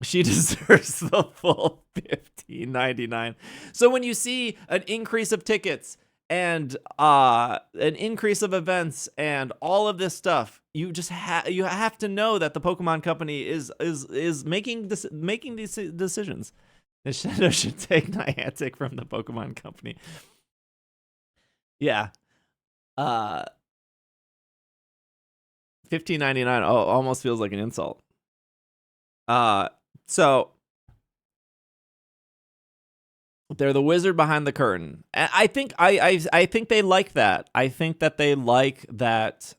She deserves the full $15.99. So when you see an increase of tickets and an increase of events and all of this stuff, you just you have to know that the Pokemon company is making these decisions. Nintendo should take Niantic from the Pokemon company. Yeah. $15.99 almost feels like an insult. So they're the wizard behind the curtain. And I think they like that. I think that they like that.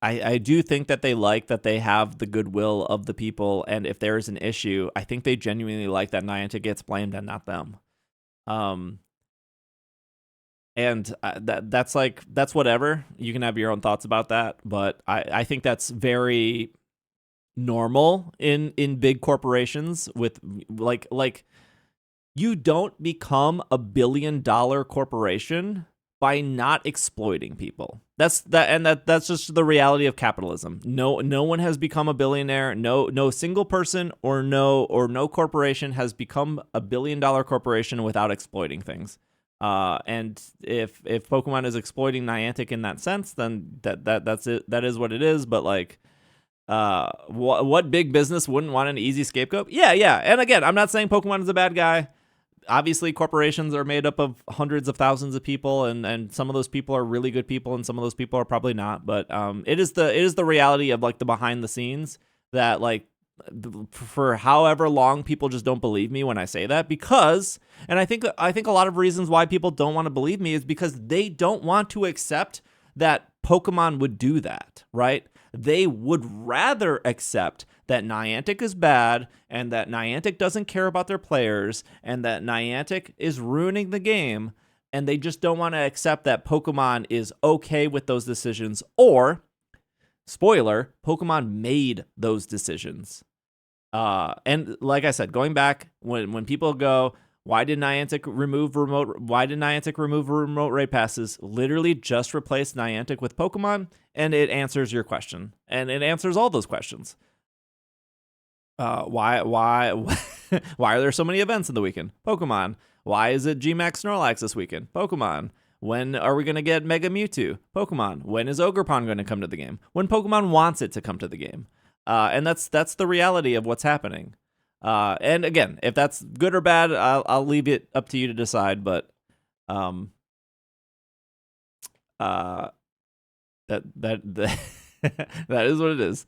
I do think that they like that they have the goodwill of the people, and if there is an issue, I think they genuinely like that Niantic gets blamed and not them. And that's whatever. You can have your own thoughts about that, but I think that's very normal in big corporations with like you don't become a $1 billion corporation by not exploiting people. That's just the reality of capitalism. No one has become a billionaire. No single person or no corporation has become a $1 billion corporation without exploiting things. And if Pokemon is exploiting Niantic in that sense, then that's it. That is what it is. But like, what big business wouldn't want an easy scapegoat? Yeah. And again, I'm not saying Pokemon is a bad guy. Obviously, corporations are made up of hundreds of thousands of people, and some of those people are really good people, and some of those people are probably not. But it is the reality of like the behind the scenes that like for however long people just don't believe me when I say that, because, and I think a lot of reasons why people don't want to believe me is because they don't want to accept that Pokemon would do that, right? They would rather accept that Niantic is bad and that Niantic doesn't care about their players and that Niantic is ruining the game, and they just don't want to accept that Pokemon is okay with those decisions, or, spoiler, Pokemon made those decisions. And like I said, going back, when people go, why did Niantic remove remote raid passes? Literally just replace Niantic with Pokemon, and it answers your question. And it answers all those questions. Why are there so many events in the weekend? Pokemon. Why is it Gmax Snorlax this weekend? Pokemon. When are we going to get Mega Mewtwo? Pokemon. When is Ogerpon going to come to the game? When Pokemon wants it to come to the game. And that's the reality of what's happening. And again, if that's good or bad, I'll leave it up to you to decide. But that that is what it is.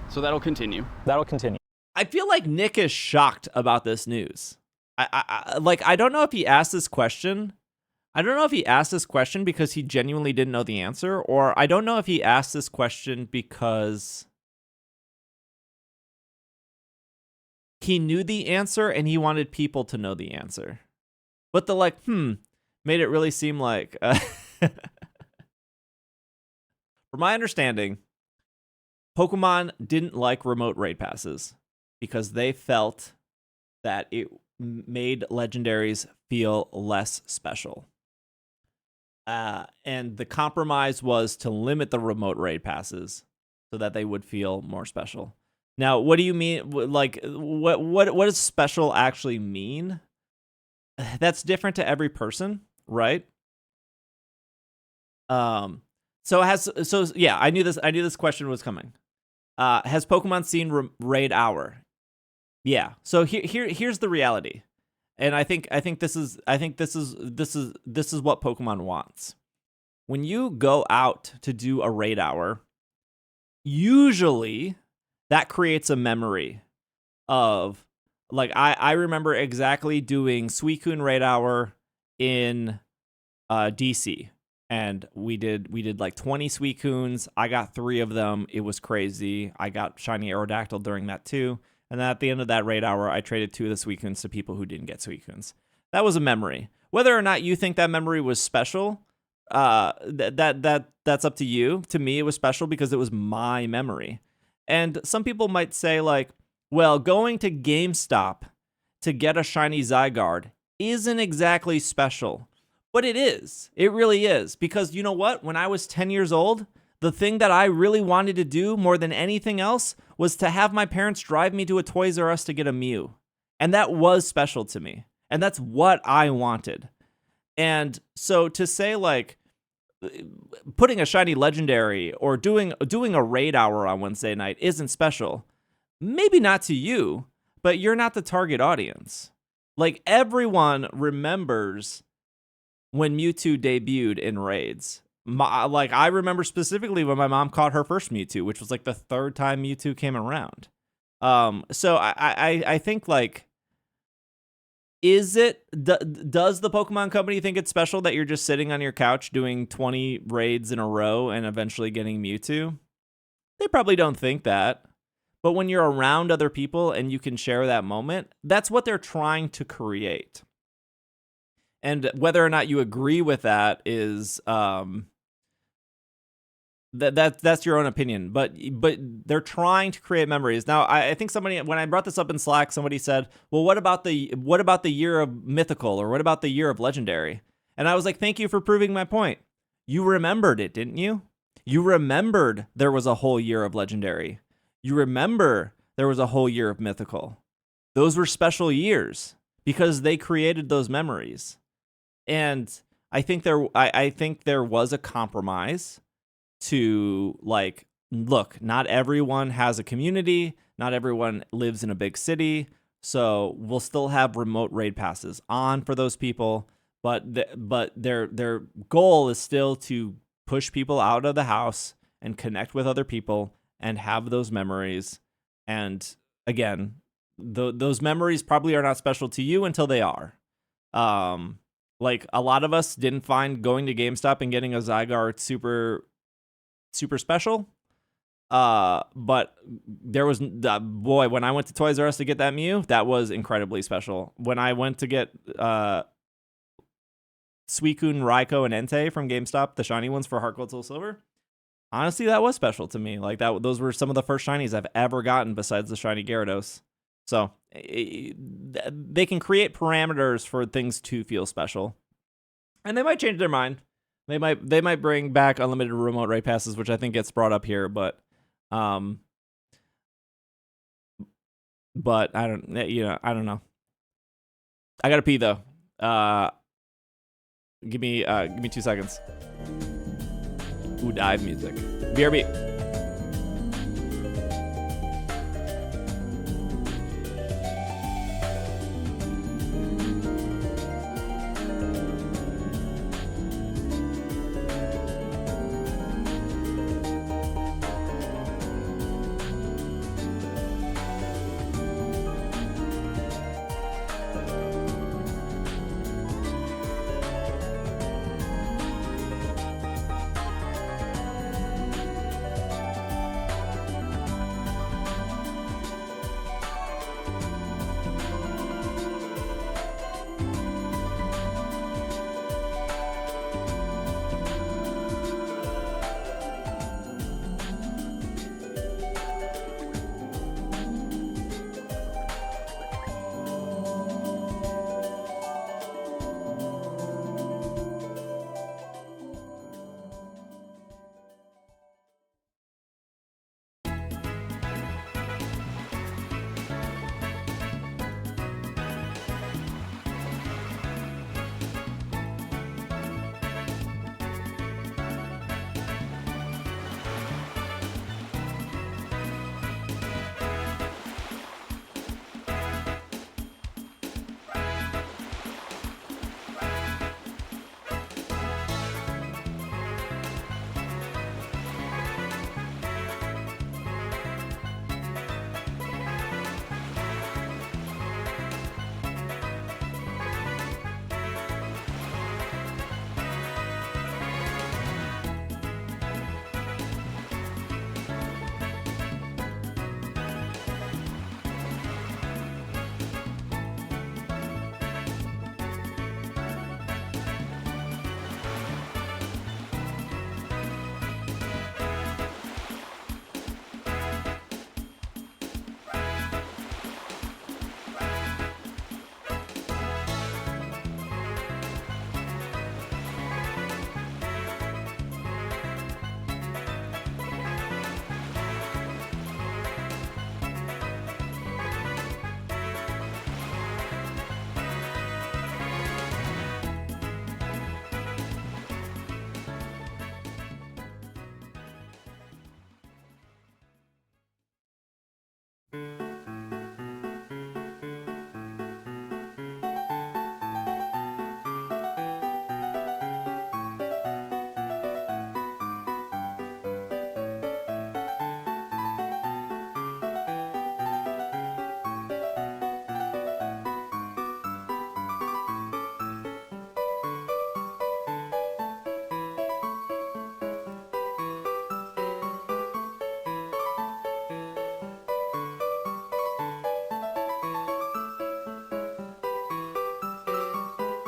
So that'll continue. That'll continue. I feel like Nick is shocked about this news. I don't know if he asked this question. I don't know if he asked this question because he genuinely didn't know the answer, or I don't know if he asked this question because he knew the answer and he wanted people to know the answer. But the made it really seem like from my understanding, Pokemon didn't like remote raid passes because they felt that it made legendaries feel less special. And the compromise was to limit the remote raid passes so that they would feel more special. Now, what do you mean? Like, what does special actually mean? That's different to every person, right? I knew this question was coming. Has Pokemon seen Raid Hour? Yeah. So here's the reality, and I think this is what Pokemon wants. When you go out to do a Raid Hour, usually that creates a memory of, like, I remember exactly doing Suicune Raid Hour in DC. And we did like 20 Suicunes. I got 3 of them. It was crazy. I got Shiny Aerodactyl during that too. And then at the end of that Raid Hour, I traded 2 of the Suicunes to people who didn't get Suicunes. That was a memory. Whether or not you think that memory was special, that's up to you. To me, it was special because it was my memory. And some people might say, like, well, going to GameStop to get a shiny Zygarde isn't exactly special. But it is. It really is. Because you know what? When I was 10 years old, the thing that I really wanted to do more than anything else was to have my parents drive me to a Toys R Us to get a Mew. And that was special to me. And that's what I wanted. And so to say, like, putting a shiny legendary or doing a Raid Hour on Wednesday night isn't special, maybe not to you, but you're not the target audience. Like, everyone remembers when Mewtwo debuted in raids. I remember specifically when my mom caught her first Mewtwo, which was like the 3rd time Mewtwo came around. So I think, like, does the Pokemon Company think it's special that you're just sitting on your couch doing 20 raids in a row and eventually getting Mewtwo? They probably don't think that. But when you're around other people and you can share that moment, that's what they're trying to create. And whether or not you agree with that is that's your own opinion. But they're trying to create memories. Now, I think when I brought this up in Slack, somebody said, "Well, what about the year of Mythical, or what about the year of Legendary?" And I was like, "Thank you for proving my point. You remembered it, didn't you? You remembered there was a whole year of Legendary. You remember there was a whole year of Mythical. Those were special years because they created those memories." And I think there was a compromise to, like, look, not everyone has a community, not everyone lives in a big city, so we'll still have remote raid passes on for those people, but their goal is still to push people out of the house and connect with other people and have those memories. And again, those memories probably are not special to you until they are. Like, a lot of us didn't find going to GameStop and getting a Zygarde super special. But there was, when I went to Toys R Us to get that Mew, that was incredibly special. When I went to get Suicune, Raikou, and Entei from GameStop, the shiny ones for Heart Gold, Soul Silver, honestly, that was special to me. Like, those were some of the first shinies I've ever gotten besides the shiny Gyarados. So they can create parameters for things to feel special, and they might change their mind. They might bring back unlimited remote raid passes, which I think gets brought up here, but I don't know. I gotta pee though. Give me 2 seconds. Ooh, dive music. BRB.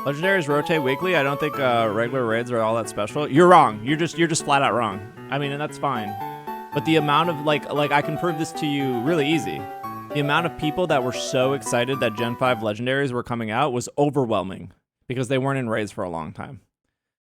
Legendaries rotate weekly. I don't think regular raids are all that special. You're wrong. You're just flat out wrong. I mean, and that's fine. But the amount of like I can prove this to you really easy. The amount of people that were so excited that Gen 5 legendaries were coming out was overwhelming because they weren't in raids for a long time.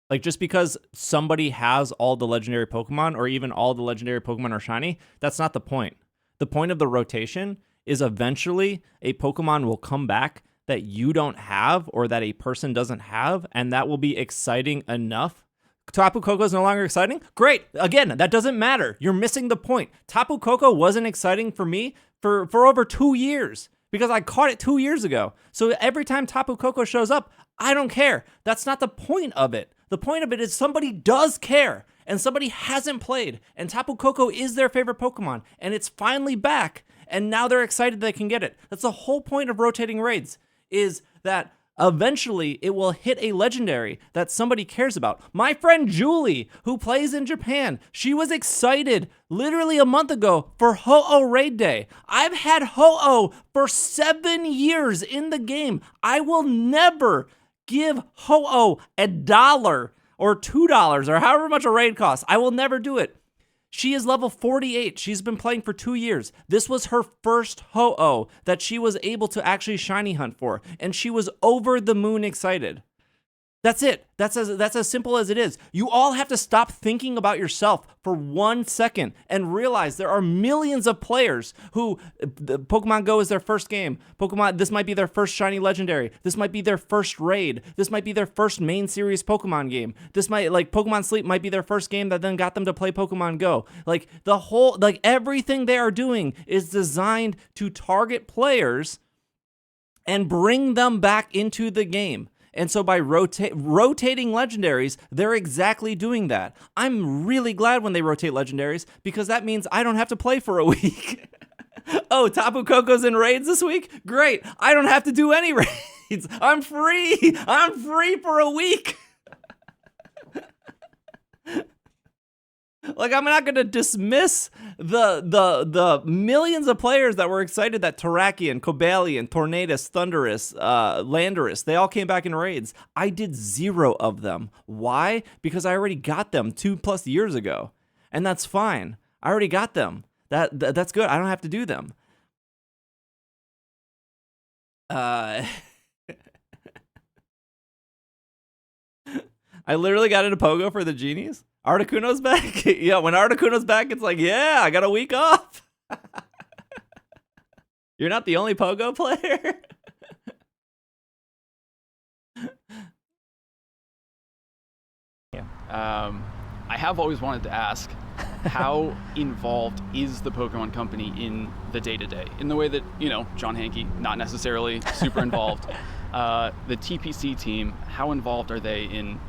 Like, just because somebody has all the legendary Pokemon or even all the legendary Pokemon are shiny, that's not the point. The point of the rotation is eventually a Pokemon will come back that you don't have or that a person doesn't have, and that will be exciting enough. Tapu Koko is no longer exciting? Great. Again, that doesn't matter. You're missing the point. Tapu Koko wasn't exciting for me for over 2 years because I caught it 2 years ago. So every time Tapu Koko shows up, I don't care. That's not the point of it. The point of it is somebody does care and somebody hasn't played, and Tapu Koko is their favorite Pokemon, and it's finally back, and now they're excited they can get it. That's the whole point of rotating raids, is that eventually it will hit a legendary that somebody cares about. My friend Julie, who plays in Japan, she was excited literally a month ago for Ho-Oh Raid Day. I've had Ho-Oh for 7 years in the game. I will never give Ho-Oh $1 or $2 or however much a raid costs. I will never do it. She is level 48. She's been playing for 2 years. This was her first Ho-Oh that she was able to actually shiny hunt for, and she was over the moon excited. That's it. That's as simple as it is. You all have to stop thinking about yourself for 1 second and realize there are millions of players who Pokemon Go is their first game. This might be their first shiny legendary. This might be their first raid. This might be their first main series Pokemon game. This might, like, Pokemon Sleep might be their first game that then got them to play Pokemon Go. Like, everything they are doing is designed to target players and bring them back into the game. And so by rotating legendaries, they're exactly doing that. I'm really glad when they rotate legendaries because that means I don't have to play for a week. Oh, Tapu Koko's in raids this week? Great. I don't have to do any raids. I'm free. I'm free for a week. Like, I'm not going to dismiss the millions of players that were excited that Terrakion, Cobalion, Tornadus, Thundurus, Landorus, they all came back in raids. I did 0 of them. Why? Because I already got them 2+ years ago. And that's fine. I already got them. That's good. I don't have to do them. I literally got into Pogo for the genies. Articuno's back? Yeah, when Articuno's back, it's like, yeah, I got a week off. You're not the only Pogo player. I have always wanted to ask, how involved is the Pokemon Company in the day-to-day? In the way that, John Hankey, not necessarily super involved. The TPC team, how involved are they in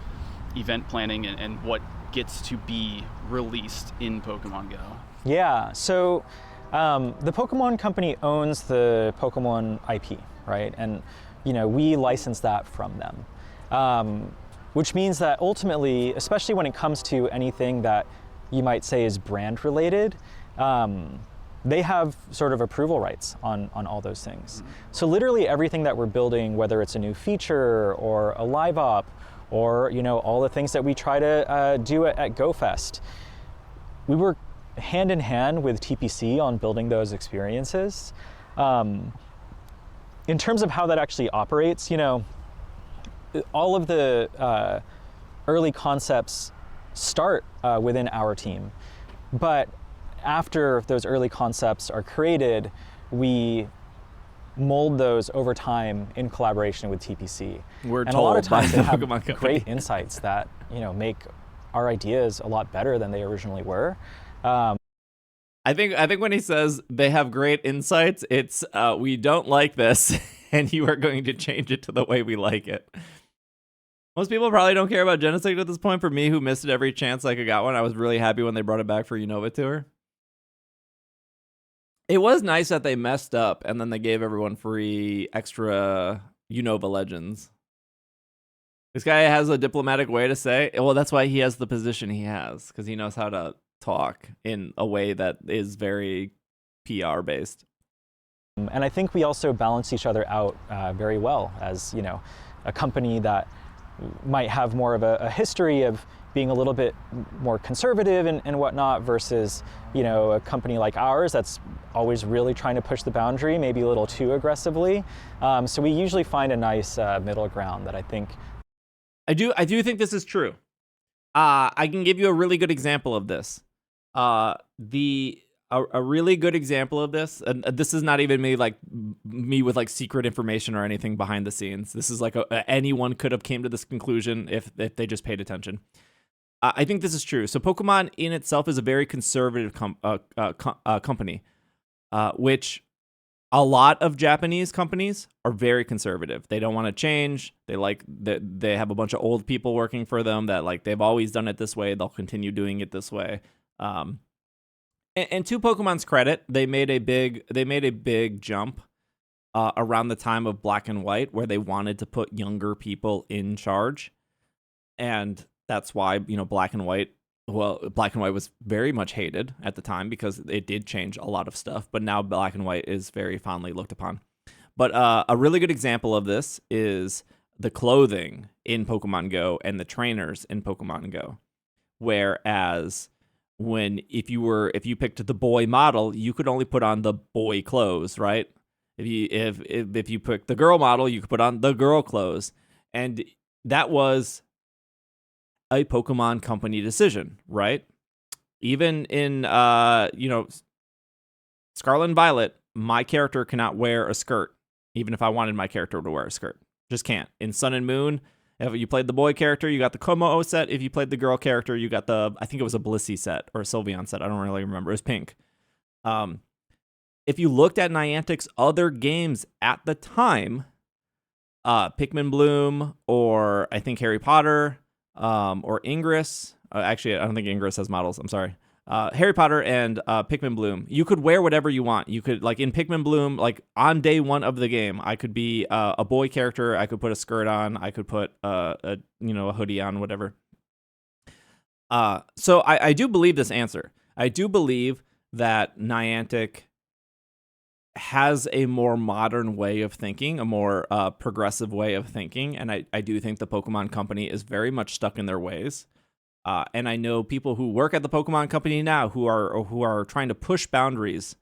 event planning and what gets to be released in Pokemon Go? Yeah, so the Pokemon Company owns the Pokemon IP, right? And, we license that from them. Which means that ultimately, especially when it comes to anything that you might say is brand related, they have sort of approval rights on all those things. Mm-hmm. So literally everything that we're building, whether it's a new feature or a live op, or all the things that we try to do at GoFest, we were hand in hand with TPC on building those experiences. In terms of how that actually operates, all of the early concepts start within our team, but after those early concepts are created, we mold those over time in collaboration with TPC. We're and told a lot of times by they the have Pokemon Company. great insights that make our ideas a lot better than they originally were. I think when he says they have great insights, it's we don't like this, and you are going to change it to the way we like it. Most people probably don't care about Genesect at this point. For me, who missed it every chance I could got one, I was really happy when they brought it back for Unova Tour. It was nice that they messed up and then they gave everyone free extra Unova Legends. This guy has a diplomatic way to say, well, that's why he has the position he has, because he knows how to talk in a way that is very PR based. And I think we also balance each other out very well, as a company that might have more of a history of being a little bit more conservative and whatnot versus, a company like ours that's always really trying to push the boundary, maybe a little too aggressively. So we usually find a nice middle ground that I think. I do think this is true. I can give you a really good example of this. A really good example of this, and this is not even me with like secret information or anything behind the scenes. This is like anyone could have came to this conclusion if they just paid attention. I think this is true. So Pokemon in itself is a very conservative company, which a lot of Japanese companies are very conservative. They don't want to change. They have a bunch of old people working for them that like they've always done it this way. They'll continue doing it this way. And to Pokemon's credit, they made a big jump around the time of Black and White, where they wanted to put younger people in charge, and that's why Black and White was very much hated at the time because it did change a lot of stuff. But now Black and White is very fondly looked upon. But a really good example of this is the clothing in Pokemon Go and the trainers in Pokemon Go, whereas if you picked the boy model, you could only put on the boy clothes, right? If you picked the girl model, you could put on the girl clothes, and that was a Pokemon company decision, right? Even in Scarlet and Violet, my character cannot wear a skirt, even if I wanted my character to wear a skirt. Just can't. In Sun and Moon, if you played the boy character, you got the Como set. If you played the girl character, you got I think it was a Blissey set or a Sylveon set. I don't really remember. It was pink. If you looked at Niantic's other games at the time, Pikmin Bloom, or I think Harry Potter, or Ingress. Actually, I don't think Ingress has models. I'm sorry. Harry Potter and Pikmin Bloom. You could wear whatever you want. You could, like in Pikmin Bloom, like on day one of the game, I could be a boy character. I could put a skirt on. I could put a hoodie on, whatever. So I do believe this answer. I do believe that Niantic has a more modern way of thinking, a more progressive way of thinking, and I do think the Pokemon Company is very much stuck in their ways. And I know people who work at the Pokemon Company now who are trying to push boundaries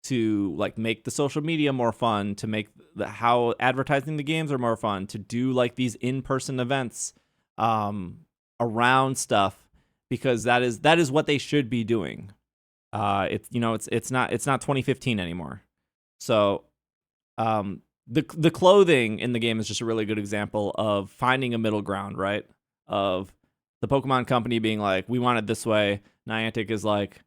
to like make the social media more fun, to make how advertising the games are more fun, to do like these in-person events around stuff, because that is what they should be doing. It's not 2015 anymore. So the clothing in the game is just a really good example of finding a middle ground, right? Of the Pokemon Company being like, we want it this way. Niantic is like,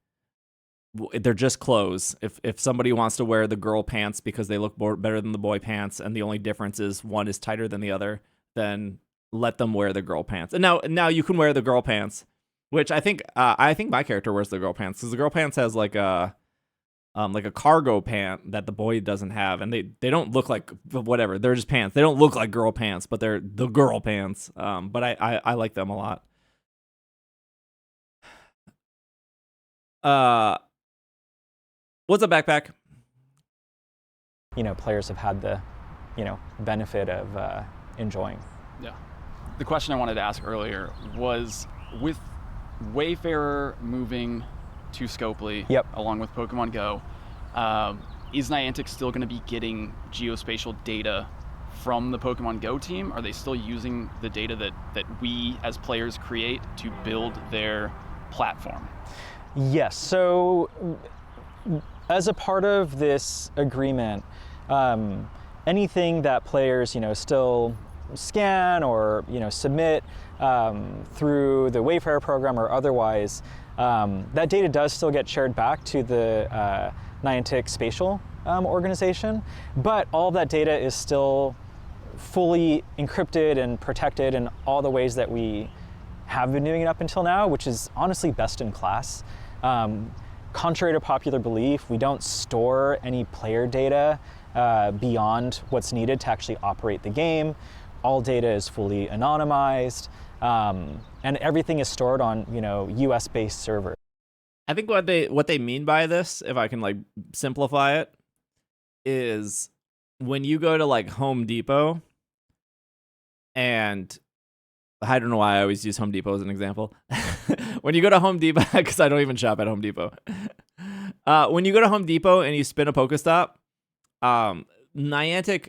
they're just clothes. If somebody wants to wear the girl pants because they look better than the boy pants, and the only difference is one is tighter than the other, then let them wear the girl pants. And now you can wear the girl pants, which I think my character wears the girl pants, because the girl pants has like a cargo pant that the boy doesn't have, and they don't look like whatever. They're just pants. They don't look like girl pants, but they're the girl pants. But I like them a lot. What's up, Backpack? Players have had the, benefit of enjoying. Yeah. The question I wanted to ask earlier was, with Wayfarer moving to Scopely, Yep. along with Pokemon Go, is Niantic still going to be getting geospatial data from the Pokemon Go team? Are they still using the data that we as players create to build their platform? Yes. So as a part of this agreement, anything that players, still scan or, submit through the Wayfarer program or otherwise, that data does still get shared back to the Niantic Spatial organization, but all of that data is still fully encrypted and protected in all the ways that we have been doing it up until now, which is honestly best in class. Contrary to popular belief, we don't store any player data beyond what's needed to actually operate the game. All data is fully anonymized, and everything is stored on, US-based servers. I think what they mean by this, if I can like simplify it, is when you go to like Home Depot, And I don't know why I always use Home Depot as an example. When you go to Home Depot, because I don't even shop at Home Depot. When you go to Home Depot and you spin a Pokestop, Niantic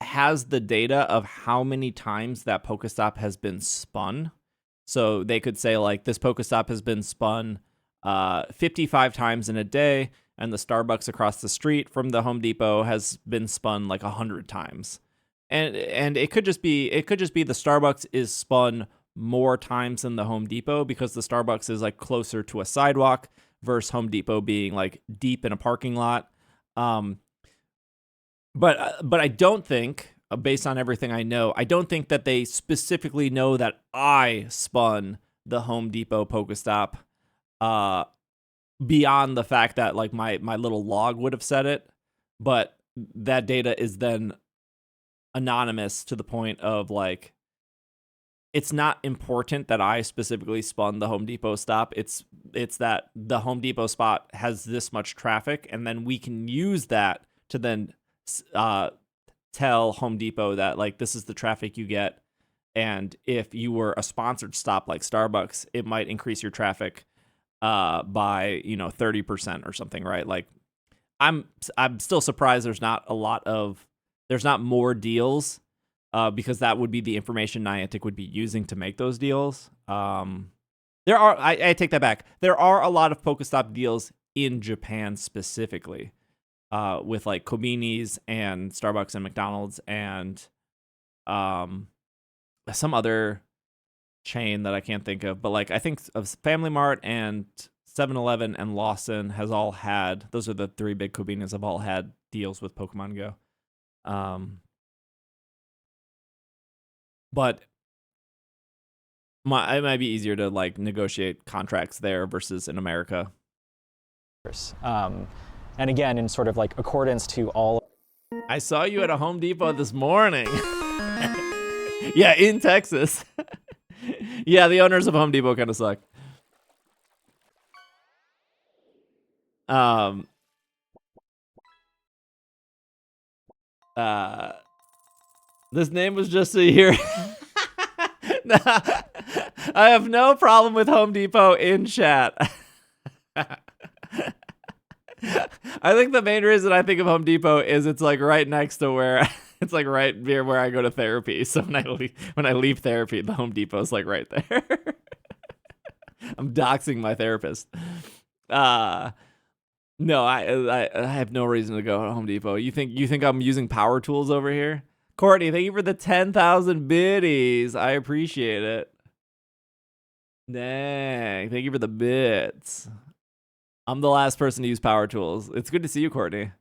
has the data of how many times that Pokestop has been spun. So they could say, like, this Pokestop has been spun 55 times in a day, and the Starbucks across the street from the Home Depot has been spun like 100 times. And it could just be the Starbucks is spun more times than the Home Depot because the Starbucks is like closer to a sidewalk versus Home Depot being like deep in a parking lot. But I don't think, based on everything I know, I don't think that they specifically know that I spun the Home Depot Pokestop beyond the fact that like my little log would have said it. But that data is then anonymous to the point of like, it's not important that I specifically spun the Home Depot stop. It's that the Home Depot spot has this much traffic, and then we can use that to then tell Home Depot that like this is the traffic you get, and if you were a sponsored stop like Starbucks, it might increase your traffic by 30% or something, right? Like I'm still surprised there's not more deals because that would be the information Niantic would be using to make those deals. I take that back. There are a lot of Pokestop deals in Japan specifically. With like Kobenis and Starbucks and McDonald's and some other chain that I can't think of. But like I think of Family Mart and 7-Eleven and Lawson has all had, those are the three big Kobenis, have all had deals with Pokemon Go. But it might be easier to like negotiate contracts there versus in America. And again, in sort of like accordance to all. I saw you at a Home Depot this morning. Yeah, in Texas. Yeah, the owners of Home Depot kind of suck. This name was just a year. I have no problem with Home Depot in chat. I think the main reason I think of Home Depot is it's like right next to where it's like right near where I go to therapy. So when I leave therapy, the Home Depot is like right there. I'm doxing my therapist. No, I have no reason to go to Home Depot. You think I'm using power tools over here? Courtney, thank you for the 10,000 biddies. I appreciate it. Dang, thank you for the bits. I'm the last person to use power tools. It's good to see you, Courtney.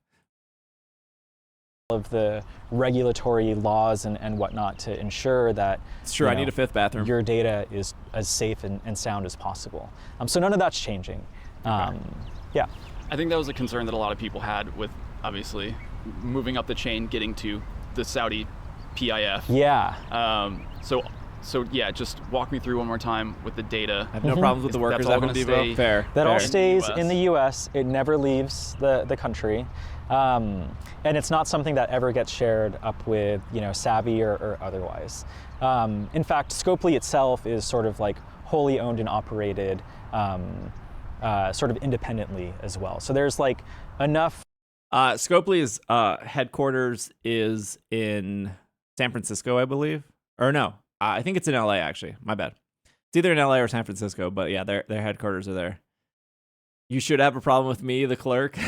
Of the regulatory laws and whatnot to ensure that It's true, I need a fifth bathroom. Your data is as safe and sound as possible. So none of that's changing. Yeah. I think that was a concern that a lot of people had with obviously moving up the chain, getting to the Saudi PIF. Yeah. So yeah, just walk me through one more time with the data. I have no problems with the workers at Home Depot. Fair. That all stays in the U.S. It never leaves the country. And it's not something that ever gets shared up with, Savvy or otherwise. In fact, Scopley itself is sort of like wholly owned and operated sort of independently as well. So there's like enough. Scopely's headquarters is in San Francisco, I believe. Or no, I think it's in LA, actually. My bad. It's either in LA or San Francisco, but yeah, their headquarters are there. You should have a problem with me, the clerk.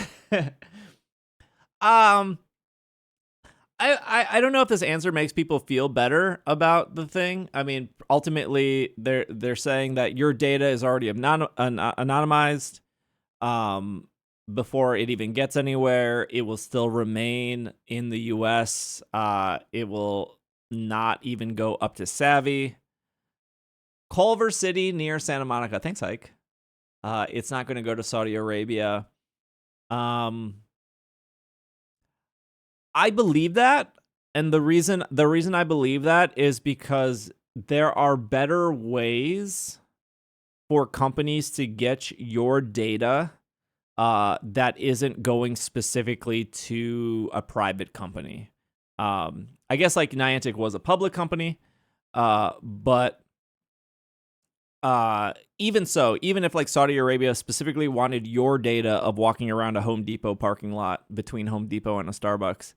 I don't know if this answer makes people feel better about the thing. I mean, ultimately, they're saying that your data is already anonymized. Before it even gets anywhere, it will still remain in the U.S. It will not even go up to Savvy. Culver City near Santa Monica. Thanks, Hike. It's not going to go to Saudi Arabia. I believe that, and the reason I believe that is because there are better ways for companies to get your data that isn't going specifically to a private company. I guess like Niantic was a public company, But even so, even if like Saudi Arabia specifically wanted your data of walking around a Home Depot parking lot between Home Depot and a Starbucks,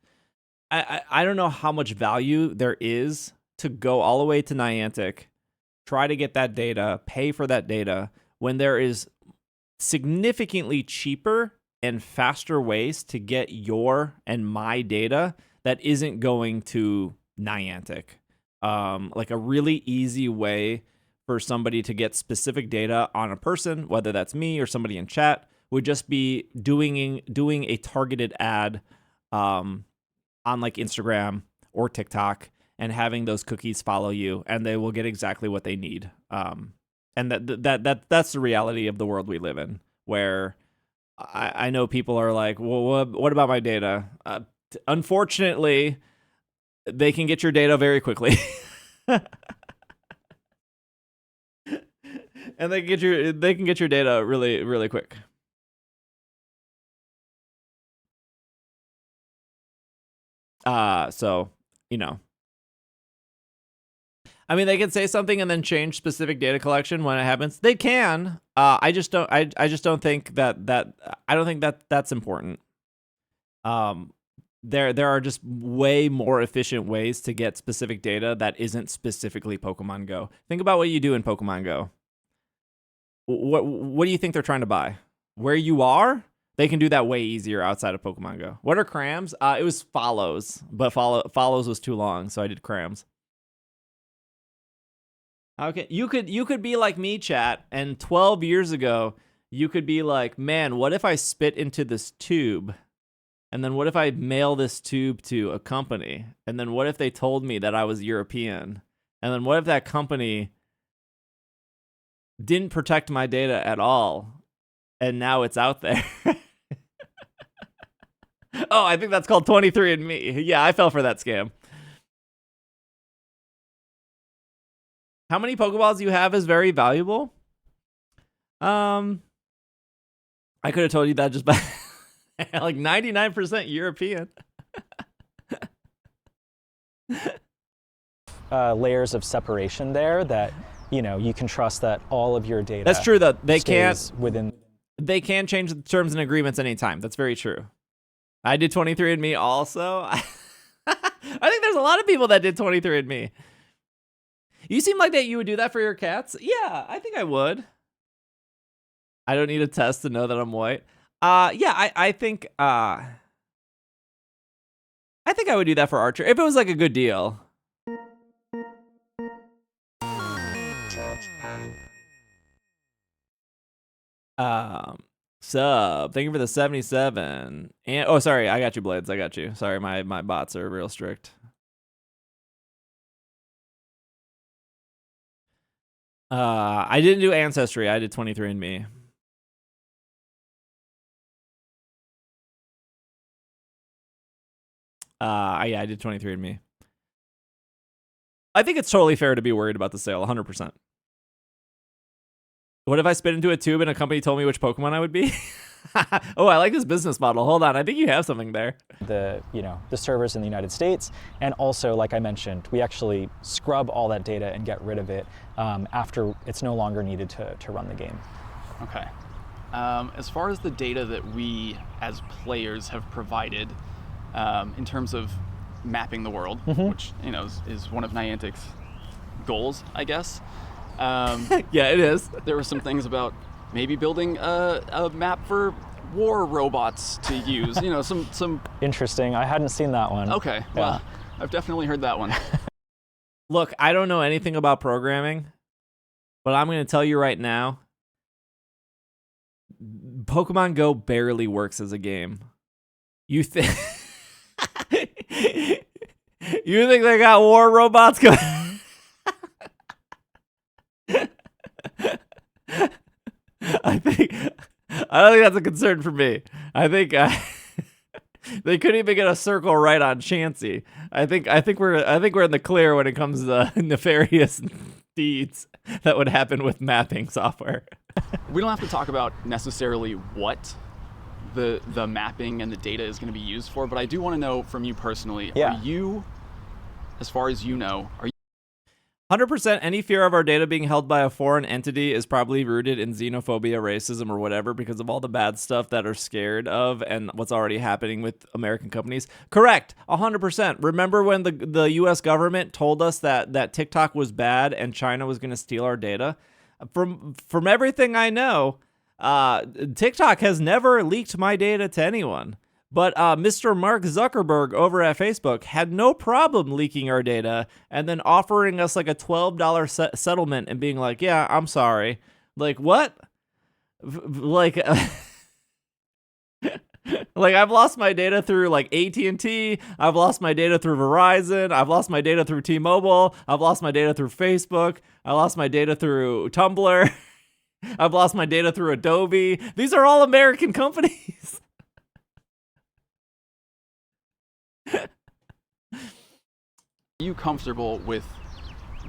I don't know how much value there is to go all the way to Niantic, try to get that data, pay for that data, when there is significantly cheaper and faster ways to get your and my data that isn't going to Niantic. Like a really easy way for somebody to get specific data on a person, whether that's me or somebody in chat, would just be doing a targeted ad on like Instagram or TikTok and having those cookies follow you, and they will get exactly what they need. And that's the reality of the world we live in, where I know people are like, well, what about my data? Unfortunately, they can get your data very quickly. And they can get your data really, really quick. So, you know. I mean, they can say something and then change specific data collection when it happens. They can. I just don't think that's important. There are just way more efficient ways to get specific data that isn't specifically Pokemon Go. Think about what you do in Pokemon Go. What do you think they're trying to buy? Where you are? They can do that way easier outside of Pokemon Go. What are crams? It was follows, but follows was too long, so I did crams. Okay, you could be like me, chat, and 12 years ago, you could be like, man, what if I spit into this tube? And then what if I mail this tube to a company? And then what if they told me that I was European? And then what if that company didn't protect my data at all? And now it's out there. Oh, I think that's called 23andMe. Yeah, I fell for that scam. How many Pokeballs you have is very valuable. I could have told you that just by like 99% European. Layers of separation there that, you know, you can trust that all of your data. That's true, though. They can change the terms and agreements anytime. That's very true. I did 23andMe also. I think there's a lot of people that did 23andMe. You seem like that you would do that for your cats. Yeah, I think I would. I don't need a test to know that I'm white. Yeah, I think I would do that for Archer if it was like a good deal. Sub. Thank you for the 77. And oh, sorry, I got you, Blades. I got you. Sorry, my bots are real strict. I didn't do Ancestry. I did 23andMe. Yeah, I did 23andMe. I think it's totally fair to be worried about the sale, 100%. What if I spit into a tube and a company told me which Pokemon I would be? Oh, I like this business model. Hold on, I think you have something there. The servers in the United States, and also, like I mentioned, we actually scrub all that data and get rid of it after it's no longer needed to run the game. Okay. As far as the data that we as players have provided in terms of mapping the world, which is one of Niantic's goals, I guess. Yeah, it is. There were some things about maybe building a map for war robots to use. Some Interesting. I hadn't seen that one. Okay. Well, I've definitely heard that one. Look, I don't know anything about programming, but I'm going to tell you right now, Pokemon Go barely works as a game. You think they got war robots going? I don't think that's a concern for me. I think they couldn't even get a circle right on Chansey. I think we're in the clear when it comes to nefarious deeds that would happen with mapping software. We don't have to talk about necessarily what the mapping and the data is going to be used for, but I do want to know from you personally, are you, as far as you know, 100% any fear of our data being held by a foreign entity is probably rooted in xenophobia, racism, or whatever because of all the bad stuff that are scared of and what's already happening with American companies. Correct, 100%. Remember when the U.S. government told us that TikTok was bad and China was going to steal our data? From everything I know, TikTok has never leaked my data to anyone. But Mr. Mark Zuckerberg over at Facebook had no problem leaking our data and then offering us like a $12 settlement and being like, yeah, I'm sorry. Like, what? Like, like I've lost my data through like AT&T. I've lost my data through Verizon. I've lost my data through T-Mobile. I've lost my data through Facebook. I lost my data through Tumblr. I've lost my data through Adobe. These are all American companies. Are you comfortable with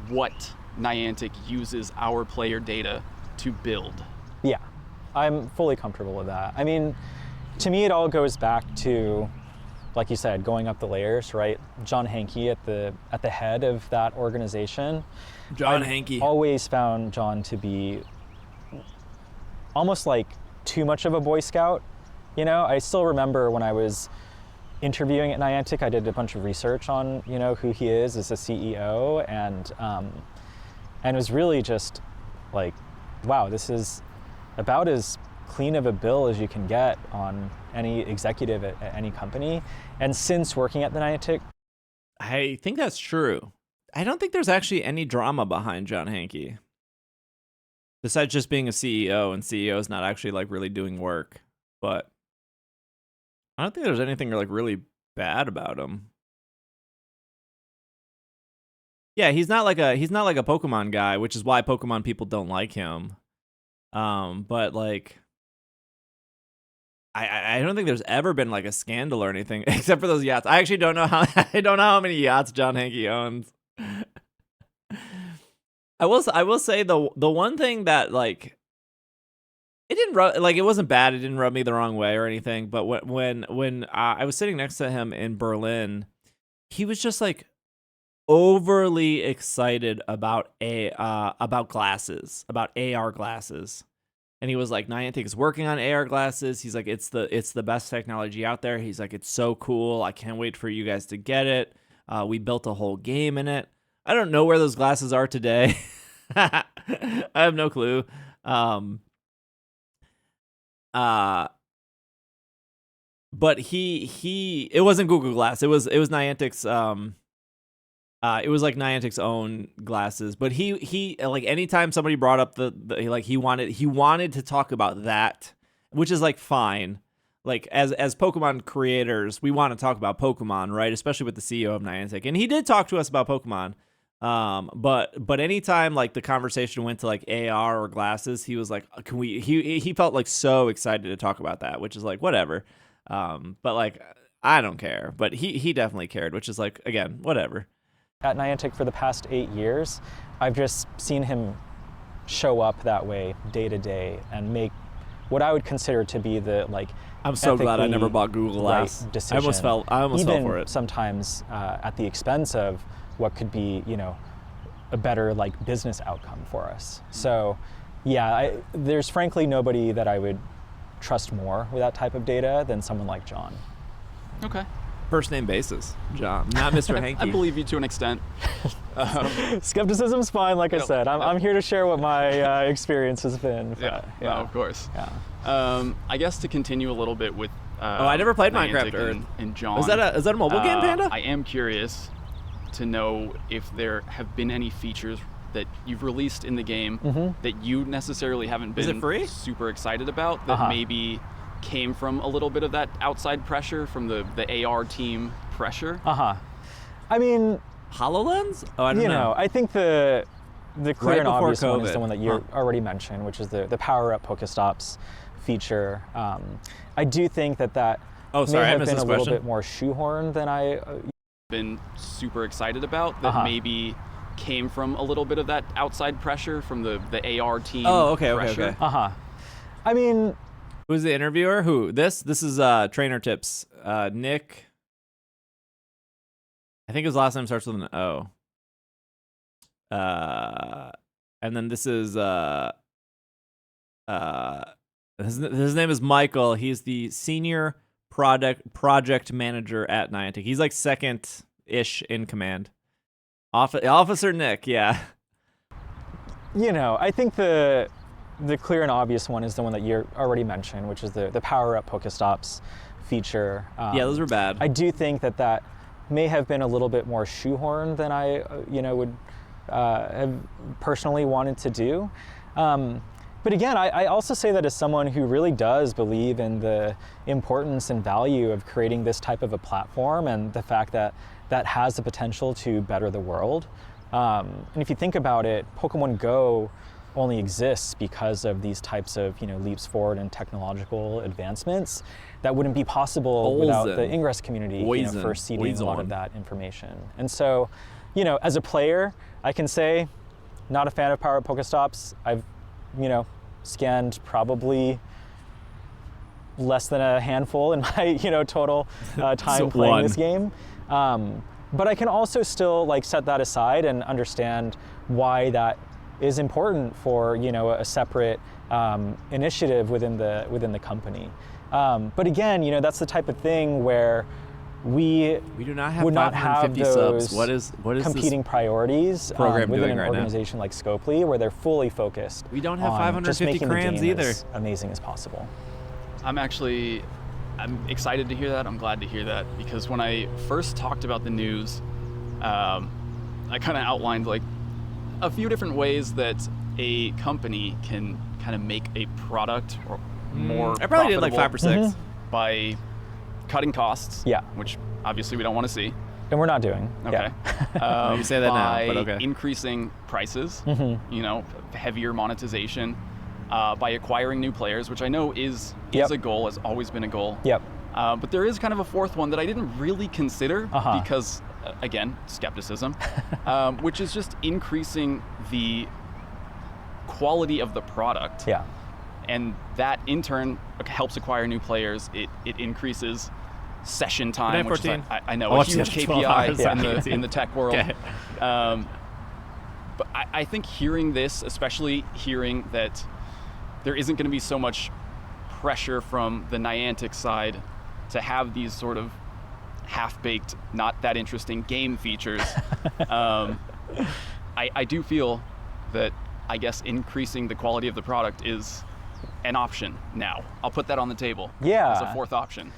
what Niantic uses our player data to build? Yeah, I'm fully comfortable with that. I mean, to me, it all goes back to, like you said, going up the layers, right? John Hanke at the head of that organization. John I've Hanke. always found John to be almost like too much of a Boy Scout. You know, I still remember when I was interviewing at Niantic, I did a bunch of research on, you know, who he is as a CEO, and it was really just like, wow, this is about as clean of a bill as you can get on any executive at any company. And since working at the Niantic, I think that's true. I don't think there's actually any drama behind John Hanke. Besides just being a CEO, and CEO is not actually like really doing work, but I don't think there's anything like really bad about him. Yeah, he's not like a Pokemon guy, which is why Pokemon people don't like him. But like, I don't think there's ever been like a scandal or anything except for those yachts. I actually don't know how many yachts John Hanke owns. I will say the one thing that like it didn't it wasn't bad. It didn't rub me the wrong way or anything. But when I was sitting next to him in Berlin, he was just like overly excited about glasses, about AR glasses. And he was like, Niantic is working on AR glasses. He's like, it's the best technology out there. He's like, it's so cool. I can't wait for you guys to get it. We built a whole game in it. I don't know where those glasses are today. I have no clue. But it wasn't Google Glass. It was Niantic's it was like Niantic's own glasses. But he like anytime somebody brought up the like he wanted to talk about that, which is like fine. Like as Pokemon creators, we want to talk about Pokemon, right? Especially with the CEO of Niantic. And he did talk to us about Pokemon. But anytime like the conversation went to like AR or glasses, he was like, can we, he felt like so excited to talk about that, which is like, whatever. But like, I don't care, but he definitely cared, which is like, again, whatever. At Niantic for the past 8 years, I've just seen him show up that way day to day and make what I would consider to be the like. I'm so glad I never bought Google Glass. Right decision. I almost fell for it. Sometimes at the expense of what could be, you know, a better like business outcome for us. So, yeah, there's frankly nobody that I would trust more with that type of data than someone like John. Okay. First name basis, John, not Mr. Hanke. I believe you to an extent. Skepticism's fine, like I said. I'm here to share what my experience has been. Yeah, no, of course. Yeah. I guess to continue a little bit with. I never played Niantic Minecraft Earth. And John. Is that a mobile game, Panda? I am curious to know if there have been any features that you've released in the game that you necessarily haven't been super excited about that maybe came from a little bit of that outside pressure from the AR team pressure. I mean, HoloLens? Oh, I don't know. I think the clear and obvious COVID. one is the one that you already mentioned, which is the Power Up Pokestops feature. I do think that may have been a little bit more shoehorned than I been super excited about that maybe came from a little bit of that outside pressure from the AR team pressure. I mean, who's the interviewer? Who? This is Trainer Tips. Nick. I think his last name starts with an O. And then this is his name is Michael. He's the senior project manager at Niantic. He's like second-ish in command. Officer Nick, yeah. I think the clear and obvious one is the one that you already mentioned, which is the power-up Pokestops feature. Yeah, those were bad. I do think that may have been a little bit more shoehorned than I, would have personally wanted to do. But again, I also say that as someone who really does believe in the importance and value of creating this type of a platform and the fact that that has the potential to better the world. And if you think about it, Pokemon Go only exists because of these types of leaps forward in technological advancements that wouldn't be possible without the Ingress community for seeding a lot of that information. And so, as a player, I can say, not a fan of power-up Pokestops. I've scanned probably less than a handful in my total time playing this game. But I can also still set that aside and understand why that is important for a separate initiative within the company. But again, that's the type of thing where we do not have would not have those subs. What is competing priorities program within doing an right organization like Scopley, where they're fully focused. We don't have on 550 just making crayons the game either. As amazing as possible. I'm excited to hear that. I'm glad to hear that, because when I first talked about the news, I kind of outlined a few different ways that a company can kind of make a product or more I probably did like 5 or 6 by cutting costs. Yeah. Which obviously we don't want to see. And we're not doing. Okay. Yeah. You say that now, but okay. Increasing prices, heavier monetization, by acquiring new players, which I know is a goal, has always been a goal. Yep. But there is kind of a fourth one that I didn't really consider because, again, skepticism, which is just increasing the quality of the product. Yeah. And that in turn helps acquire new players. It increases session time, which is, I know, a huge KPI in the tech world. Okay. But I think hearing this, especially hearing that there isn't going to be so much pressure from the Niantic side to have these sort of half-baked, not that interesting game features, I do feel that, I guess, increasing the quality of the product is an option now. I'll put that on the table as a fourth option.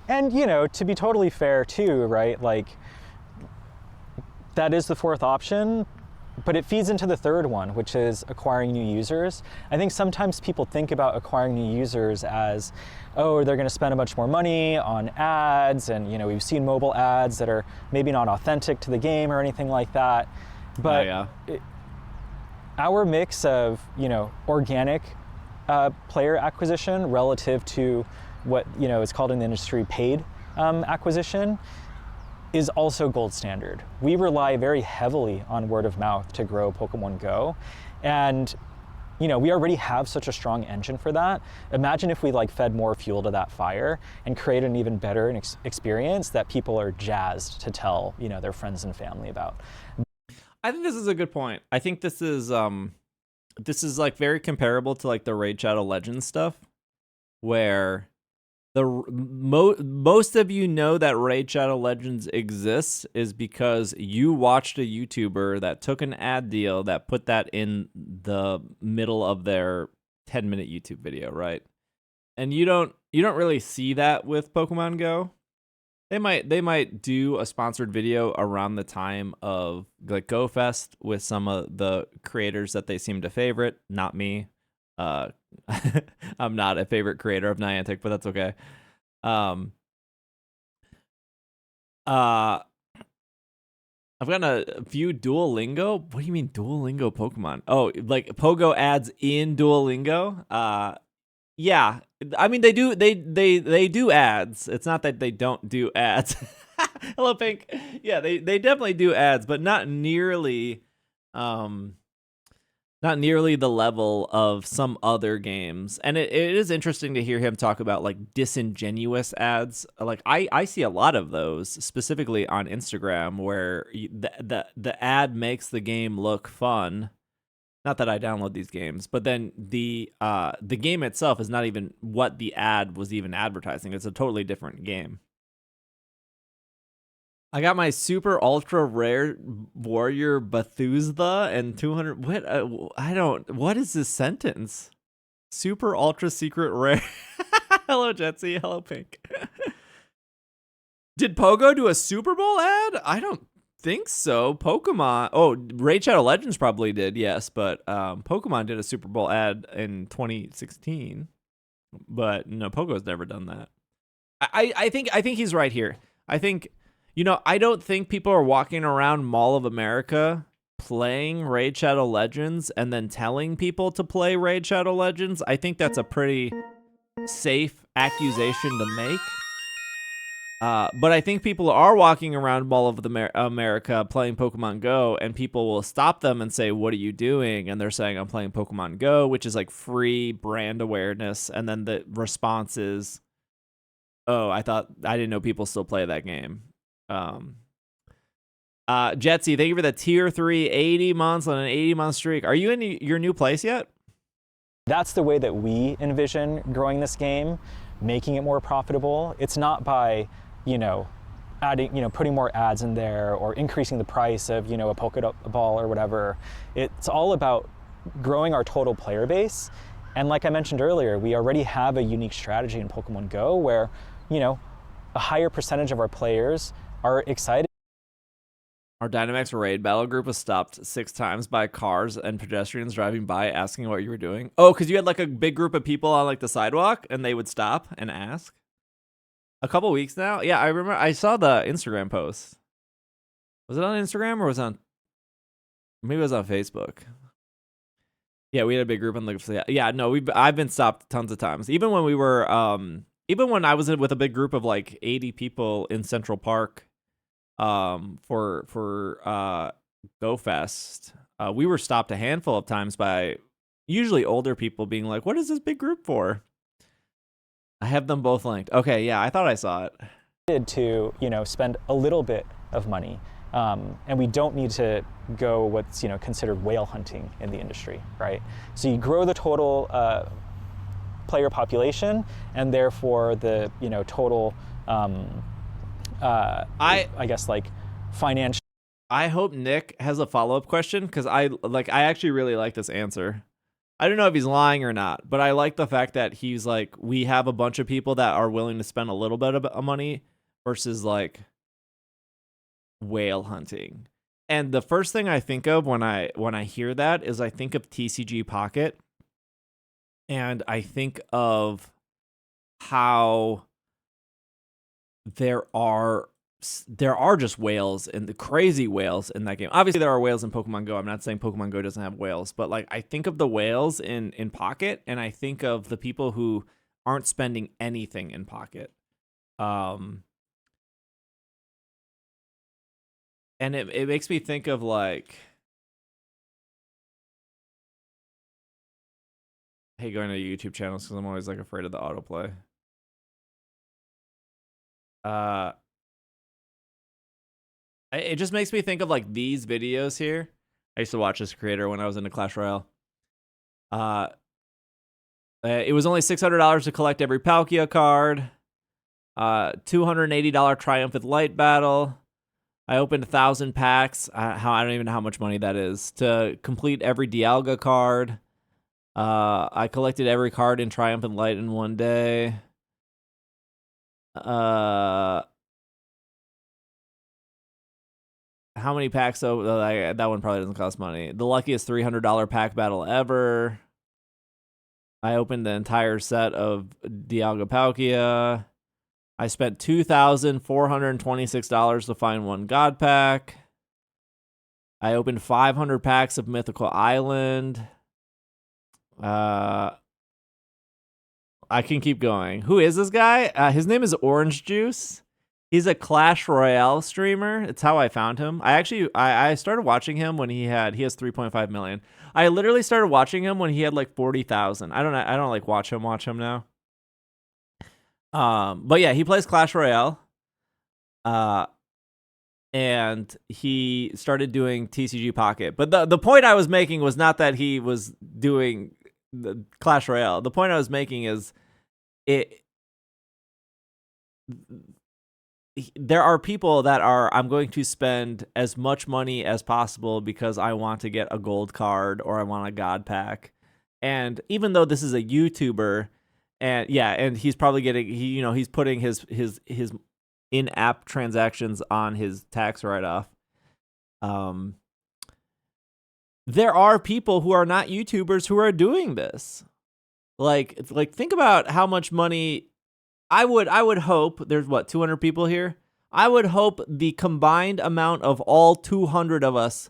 And, to be totally fair too, right? That is the fourth option, but it feeds into the third one, which is acquiring new users. I think sometimes people think about acquiring new users as, oh, they're going to spend a bunch more money on ads, and we've seen mobile ads that are maybe not authentic to the game or anything like that. But our mix of organic player acquisition relative to what is called in the industry paid acquisition is also gold standard. We rely very heavily on word of mouth to grow Pokemon Go, and we already have such a strong engine for that. Imagine if we fed more fuel to that fire and created an even better experience that people are jazzed to tell their friends and family about. I think this is a good point. I think this is very comparable to the Raid Shadow Legends stuff, where most of that Raid Shadow Legends exists is because you watched a YouTuber that took an ad deal that put that in the middle of their 10-minute YouTube video, right? And you don't really see that with Pokemon Go. They might do a sponsored video around the time of Go Fest with some of the creators that they seem to favorite. Not me. I'm not a favorite creator of Niantic, but that's okay. I've gotten a few Duolingo. What do you mean Duolingo Pokemon? Oh, Pogo ads in Duolingo? Yeah. I mean, they do ads. It's not that they don't do ads. Hello, Pink. Yeah, they definitely do ads, but not nearly not nearly the level of some other games. And it is interesting to hear him talk about like disingenuous ads. Like I see a lot of those specifically on Instagram where the ad makes the game look fun. Not that I download these games, but then the game itself is not even what the ad was even advertising. It's a totally different game. I got my super ultra rare warrior Bethesda and 200. What is this sentence? Super ultra secret rare. Hello, Jetsy. Hello, Pink. Did Pogo do a Super Bowl ad? I don't think so. Pokemon. Oh, Raid Shadow Legends probably did, yes. But Pokemon did a Super Bowl ad in 2016. But no, Pogo's never done that. I think he's right here. I think. I don't think people are walking around Mall of America playing Raid Shadow Legends and then telling people to play Raid Shadow Legends. I think that's a pretty safe accusation to make. But I think people are walking around Mall of America playing Pokemon Go, and people will stop them and say, "What are you doing?" And they're saying, "I'm playing Pokemon Go," which is like free brand awareness. And then the response is, "Oh, I didn't know people still play that game." Jetsy, thank you for the tier 3 80 months on an 80-month streak. Are you in your new place yet? That's the way that we envision growing this game, making it more profitable. It's not by, adding, putting more ads in there or increasing the price of, a Pokeball or whatever. It's all about growing our total player base. And like I mentioned earlier, we already have a unique strategy in Pokemon Go where, a higher percentage of our players are excited. Our Dynamax raid battle group was stopped 6 times by cars and pedestrians driving by asking what you were doing. Oh, because you had like a big group of people on like the sidewalk and they would stop and ask. A couple weeks now? Yeah, I remember. I saw the Instagram post. Was it on Instagram or was it on? Maybe it was on Facebook. Yeah, we had a big group on the. Yeah, no, I've been stopped tons of times. Even when we were, even when I was with a big group of like 80 people in Central Park. For Go Fest, we were stopped a handful of times by usually older people being like, "What is this big group for?" I have them both linked. Okay, yeah, I thought I saw it. To spend a little bit of money, and we don't need to go what's considered whale hunting in the industry, right? So you grow the total player population, and therefore the total. I guess like financial. I hope Nick has a follow-up question because I actually really like this answer. I don't know if he's lying or not, but I like the fact that he's like, we have a bunch of people that are willing to spend a little bit of money versus like whale hunting. And the first thing I think of when I hear that is I think of TCG Pocket, and I think of how there are just whales and the crazy whales in that game. Obviously, there are whales in Pokemon Go. I'm not saying Pokemon Go doesn't have whales, but like I think of the whales in Pocket, and I think of the people who aren't spending anything in Pocket. And it makes me think of like, hey, going to YouTube channels because I'm always like afraid of the autoplay. It just makes me think of like these videos here. I used to watch this creator when I was into Clash Royale. It was only $600 to collect every Palkia card. $280 Triumphant Light Battle. I opened 1,000 packs. I don't even know how much money that is to complete every Dialga card. I collected every card in Triumphant Light in one day. How many packs? That one probably doesn't cost money. The luckiest $300 pack battle ever. I opened the entire set of Dialga Palkia. I spent $2,426 to find one God pack. I opened 500 packs of Mythical Island. I can keep going. Who is this guy? His name is Orange Juice. He's a Clash Royale streamer. It's how I found him. I started watching him when he has 3.5 million. I literally started watching him when he had like 40,000. I don't like watch him now. But yeah, he plays Clash Royale. And he started doing TCG Pocket. But the point I was making was not that he was doing the Clash Royale. The point I was making is there are people that are, I'm going to spend as much money as possible because I want to get a gold card or I want a god pack. And even though this is a YouTuber, and he's probably getting, he's putting his in-app transactions on his tax write-off. There are people who are not YouTubers who are doing this. Like think about how much money. I would hope there's 200 people here. I would hope the combined amount of all 200 of us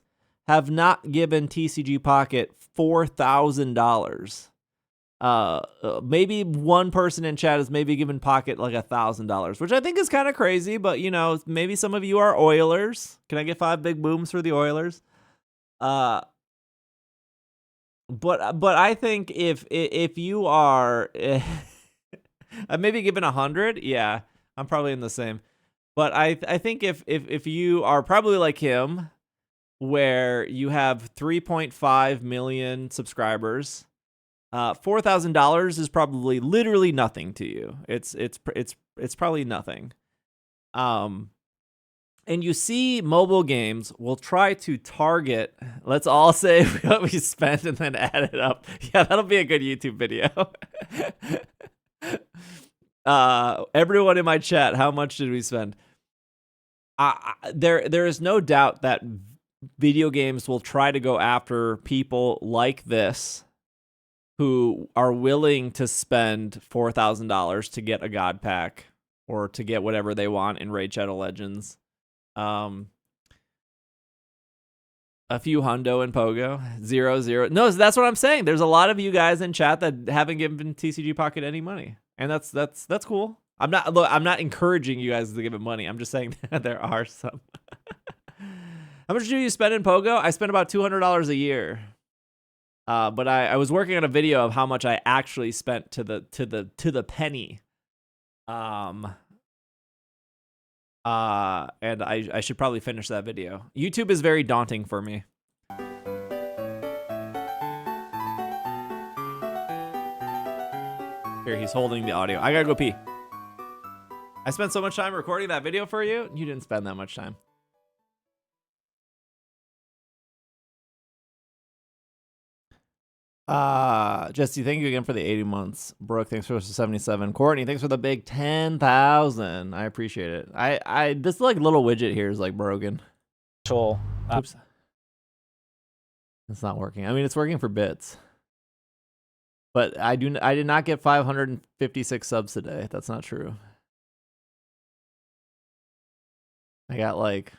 have not given TCG Pocket $4,000. Maybe one person in chat has maybe given Pocket like $1,000, which I think is kind of crazy. But maybe some of you are Oilers. Can I get 5 big booms for the Oilers? But I think if you are. I've maybe given 100. Yeah, I'm probably in the same. But I think if you are probably like him, where you have 3.5 million subscribers, $4,000 is probably literally nothing to you. It's probably nothing. And you see mobile games will try to target. Let's all say what we spent and then add it up. Yeah, that'll be a good YouTube video. Everyone in my chat, how much did we spend? There is no doubt that video games will try to go after people like this who are willing to spend $4,000 to get a god pack or to get whatever they want in Raid Shadow Legends. A few hundo in Pogo, 0. No, that's what I'm saying. There's a lot of you guys in chat that haven't given TCG Pocket any money. And that's cool. I'm not encouraging you guys to give it money. I'm just saying that there are some. How much do you spend in Pogo? I spend about $200 a year. But I was working on a video of how much I actually spent to the penny. And I should probably finish that video. YouTube is very daunting for me. Here, he's holding the audio. I gotta go pee. I spent so much time recording that video for you. You didn't spend that much time. Jesse, thank you again for the 80 months. Brooke, thanks for the 77. Courtney, thanks for the big 10,000. I appreciate it. This like little widget here is like broken. Oops. It's not working. I mean, it's working for bits. But I did not get 556 subs today. That's not true. I got like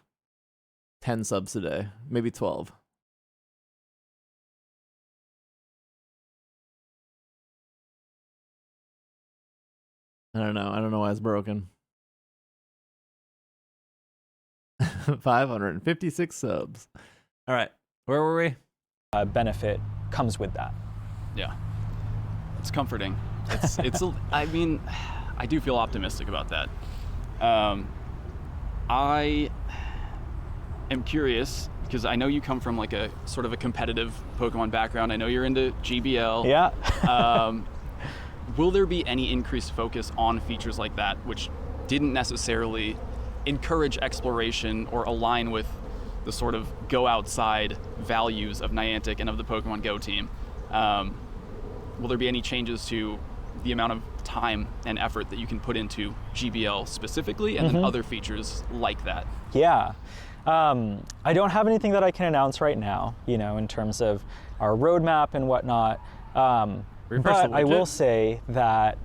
10 subs today, maybe 12. I don't know why it's broken. 556 subs. All right, where were we? Benefit comes with that. Yeah. It's comforting. I mean, I do feel optimistic about that. I am curious because I know you come from like a sort of a competitive Pokemon background. I know you're into GBL. Yeah. Will there be any increased focus on features like that, which didn't necessarily encourage exploration or align with the sort of go outside values of Niantic and of the Pokemon GO team? Will there be any changes to the amount of time and effort that you can put into GBL specifically and then other features like that? Yeah. I don't have anything that I can announce right now, in terms of our roadmap and whatnot. But I will say that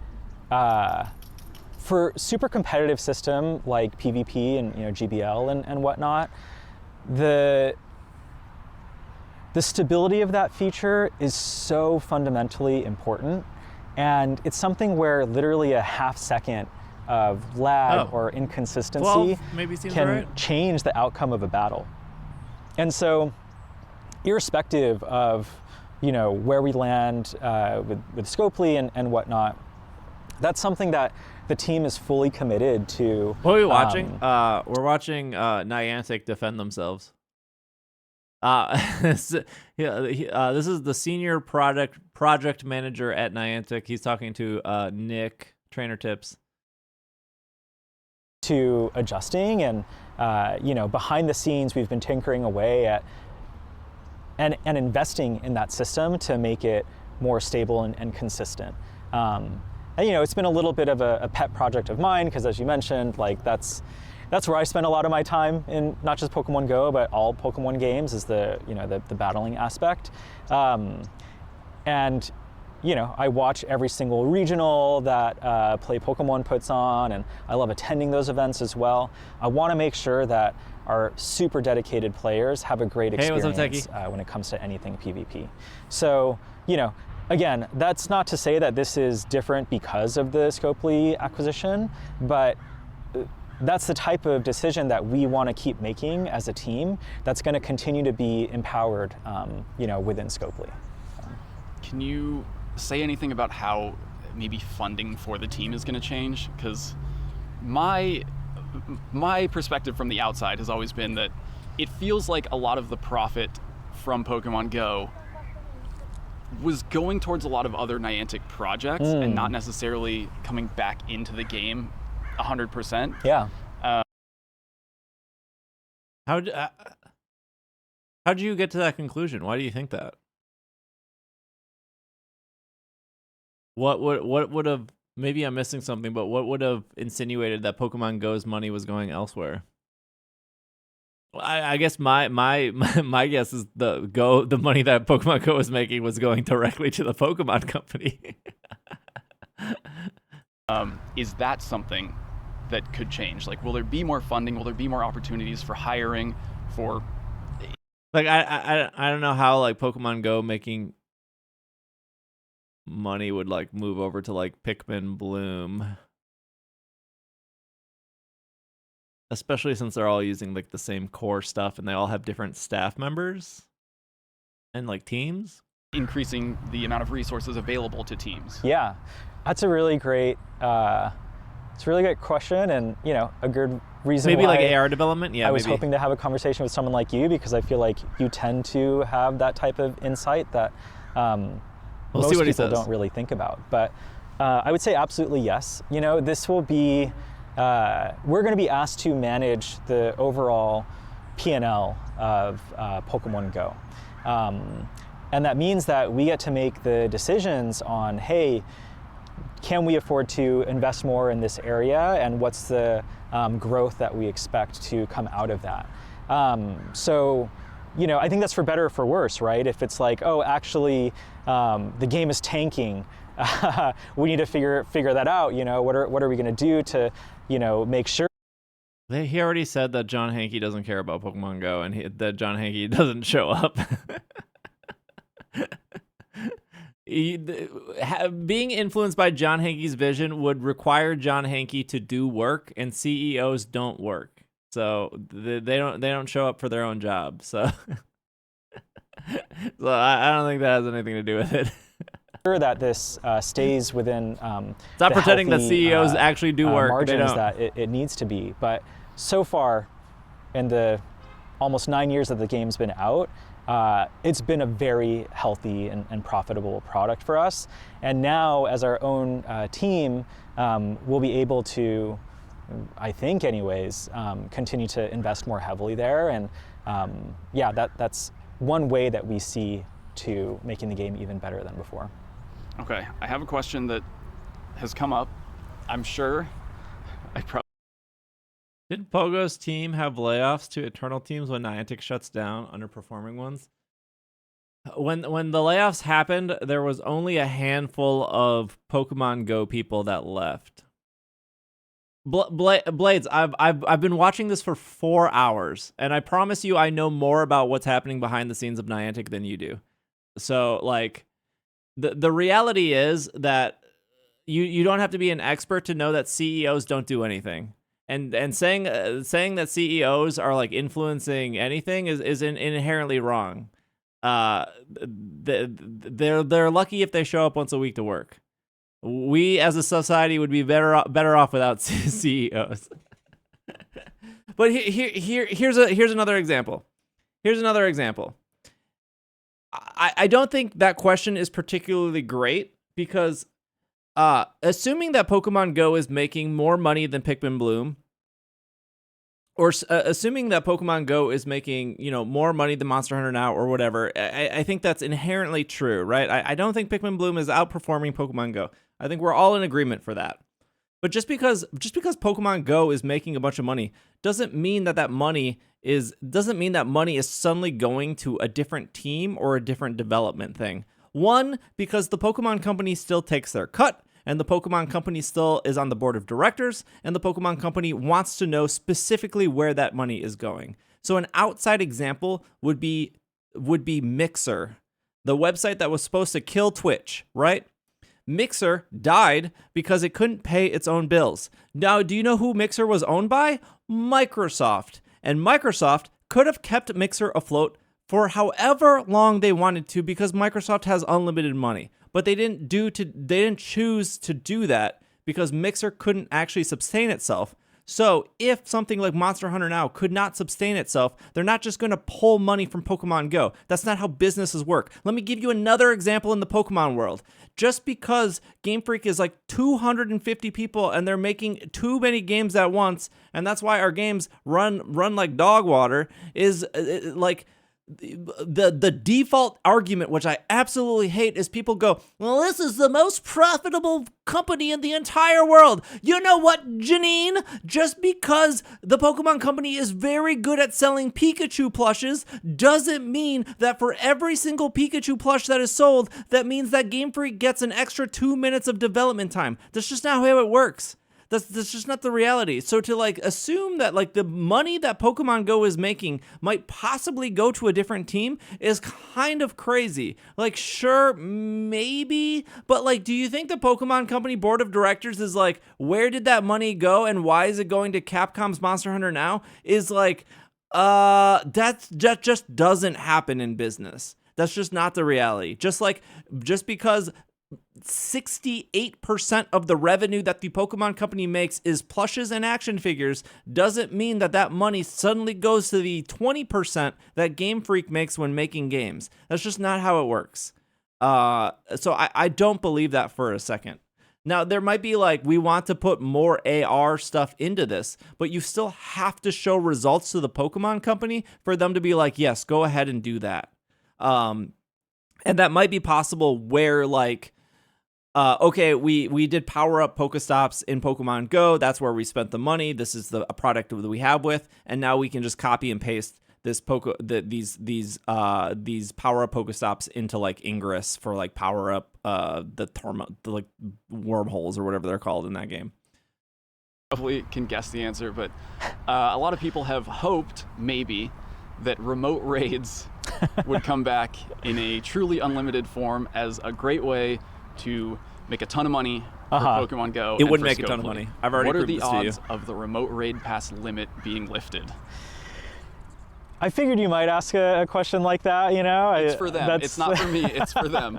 for super competitive system like PvP and GBL and whatnot, the stability of that feature is so fundamentally important, and it's something where literally a half second of lag Oh. or inconsistency 12 maybe seems can right. change the outcome of a battle. And so, irrespective of where we land with Scopely and whatnot, that's something that the team is fully committed to. What are we watching? We're watching Niantic defend themselves. This is the senior project manager at Niantic. He's talking to Nick, Trainer Tips. To adjusting and behind the scenes we've been tinkering away at and investing in that system to make it more stable and consistent. And it's been a little bit of a pet project of mine because, as you mentioned, like that's where I spend a lot of my time in not just Pokemon Go but all Pokemon games is the battling aspect. And I watch every single regional that Play Pokemon puts on, and I love attending those events as well. I want to make sure that our super dedicated players have a great experience what's up, Techie? When it comes to anything PvP. So, again, that's not to say that this is different because of the Scopely acquisition, but that's the type of decision that we want to keep making as a team that's going to continue to be empowered, within Scopely. Can you say anything about how maybe funding for the team is going to change? Because my perspective from the outside has always been that it feels like a lot of the profit from Pokemon Go was going towards a lot of other Niantic projects and not necessarily coming back into the game 100%. Yeah. How'd you get to that conclusion? Why do you think that? What would have, maybe I'm missing something, but what would have insinuated that Pokemon Go's money was going elsewhere? Well, I guess my guess is the money that Pokemon Go was making was going directly to the Pokemon company. Is that something that could change? Like, will there be more funding? Will there be more opportunities for hiring? For like, I don't know how like Pokemon Go making money would like move over to like Pikmin Bloom, especially since they're all using like the same core stuff and they all have different staff members and like teams. increasing the amount of resources available to teams? Yeah, that's a really great question, and a good reason Maybe why like AR development. Yeah, I was maybe. hoping to have a conversation with someone like you, because I feel like you tend to have that type of insight that We'll most see what he people says. don't really think about. But I would say absolutely yes. This will be, we're going to be asked to manage the overall P&L of Pokemon Go. And that means that we get to make the decisions on, hey, can we afford to invest more in this area, and what's the growth that we expect to come out of that? So, I think that's for better or for worse, right? If it's like, oh, actually, the game is tanking, we need to figure that out. What are we going to do to, make sure? He already said that John Hankey doesn't care about Pokemon Go, and that John Hankey doesn't show up. Being influenced by John Hankey's vision would require John Hankey to do work, and CEOs don't work, so they don't show up for their own job. So, I don't think that has anything to do with it. That this stays within Stop the pretending that healthy, CEOs actually do work. They margins don't. that it needs to be. But so far, in the almost 9 years that the game's been out, it's been a very healthy and profitable product for us. And now, as our own team, we'll be able to, I think anyways, continue to invest more heavily there. And that's one way that we see to making the game even better than before. Okay, I have a question that has come up. I'm sure Didn't Pogo's team have layoffs to Eternal teams when Niantic shuts down underperforming ones? When the layoffs happened, there was only a handful of Pokemon Go people that left. Blades, I've been watching this for 4 hours, and I promise you I know more about what's happening behind the scenes of Niantic than you do. So, like, the reality is that, you don't have to be an expert to know that CEOs don't do anything. And saying that CEOs are like influencing anything is inherently wrong. They're lucky if they show up once a week to work. We as a society would be better off without CEOs. But here's another example. I don't think that question is particularly great because assuming that Pokemon Go is making more money than Pikmin Bloom, or assuming that Pokemon Go is making, more money than Monster Hunter Now or whatever, I think that's inherently true, right? I don't think Pikmin Bloom is outperforming Pokemon Go. I think we're all in agreement for that. But just because Pokemon Go is making a bunch of money doesn't mean that money is suddenly going to a different team or a different development thing. One, because the Pokemon Company still takes their cut, and the Pokemon Company still is on the board of directors, and the Pokemon Company wants to know specifically where that money is going. So an outside example would be Mixer, the website that was supposed to kill Twitch, right? Mixer died because it couldn't pay its own bills. Now, do you know who Mixer was owned by? Microsoft. And Microsoft could have kept Mixer afloat for however long they wanted to because Microsoft has unlimited money. But they didn't choose to do that because Mixer couldn't actually sustain itself. So if something like Monster Hunter Now could not sustain itself, they're not just going to pull money from Pokemon Go. That's not how businesses work. Let me give you another example in the Pokemon world. Just because Game Freak is like 250 people and they're making too many games at once, and that's why our games run like dog water, is like the default argument, which I absolutely hate, is people go, well, this is the most profitable company in the entire world. You know what, Janine? Just because the Pokemon Company is very good at selling Pikachu plushes doesn't mean that for every single Pikachu plush that is sold, that means that Game Freak gets an extra 2 minutes of development time. That's just not how it works. That's just not the reality. So to assume that the money that Pokemon Go is making might possibly go to a different team is kind of crazy. Sure, maybe, but do you think the Pokemon Company board of directors is where did that money go and why is it going to Capcom's Monster Hunter Now? Is that just doesn't happen in business. That's just not the reality. Just because 68% of the revenue that the Pokemon Company makes is plushes and action figures doesn't mean that money suddenly goes to the 20% that Game Freak makes when making games. That's just not how it works. So I don't believe that for a second. Now, there might be we want to put more AR stuff into this, but you still have to show results to the Pokemon Company for them to be yes, go ahead and do that. And that might be possible where okay, we did power up Pokestops in Pokemon Go. That's where we spent the money. This is a product that we have with, and now we can just copy and paste these power up Pokestops into Ingress for power up the wormholes or whatever they're called in that game. Probably can guess the answer, but a lot of people have hoped maybe that remote raids would come back in a truly unlimited form as a great way to make a ton of money for Pokemon Go. It would make a ton of money. I've already proved this to you. What are the odds of the remote raid pass limit being lifted? I figured you might ask a question like that, It's for them. It's not for me. It's for them.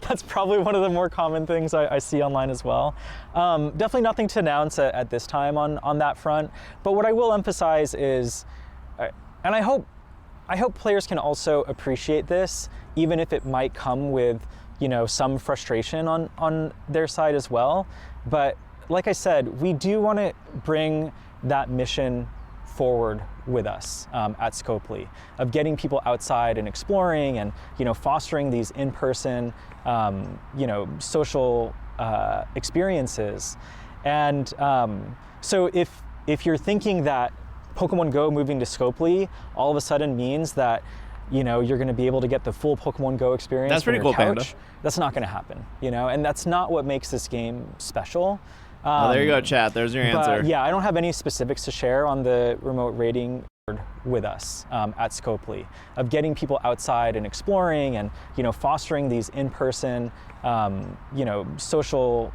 That's probably one of the more common things I see online as well. Definitely nothing to announce at this time on that front. But what I will emphasize is, and I hope players can also appreciate this, even if it might come with some frustration on their side as well. But like I said, we do want to bring that mission forward with us at Scopley, of getting people outside and exploring and fostering these in-person social experiences. And so if you're thinking that Pokemon Go moving to Scopley all of a sudden means that you're going to be able to get the full Pokemon Go experience. That's pretty cool, couch, Panda. That's not going to happen, and that's not what makes this game special. There you go, chat. There's your answer. Yeah, I don't have any specifics to share on the remote raiding with us at Scopely, of getting people outside and exploring and fostering these in-person social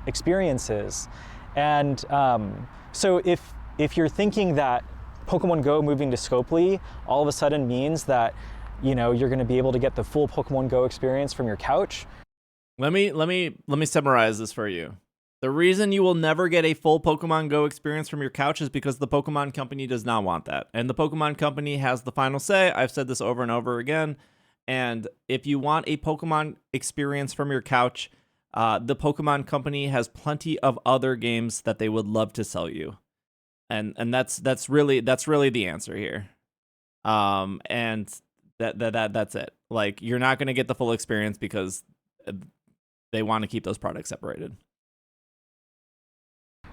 experiences. And so if you're thinking that Pokemon Go moving to Scopely all of a sudden means that you're going to be able to get the full Pokemon Go experience from your couch. Let me summarize this for you. The reason you will never get a full Pokemon Go experience from your couch is because the Pokemon Company does not want that. And the Pokemon Company has the final say. I've said this over and over again. And if you want a Pokemon experience from your couch, the Pokemon Company has plenty of other games that they would love to sell you. And that's really the answer here. And that's it. Like, you're not going to get the full experience because they want to keep those products separated.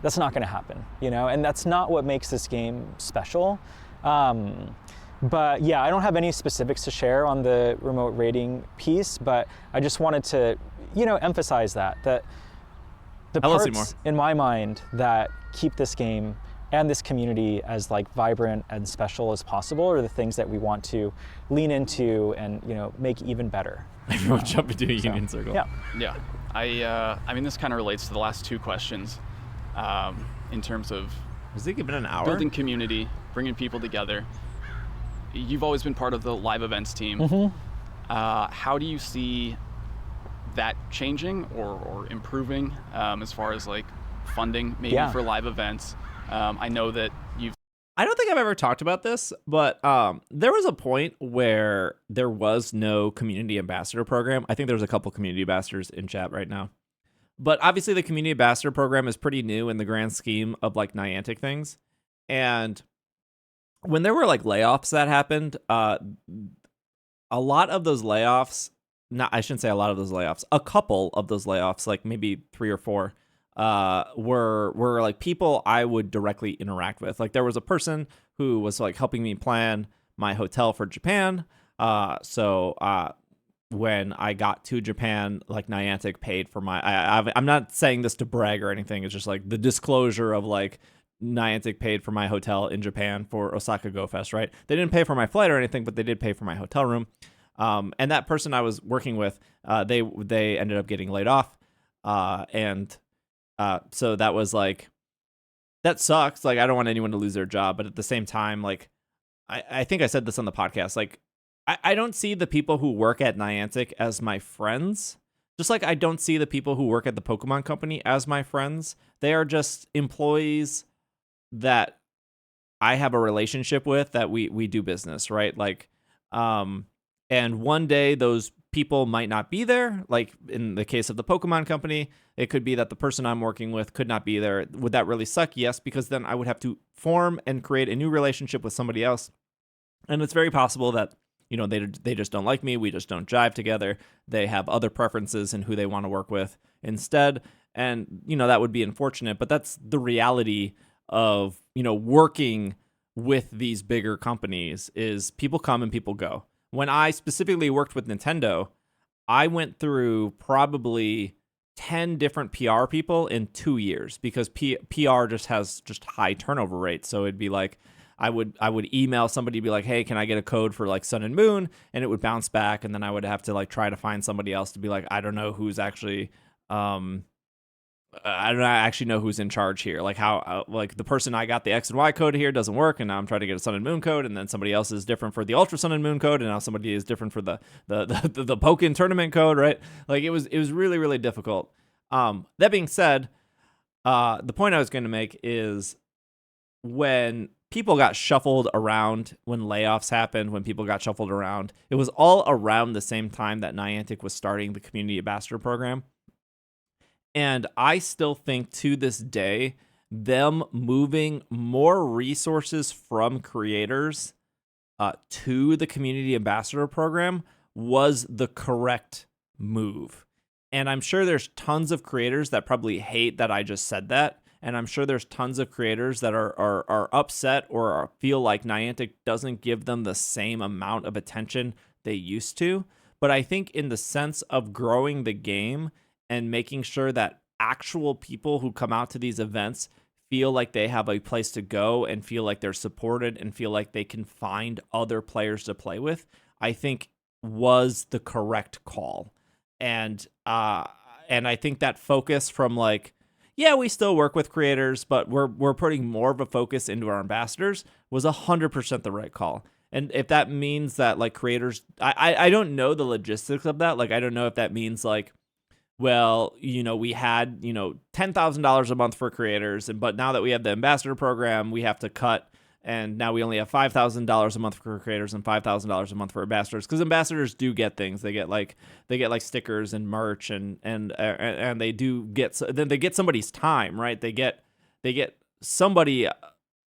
That's not going to happen, and that's not what makes this game special. But yeah, I don't have any specifics to share on the remote raiding piece, but I just wanted to, emphasize that the parts in my mind that keep this game and this community as vibrant and special as possible are the things that we want to lean into and make even better. Everyone jump into a union circle. Yeah. I mean, this kind of relates to the last two questions. In terms of has it been an hour? Building community, bringing people together. You've always been part of the live events team. Mm-hmm. How do you see that changing or improving as far as funding maybe for live events? I know that I don't think I've ever talked about this, but there was a point where there was no community ambassador program. I think there's a couple community ambassadors in chat right now. But obviously the community ambassador program is pretty new in the grand scheme of Niantic things. And when there were layoffs that happened, a lot of those layoffs, I shouldn't say a lot of those layoffs, a couple of those layoffs, maybe 3 or 4, were people I would directly interact with. There was a person who was helping me plan my hotel for Japan. So when I got to Japan, Niantic paid for my. I'm not saying this to brag or anything. It's just the disclosure of Niantic paid for my hotel in Japan for Osaka Go Fest. Right? They didn't pay for my flight or anything, but they did pay for my hotel room. And that person I was working with, they ended up getting laid off. So that was that sucks. I don't want anyone to lose their job, but at the same time, I think I said this on the podcast. I don't see the people who work at Niantic as my friends. Just I don't see the people who work at the Pokemon Company as my friends. They are just employees that I have a relationship with, that we do business, right? And one day those people might not be there. In the case of the Pokemon Company, it could be that the person I'm working with could not be there. Would that really suck? Yes, because then I would have to form and create a new relationship with somebody else. And it's very possible that they just don't like me. We just don't jive together. They have other preferences in who they want to work with instead. And, that would be unfortunate, but that's the reality of, working with these bigger companies is people come and people go. When I specifically worked with Nintendo, I went through probably 10 different PR people in 2 years because PR just has high turnover rates. So it'd be I would email somebody, be like, hey, can I get a code for Sun and Moon? And it would bounce back. And then I would have to try to find somebody else to be I don't know who's actually, I don't actually know who's in charge here. How, the person I got the X and Y code here doesn't work. And now I'm trying to get a Sun and Moon code. And then somebody else is different for the Ultra Sun and Moon code. And now somebody is different for the Pokken tournament code, right? It was really, really difficult. That being said, the point I was going to make is when people got shuffled around, when layoffs happened, when people got shuffled around, it was all around the same time that Niantic was starting the Community Ambassador program. And I still think to this day, them moving more resources from creators to the Community Ambassador program was the correct move. And I'm sure there's tons of creators that probably hate that I just said that. And I'm sure there's tons of creators that are upset or feel like Niantic doesn't give them the same amount of attention they used to. But I think in the sense of growing the game and making sure that actual people who come out to these events feel like they have a place to go and feel like they're supported and feel like they can find other players to play with, I think was the correct call. And and I think that focus from like, yeah, we still work with creators, but we're putting more of a focus into our ambassadors was 100% the right call. And if that means that like creators, I don't know the logistics of that. Like, I don't know if that means like, well, we had, $10,000 a month for creators, but now that we have the ambassador program, we have to cut, and now we only have $5,000 a month for creators and $5,000 a month for ambassadors, because ambassadors do get things. They get like stickers and merch, and they do get, then they get somebody's time, right? They get somebody,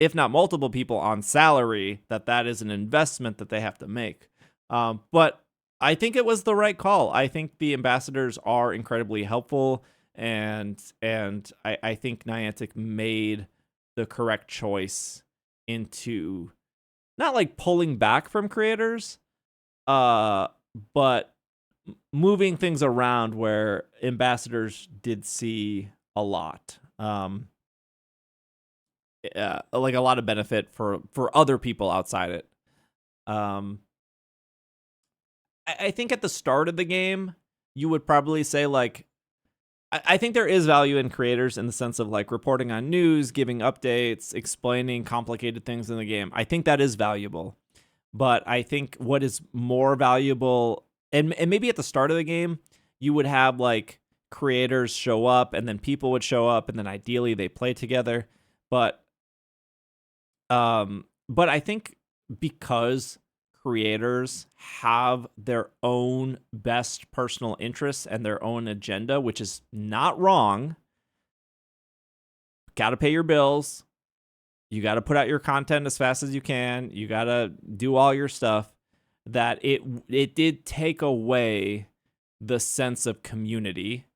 if not multiple people, on salary. That is an investment that they have to make. But I think it was the right call. I think the ambassadors are incredibly helpful, and I think Niantic made the correct choice into not like pulling back from creators, but moving things around where ambassadors did see a lot. Like a lot of benefit for other people outside it. I think at the start of the game, you would probably say like, I think there is value in creators in the sense of like reporting on news, giving updates, explaining complicated things in the game. I think that is valuable. But I think what is more valuable, and maybe at the start of the game, you would have like creators show up, and then people would show up, and then ideally they play together. But I think because creators have their own best personal interests and their own agenda, which is not wrong. Got to pay your bills. You got to put out your content as fast as you can. You got to do all your stuff. That it did take away the sense of community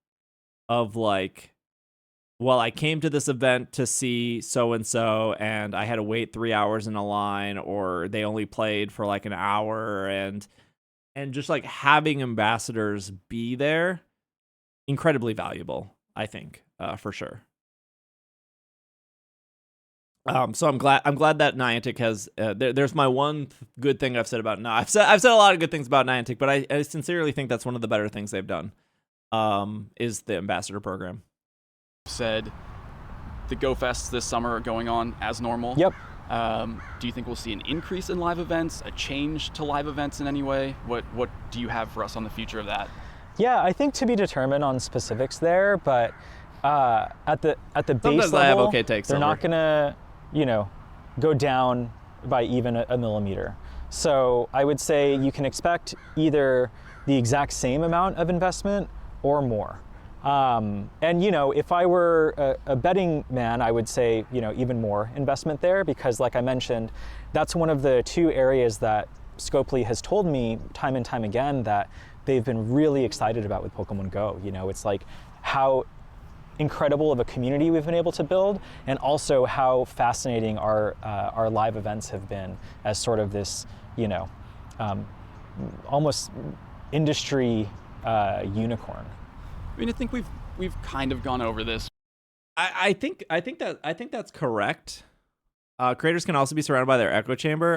of like, well, I came to this event to see so-and-so, and I had to wait 3 hours in a line, or they only played for like an hour, and just like having ambassadors be there, incredibly valuable, I think, for sure. So I'm glad that Niantic has. There's my one good thing I've said about. No, I've said a lot of good things about Niantic, but I sincerely think that's one of the better things they've done. Is the ambassador program. Said the Go Fests this summer are going on as normal. Yep. Do you think we'll see an increase in live events, a change to live events in any way? What do you have for us on the future of that? Yeah, I think to be determined on specifics there, but at the base Sometimes level, I have okay takes they're over. not gonna, go down by even a millimeter. So I would say you can expect either the exact same amount of investment or more. And if I were a betting man, I would say, even more investment there, because like I mentioned, that's one of the two areas that Scopely has told me time and time again that they've been really excited about with Pokemon Go. It's like how incredible of a community we've been able to build, and also how fascinating our live events have been as sort of this, almost industry unicorn. I mean, I think we've kind of gone over this. I think that's correct. Creators can also be surrounded by their echo chamber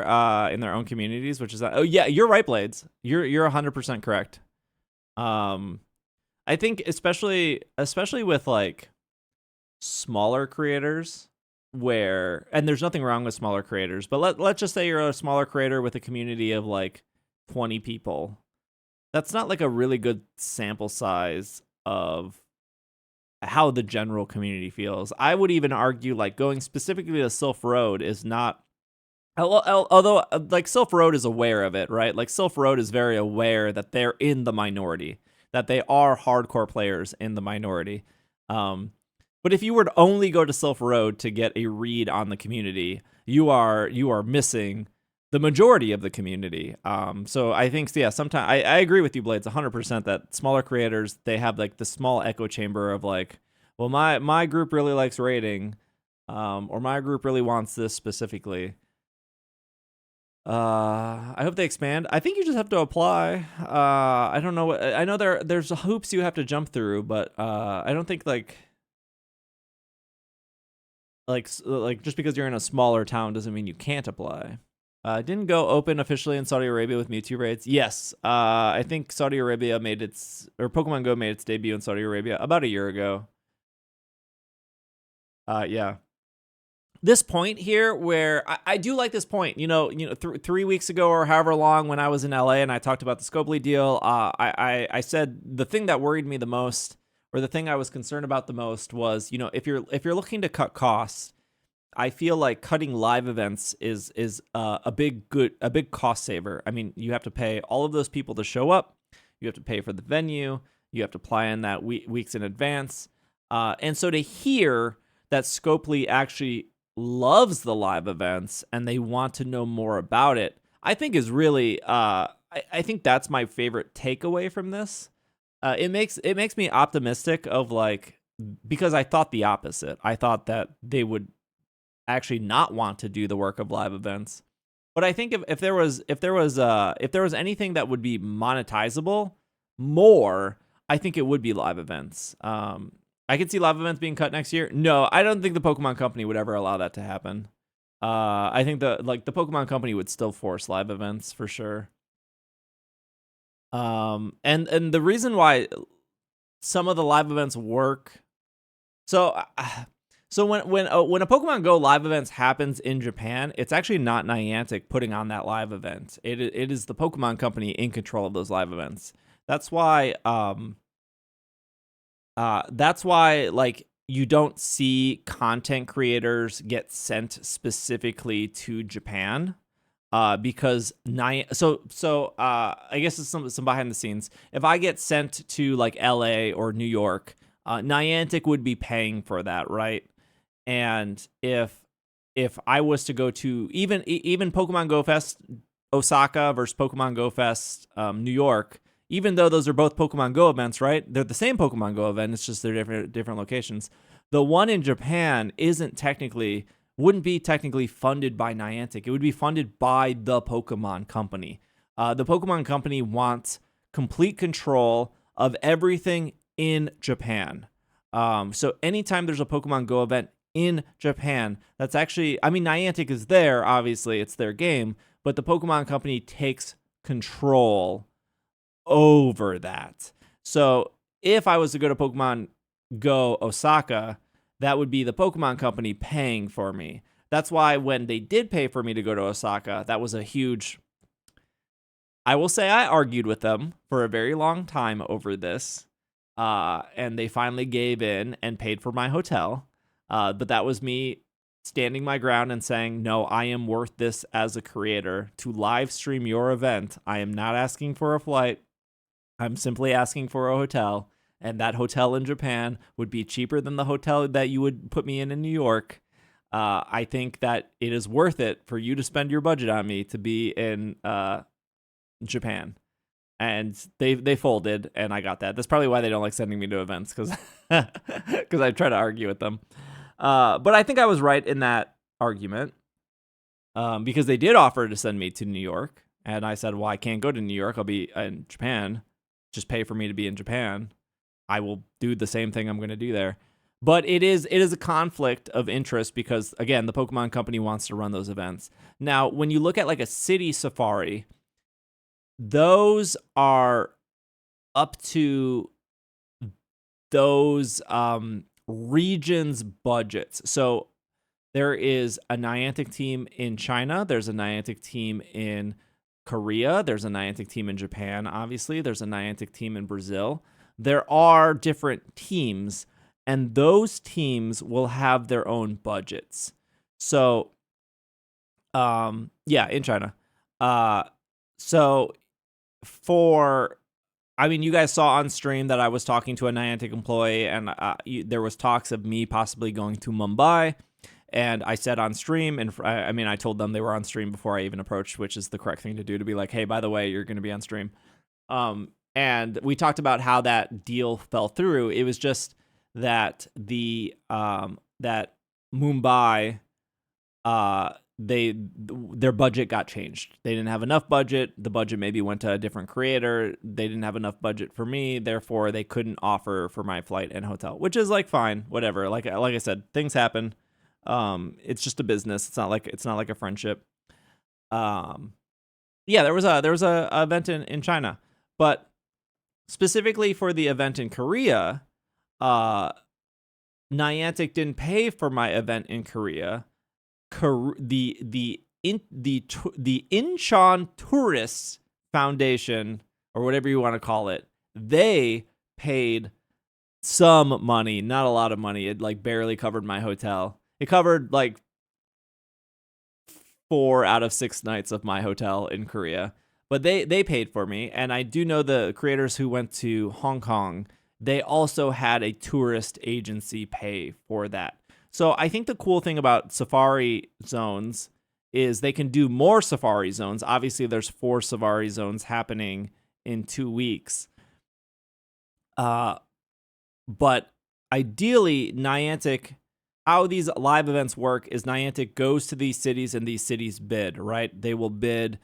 in their own communities, which is oh yeah, you're right, Blades. You're 100% correct. I think especially with like smaller creators, and there's nothing wrong with smaller creators, but let's just say you're a smaller creator with a community of like 20 people. That's not like a really good sample size of how the general community feels. I would even argue like going specifically to Sylph Road is not, although like Sylph Road is aware of it, right? Like Sylph Road is very aware that they're in the minority, that they are hardcore players in the minority. But if you were to only go to Sylph Road to get a read on the community, you are missing the majority of the community. So I think, yeah, sometimes I agree with you, Blades, 100% that smaller creators, they have like the small echo chamber of like, well, my group really likes raiding, or my group really wants this specifically. I hope they expand. I think you just have to apply. I don't know. I know there's hoops you have to jump through, but I don't think like just because you're in a smaller town doesn't mean you can't apply. Didn't Go open officially in Saudi Arabia with Mewtwo raids? Yes. I think Saudi Arabia Pokemon Go made its debut in Saudi Arabia about a year ago. Yeah. This point here where I do like this point, 3 weeks ago or however long when I was in LA and I talked about the Scopley deal, I said the thing that worried me the most, or the thing I was concerned about the most was, if you're looking to cut costs, I feel like cutting live events is a big cost saver. I mean, you have to pay all of those people to show up, you have to pay for the venue, you have to plan that weeks in advance, and so to hear that Scopely actually loves the live events and they want to know more about it, I think is really I think that's my favorite takeaway from this. It makes me optimistic of because I thought the opposite. I thought that they would actually not want to do the work of live events. But I think if there was anything that would be monetizable more, I think it would be live events. I could see live events being cut next year. No, I don't think the Pokemon Company would ever allow that to happen. I think the Pokemon Company would still force live events for sure. And the reason why some of the live events work, so when a Pokemon Go live events happens in Japan, it's actually not Niantic putting on that live event. It is the Pokemon Company in control of those live events. That's why you don't see content creators get sent specifically to Japan, because I guess it's some behind the scenes. If I get sent to LA or New York, Niantic would be paying for that, right? And if I was to go to even Pokemon Go Fest Osaka versus Pokemon Go Fest New York, even though those are both Pokemon Go events, right? They're the same Pokemon Go event. It's just they're different locations. The one in Japan wouldn't be technically funded by Niantic. It would be funded by the Pokemon Company. The Pokemon Company wants complete control of everything in Japan. So anytime there's a Pokemon Go event in Japan, that's actually, Niantic is there, obviously, it's their game, but the Pokemon Company takes control over that. So if I was to go to Pokemon Go Osaka, that would be the Pokemon Company paying for me. That's why when they did pay for me to go to Osaka, that was a huge... I will say I argued with them for a very long time over this, and they finally gave in and paid for my hotel. But that was me standing my ground and saying, no, I am worth this as a creator to live stream your event. I am not asking for a flight. I'm simply asking for a hotel, and that hotel in Japan would be cheaper than the hotel that you would put me in New York. I think that it is worth it for you to spend your budget on me to be in Japan. And they folded, and I got that. That's probably why they don't like sending me to events, because I try to argue with them. But I think I was right in that argument, because they did offer to send me to New York, and I said, well, I can't go to New York. I'll be in Japan. Just pay for me to be in Japan. I will do the same thing I'm going to do there. But it is a conflict of interest because, again, the Pokemon Company wants to run those events. Now, when you look at a city safari, those are up to those regions' budgets. So there is a Niantic team in China. There's a Niantic team in Korea. There's a Niantic team in Japan, obviously. There's a Niantic team in Brazil. There are different teams, and those teams will have their own budgets. So, in China. You guys saw on stream that I was talking to a Niantic employee, and there was talks of me possibly going to Mumbai. And I said on stream, and I told them they were on stream before I even approached, which is the correct thing to do, to be like, hey, by the way, you're going to be on stream. And we talked about how that deal fell through. It was just that that Mumbai, their budget got changed. They didn't have enough budget. The budget maybe went to a different creator. They didn't have enough budget for me. Therefore, they couldn't offer for my flight and hotel, which is fine, whatever. Like I said, things happen. It's just a business. It's not like a friendship. Yeah, there was a event in China, but specifically for the event in Korea, Niantic didn't pay for my event in Korea. The Incheon Tourists Foundation, or whatever you want to call it, they paid some money, not a lot of money. It like barely covered my hotel. It covered like 4 out of 6 nights of my hotel in Korea, but they paid for me. And I do know the creators who went to Hong Kong, they also had a tourist agency pay for that. So I think the cool thing about Safari Zones is they can do more Safari Zones. Obviously, there's 4 Safari Zones happening in 2 weeks. But ideally, Niantic, how these live events work is Niantic goes to these cities and these cities bid, right? They will bid,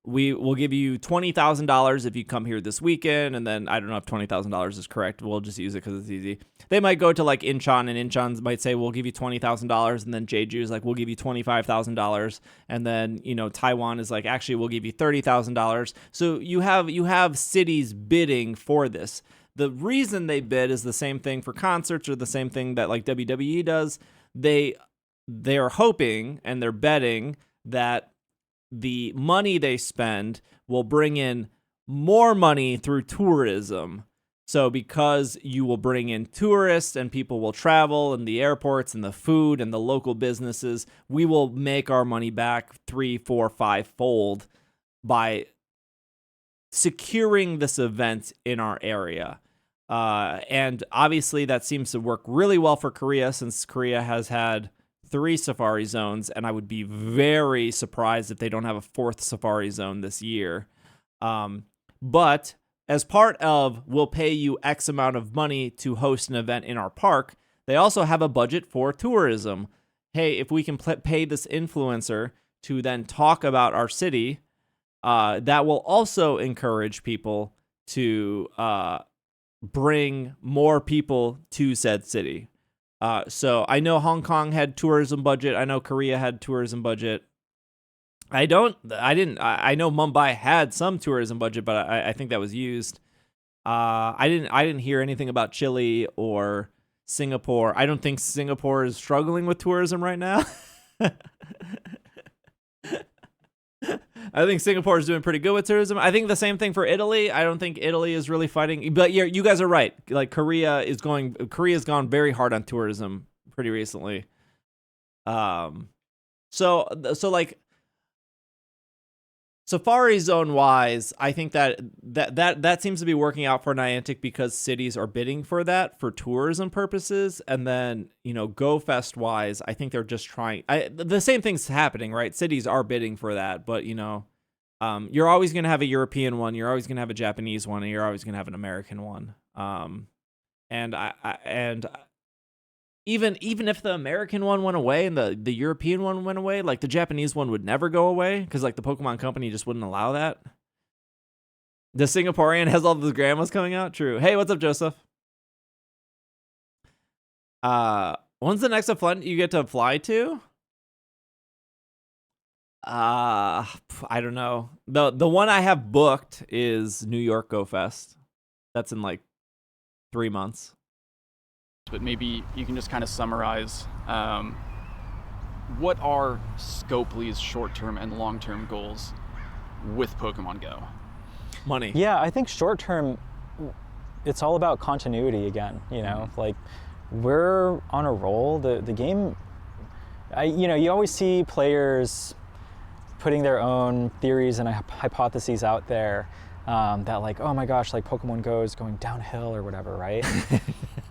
we will give you $20,000 if you come here this weekend. And then I don't know if $20,000 is correct. We'll just use it because it's easy. They might go to like Incheon, and Incheon might say, we'll give you $20,000. And then Jeju is like, we'll give you $25,000. And then, Taiwan is like, actually, we'll give you $30,000. So you have cities bidding for this. The reason they bid is the same thing for concerts, or the same thing that like WWE does. They are hoping and they're betting that the money they spend will bring in more money through tourism. So because you will bring in tourists and people will travel, and the airports and the food and the local businesses, we will make our money back 3, 4, 5-fold by securing this event in our area. And obviously that seems to work really well for Korea, since Korea has had 3 Safari Zones, and I would be very surprised if they don't have a 4th Safari Zone this year. But as part of, we'll pay you X amount of money to host an event in our park, they also have a budget for tourism. Hey, if we can pay this influencer to then talk about our city, that will also encourage people to bring more people to said city. So I know Hong Kong had tourism budget. I know Korea had tourism budget. I know Mumbai had some tourism budget, but I think that was used. I didn't hear anything about Chile or Singapore. I don't think Singapore is struggling with tourism right now. I think Singapore is doing pretty good with tourism. I think the same thing for Italy. I don't think Italy is really fighting. But yeah, you guys are right. Like Korea's gone very hard on tourism pretty recently. So like Safari Zone wise, I think that seems to be working out for Niantic, because cities are bidding for that for tourism purposes. And then, Go Fest wise, I think they're just trying. The same thing's happening, right? Cities are bidding for that, but you're always going to have a European one, you're always going to have a Japanese one, and you're always going to have an American one. And even if the American one went away and the European one went away, like the Japanese one would never go away, because like the Pokemon company just wouldn't allow that. The Singaporean has all the grandmas coming out. True. Hey, what's up, Joseph? When's the next event you get to fly to? I don't know. The one I have booked is New York Go Fest. That's in like 3 months. But maybe you can just kind of summarize what are Scopely's short-term and long-term goals with Pokemon Go? Money. Yeah, I think short-term, it's all about continuity again. Like we're on a roll. The game, you always see players putting their own theories and hypotheses out there. That like, oh my gosh, like Pokemon Go is going downhill or whatever, right?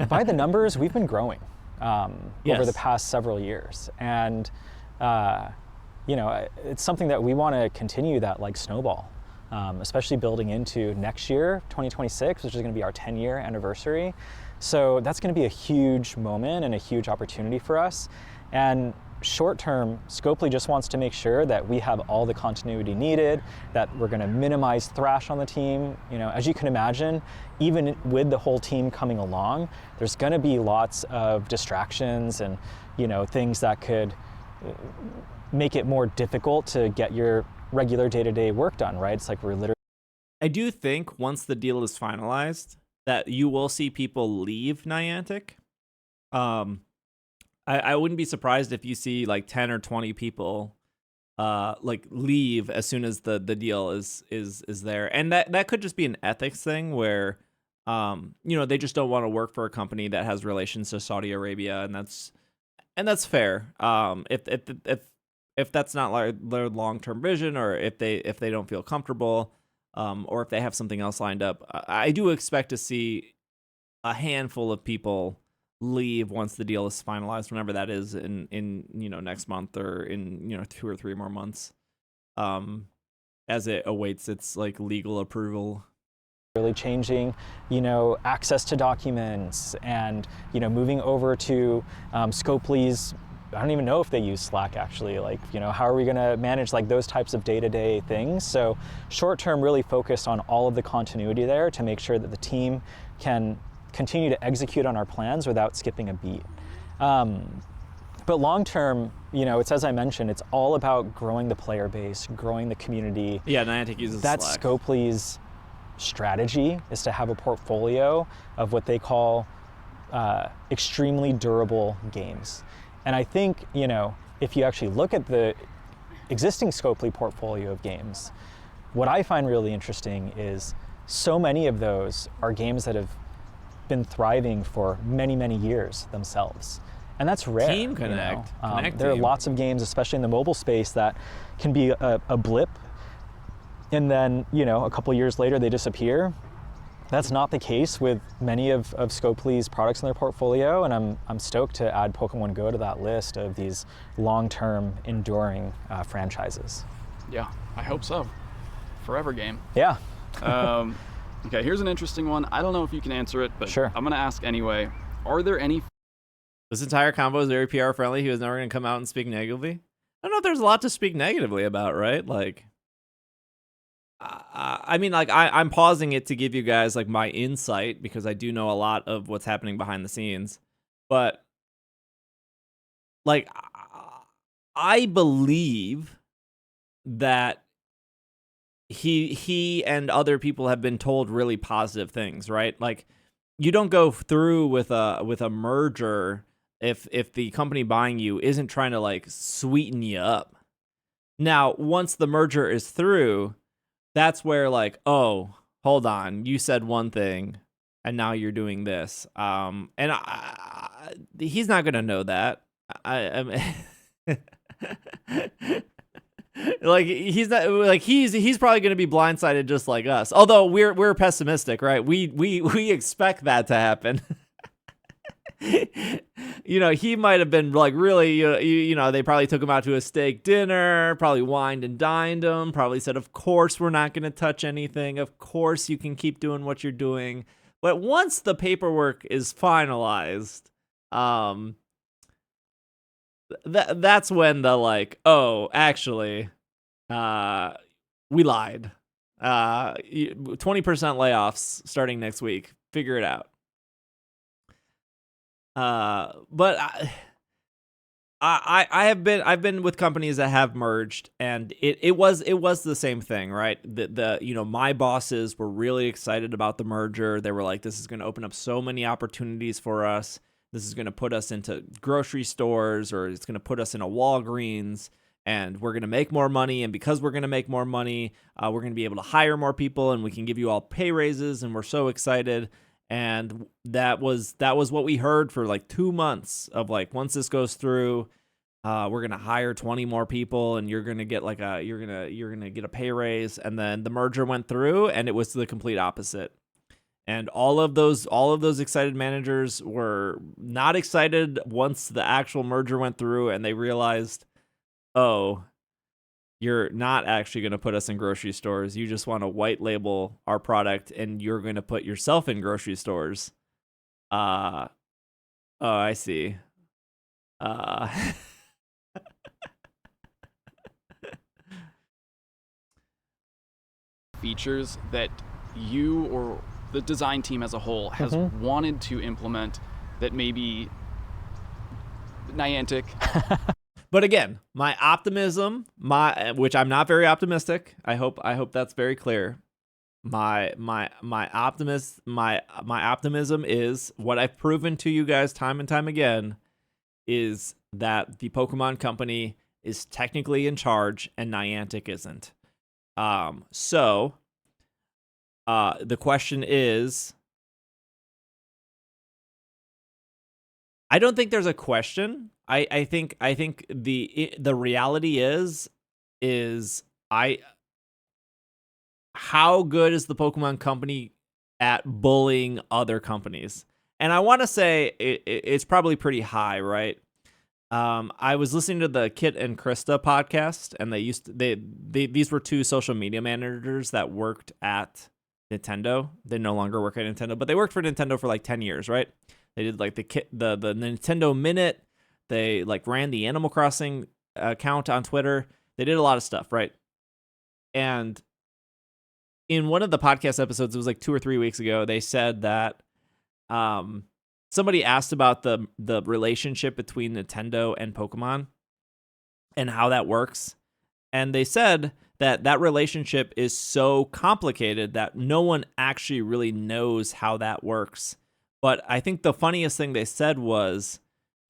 By the numbers, we've been growing over the past several years. And, it's something that we want to continue that like snowball, especially building into next year, 2026, which is going to be our 10-year anniversary. So that's going to be a huge moment and a huge opportunity for us. And short term, Scopely just wants to make sure that we have all the continuity needed, that we're going to minimize thrash on the team. As you can imagine, even with the whole team coming along, there's going to be lots of distractions and, things that could make it more difficult to get your regular day-to-day work done, right? It's like we're literally. I do think once the deal is finalized that you will see people leave Niantic. I wouldn't be surprised if you see like 10 or 20 people like leave as soon as the deal is there. And that could just be an ethics thing where they just don't want to work for a company that has relations to Saudi Arabia, and that's fair. If that's not like their long-term vision, or if they don't feel comfortable, or if they have something else lined up, I do expect to see a handful of people leave once the deal is finalized, whenever that is in next month or in 2 or 3 more months, as it awaits its like legal approval. Really changing, access to documents, and moving over to Scopely's. I don't even know if they use Slack actually. Like, how are we going to manage like those types of day-to-day things? So short term, really focused on all of the continuity there to make sure that the team can continue to execute on our plans without skipping a beat. But long term, it's, as I mentioned, it's all about growing the player base, growing the community. Yeah, Niantic uses Slack. That's Scopely's strategy, is to have a portfolio of what they call extremely durable games. And I think, if you actually look at the existing Scopely portfolio of games, what I find really interesting is so many of those are games that have been thriving for many, many years themselves. And that's rare. Team Connect. There are lots of games, especially in the mobile space, that can be a blip, and then, a couple years later they disappear. That's not the case with many of Scopely's products in their portfolio, and I'm stoked to add Pokémon GO to that list of these long-term, enduring franchises. Yeah, I hope so. Forever game. Yeah. Okay, here's an interesting one. I don't know if you can answer it, but sure. I'm going to ask anyway. Are there any... This entire combo is very PR friendly. He was never going to come out and speak negatively. I don't know if there's a lot to speak negatively about, right? Like, I mean, like, I'm pausing it to give you guys like my insight, because I do know a lot of what's happening behind the scenes. But like, I believe that he and other people have been told really positive things, right? Like, you don't go through with a merger if the company buying you isn't trying to like sweeten you up. Now, once the merger is through, that's where like, oh, hold on, you said one thing and now you're doing this. And he's not gonna know that. Like, he's not like he's probably going to be blindsided just like us. Although we're pessimistic, right? We expect that to happen. He might have been like really, they probably took him out to a steak dinner, probably wined and dined him, probably said, of course we're not going to touch anything. Of course you can keep doing what you're doing. But once the paperwork is finalized, that's when the like, oh, actually, we lied. 20% layoffs starting next week. Figure it out. But I've been with companies that have merged, and it was the same thing, right? My bosses were really excited about the merger. They were like, this is going to open up so many opportunities for us. This is going to put us into grocery stores, or it's going to put us in a Walgreens, and we're going to make more money. And because we're going to make more money, we're going to be able to hire more people, and we can give you all pay raises, and we're so excited. And that was what we heard for like 2 months of like, once this goes through, we're going to hire 20 more people, and you're going to get like you're going to get a pay raise. And then the merger went through, and it was the complete opposite. And all of those excited managers were not excited once the actual merger went through, and they realized, oh, you're not actually going to put us in grocery stores. You just want to white label our product, and you're going to put yourself in grocery stores. Oh, I see. Features that you or the design team as a whole has wanted to implement that maybe Niantic But again, my optimism, which I'm not very optimistic. I hope that's very clear. My optimism is what I've proven to you guys time and time again is that the Pokemon Company is technically in charge and Niantic isn't. So the question is, I don't think there's a question. I think the reality is how good is the Pokemon Company at bullying other companies? And I want to say it's probably pretty high, right? I was listening to the Kit and Krista podcast, and these were two social media managers that worked at Nintendo. They no longer work at Nintendo, but they worked for Nintendo for like 10 years, right? They did like the Nintendo Minute. They like ran the Animal Crossing account on Twitter. They did a lot of stuff, right? And in one of the podcast episodes, it was like 2 or 3 weeks ago, they said that somebody asked about the relationship between Nintendo and Pokemon and how that works. And they said that relationship is so complicated that no one actually really knows how that works. But I think the funniest thing they said was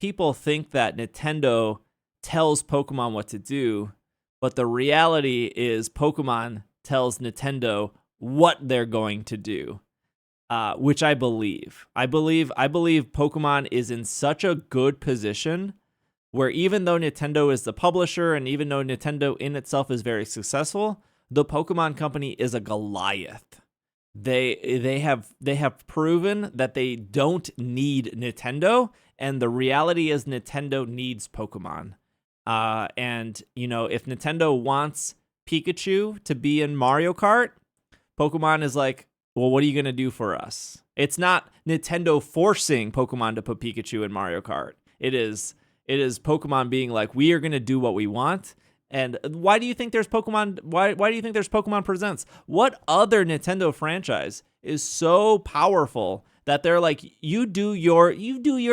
people think that Nintendo tells Pokemon what to do, but the reality is Pokemon tells Nintendo what they're going to do, which I believe. I believe Pokemon is in such a good position where even though Nintendo is the publisher and even though Nintendo in itself is very successful, the Pokemon Company is a Goliath. They have proven that they don't need Nintendo, and the reality is Nintendo needs Pokemon. And you know, if Nintendo wants Pikachu to be in Mario Kart, Pokemon is like, well, what are you going to do for us? It's not Nintendo forcing Pokemon to put Pikachu in Mario Kart. It is Pokemon being like, we are going to do what we want. And why do you think there's Pokemon? Why do you think there's Pokemon Presents? What other Nintendo franchise is so powerful that they're like, you do your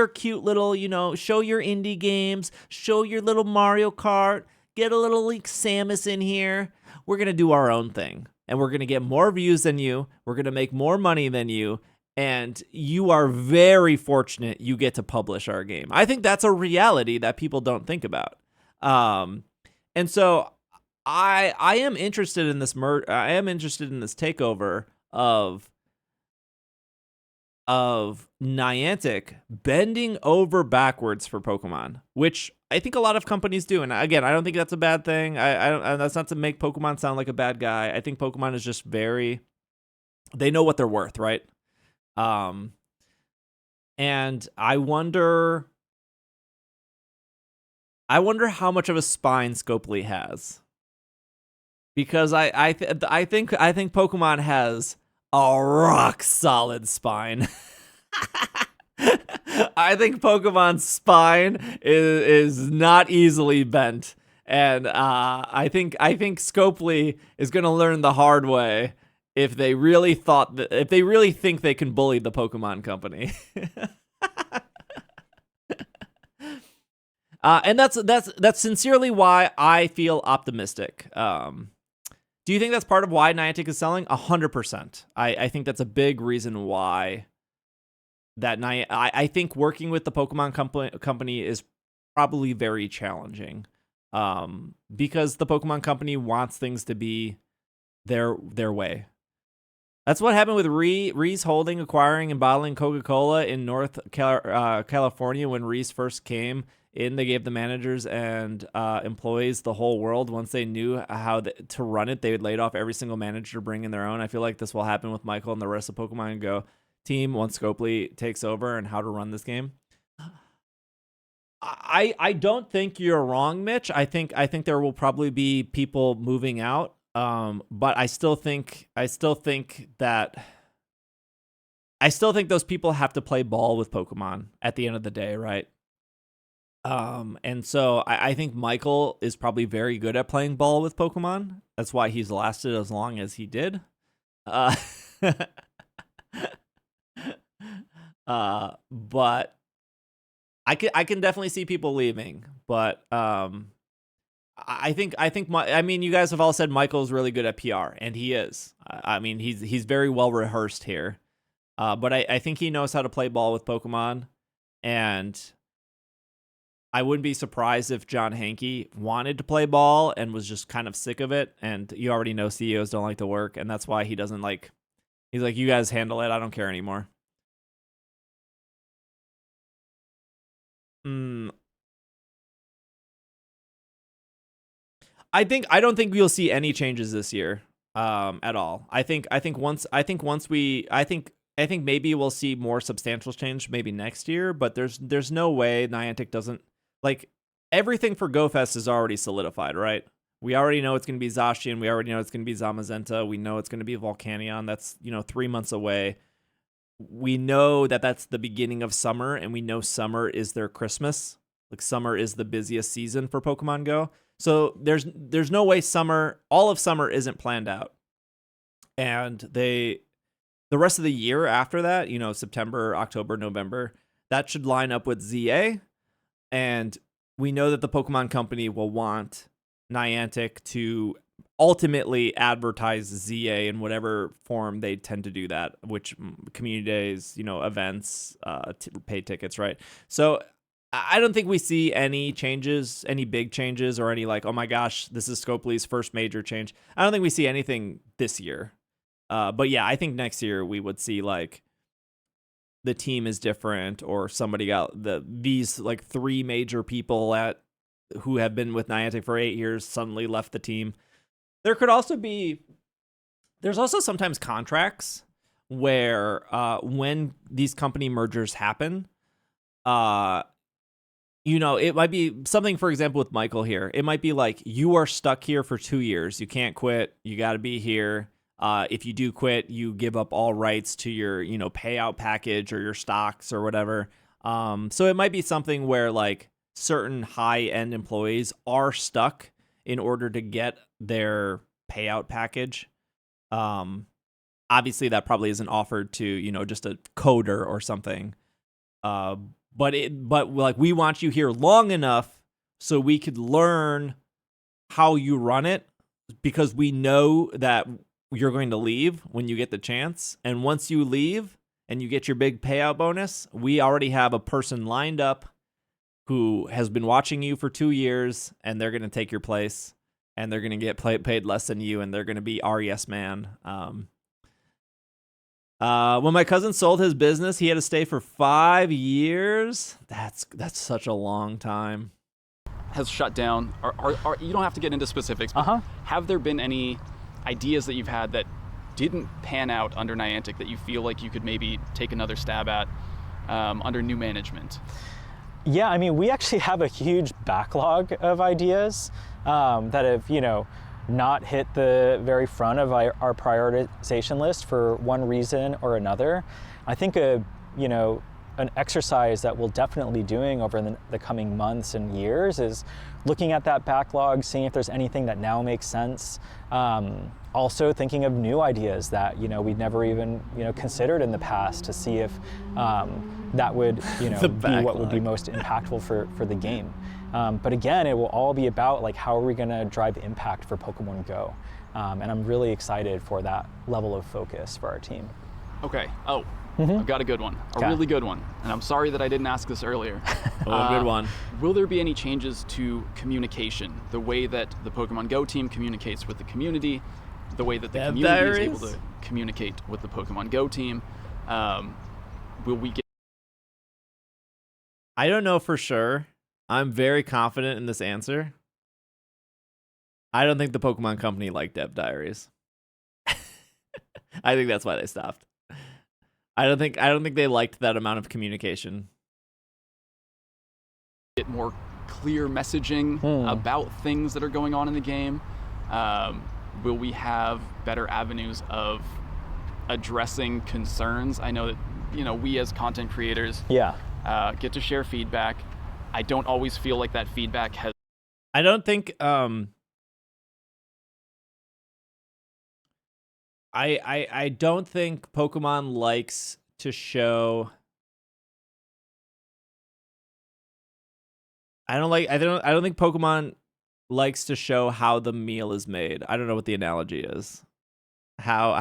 cute little, show your indie games, show your little Mario Kart, get a little like Samus in here. We're going to do our own thing. And we're going to get more views than you. We're going to make more money than you. And you are very fortunate you get to publish our game. I think that's a reality that people don't think about. And so I am interested in this I am interested in this takeover of Niantic bending over backwards for Pokemon, which I think a lot of companies do. And again, I don't think that's a bad thing. I don't. That's not to make Pokemon sound like a bad guy. I think Pokemon is just they know what they're worth, right? And I wonder how much of a spine Scopley has, because I think Pokemon has a rock solid spine. I think Pokemon's spine is not easily bent, and I think Scopely is going to learn the hard way if they really think they can bully the Pokemon Company. And that's sincerely why I feel optimistic. Do you think that's part of why Niantic is selling? 100%. I think that's a big reason why I think working with the Pokemon company is probably very challenging, because the Pokemon Company wants things to be their way. That's what happened with Reese holding, acquiring, and bottling Coca-Cola in North California when Reese first came in. They gave the managers and employees the whole world. Once they knew how to run it, they would laid off every single manager to bring in their own. I feel like this will happen with Michael and the rest of Pokemon Go team once Scopely takes over and how to run this game. I don't think you're wrong, Mitch. I think there will probably be people moving out. But I still think those people have to play ball with Pokemon at the end of the day, right? And so I think Michael is probably very good at playing ball with Pokemon. That's why he's lasted as long as he did. But I can definitely see people leaving, but I think I mean, you guys have all said Michael's really good at PR, and he is. I mean, he's very well rehearsed here. But I think he knows how to play ball with Pokemon, and I wouldn't be surprised if John Hankey wanted to play ball and was just kind of sick of it. And you already know CEOs don't like to work, and that's why he doesn't like. He's like, you guys handle it. I don't care anymore. I don't think we'll see any changes this year, at all. I think maybe we'll see more substantial change maybe next year, but there's no way Niantic doesn't like everything for GoFest is already solidified, right? We already know it's going to be Zacian. We already know it's going to be Zamazenta. We know it's going to be Volcanion. That's 3 months away. We know that that's the beginning of summer, and we know summer is their Christmas. Like summer is the busiest season for Pokemon Go. So there's no way all of summer isn't planned out. And the rest of the year after that, September, October, November, that should line up with ZA. And we know that the Pokemon Company will want Niantic to ultimately advertise ZA in whatever form they tend to do that, which community days, events, pay tickets, right? So I don't think we see any changes, any big changes, or any like, oh my gosh, this is Scopley's first major change. I don't think we see anything this year. But yeah, I think next year we would see like the team is different, or somebody got these like 3 major people who have been with Niantic for 8 years suddenly left the team. There's also sometimes contracts where when these company mergers happen, it might be something, for example, with Michael here. It might be like, you are stuck here for 2 years. You can't quit. You got to be here. If you do quit, you give up all rights to your, payout package or your stocks or whatever. So it might be something where like certain high-end employees are stuck in order to get their payout package. Obviously that probably isn't offered to, just a coder or something. But like, we want you here long enough so we could learn how you run it, because we know that you're going to leave when you get the chance. And once you leave and you get your big payout bonus, we already have a person lined up who has been watching you for 2 years, and they're going to take your place, and they're going to get paid less than you, and they're going to be our yes man. When my cousin sold his business, he had to stay for 5 years. That's such a long time. Has shut down. Are you don't have to get into specifics, but have there been any ideas that you've had that didn't pan out under Niantic that you feel like you could maybe take another stab at under new management? Yeah, I mean, we actually have a huge backlog of ideas that have, not hit the very front of our prioritization list for one reason or another. I think an exercise that we'll definitely be doing over the coming months and years is looking at that backlog, seeing if there's anything that now makes sense. Also thinking of new ideas that we'd never even considered in the past, to see if that would be what would be most impactful for the game. But again, it will all be about like, how are we going to drive impact for Pokemon Go? And I'm really excited for that level of focus for our team. Okay. Oh, I've got a good one. A really good one. And I'm sorry that I didn't ask this earlier. Good one. Will there be any changes to communication? The way that the Pokemon Go team communicates with the community, the way that the community is able to communicate with the Pokemon Go team. Will we get... I don't know for sure. I'm very confident in this answer. I don't think the Pokemon Company liked Dev Diaries. I think that's why they stopped. I don't think they liked that amount of communication. Get more clear messaging about things that are going on in the game. Will we have better avenues of addressing concerns? I know that we as content creators get to share feedback. I don't always feel like that feedback has... I don't think I don't think Pokemon likes to show I don't think Pokemon likes to show how the meal is made. I don't know what the analogy is. How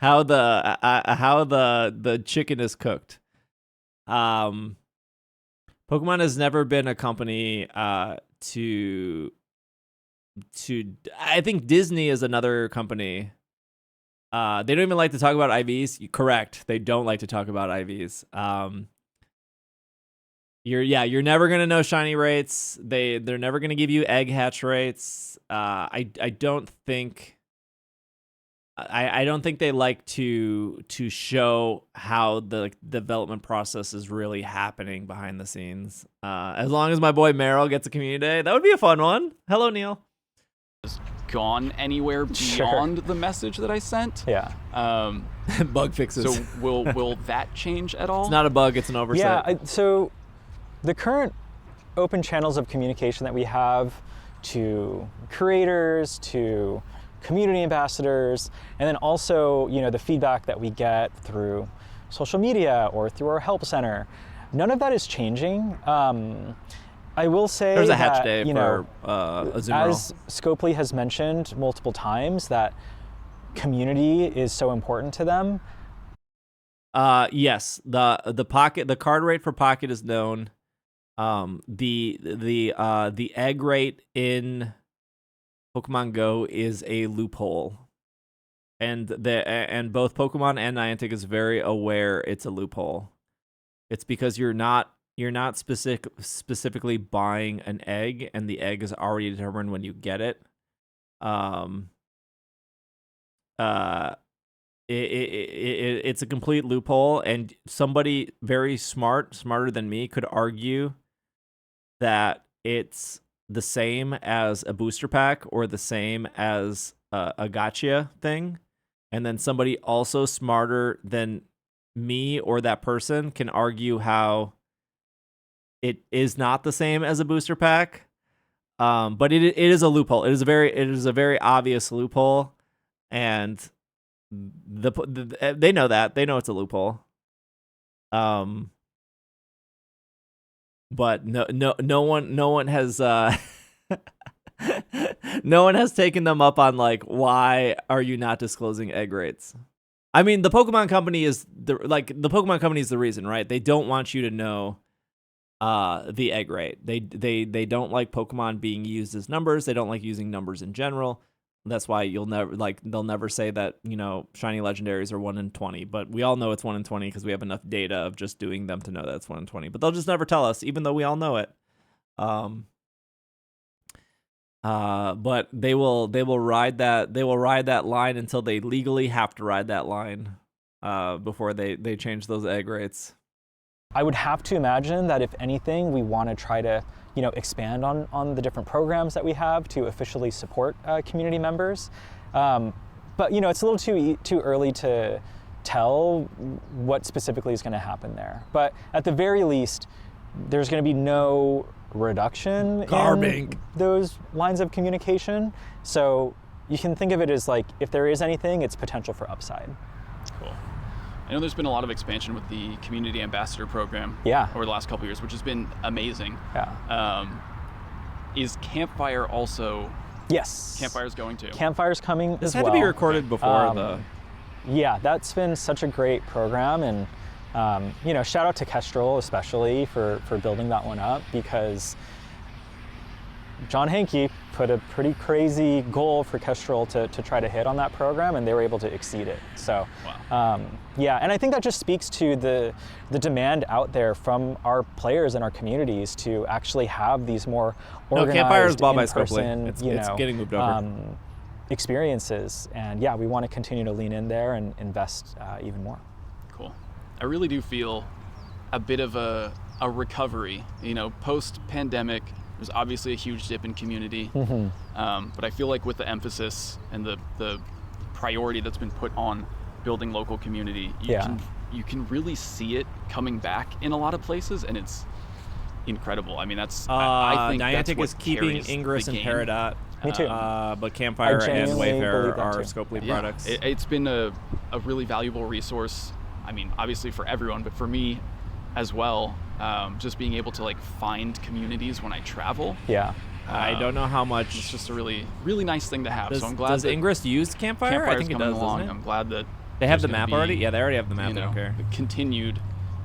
how the chicken is cooked. Pokemon has never been a company to I think Disney is another company. They don't even like to talk about IVs. Correct. They don't like to talk about IVs. You're never gonna know shiny rates. They're never gonna give you egg hatch rates. I don't think they like to show how the development process is really happening behind the scenes. As long as my boy Meryl gets a community day, that would be a fun one. Hello, Neil. Gone anywhere beyond the message that I sent. Yeah. Bug fixes. So will that change at all? It's not a bug, it's an oversight. Yeah, so the current open channels of communication that we have to creators, to community ambassadors, and then also, the feedback that we get through social media or through our help center, none of that is changing. I will say there's a hatch that, day for a Zoom as Scopley has mentioned multiple times, that community is so important to them. Yes, the card rate for Pocket is known. The egg rate in Pokemon Go is a loophole, and both Pokemon and Niantic is very aware it's a loophole. It's because you're not specifically buying an egg, and the egg is already determined when you get it. It's a complete loophole, and somebody very smarter than me, could argue that it's the same as a booster pack or the same as a gacha thing, and then somebody also smarter than me or that person can argue how it is not the same as a booster pack. But it is a loophole. It is a very obvious loophole, and they know that. They know it's a loophole. But no one has no one has taken them up on, like, why are you not disclosing egg rates? I mean, the Pokemon Company is the reason, right? They don't want you to know the egg rate. They don't like Pokemon being used as numbers. They don't like using numbers in general. That's why they'll never say that, shiny legendaries are 1 in 20, but we all know it's 1 in 20 because we have enough data of just doing them to know that it's 1 in 20. But they'll just never tell us, even though we all know it. But they will ride that line until they legally have to ride that line before they change those egg rates. I would have to imagine that if anything, we want to try to expand on the different programs that we have to officially support community members. But it's a little too early to tell what specifically is going to happen there. But at the very least, there's going to be no reduction in those lines of communication. So you can think of it as, like, if there is anything, it's potential for upside. Cool. I know there's been a lot of expansion with the community ambassador program over the last couple of years, which has been amazing. Yeah. Is Campfire also? Yes. Campfire's going to. Campfire's coming as well. This had to be recorded before Yeah, that's been such a great program, and shout out to Kestrel especially for building that one up, because John Hankey put a pretty crazy goal for Kestrel to try to hit on that program, and they were able to exceed it. So, wow. And I think that just speaks to the demand out there from our players and our communities to actually have these more organized, Campfire is bought by in-person, Scopely. It's getting moved over. Experiences, and we want to continue to lean in there and invest even more. Cool. I really do feel a bit of a recovery. Post-pandemic, there's obviously a huge dip in community, but I feel like with the emphasis and the priority that's been put on building local community, you can really see it coming back in a lot of places, and it's incredible. I mean, I think Niantic that's what is keeping Ingress and Peridot. Me too. But Campfire and Wayfarer are too. Scopely products. It's been a really valuable resource. I mean, obviously for everyone, but for me, as well. Just being able to like find communities when I travel. Yeah. I don't know how much. It's just a really, really nice thing to have. So I'm glad Does that Ingress use Campfire? I Campfire's think it coming does, along. doesn't it? I'm glad that They have there's the gonna map be, already? Yeah, they already have the map. you I don't know, care. the continued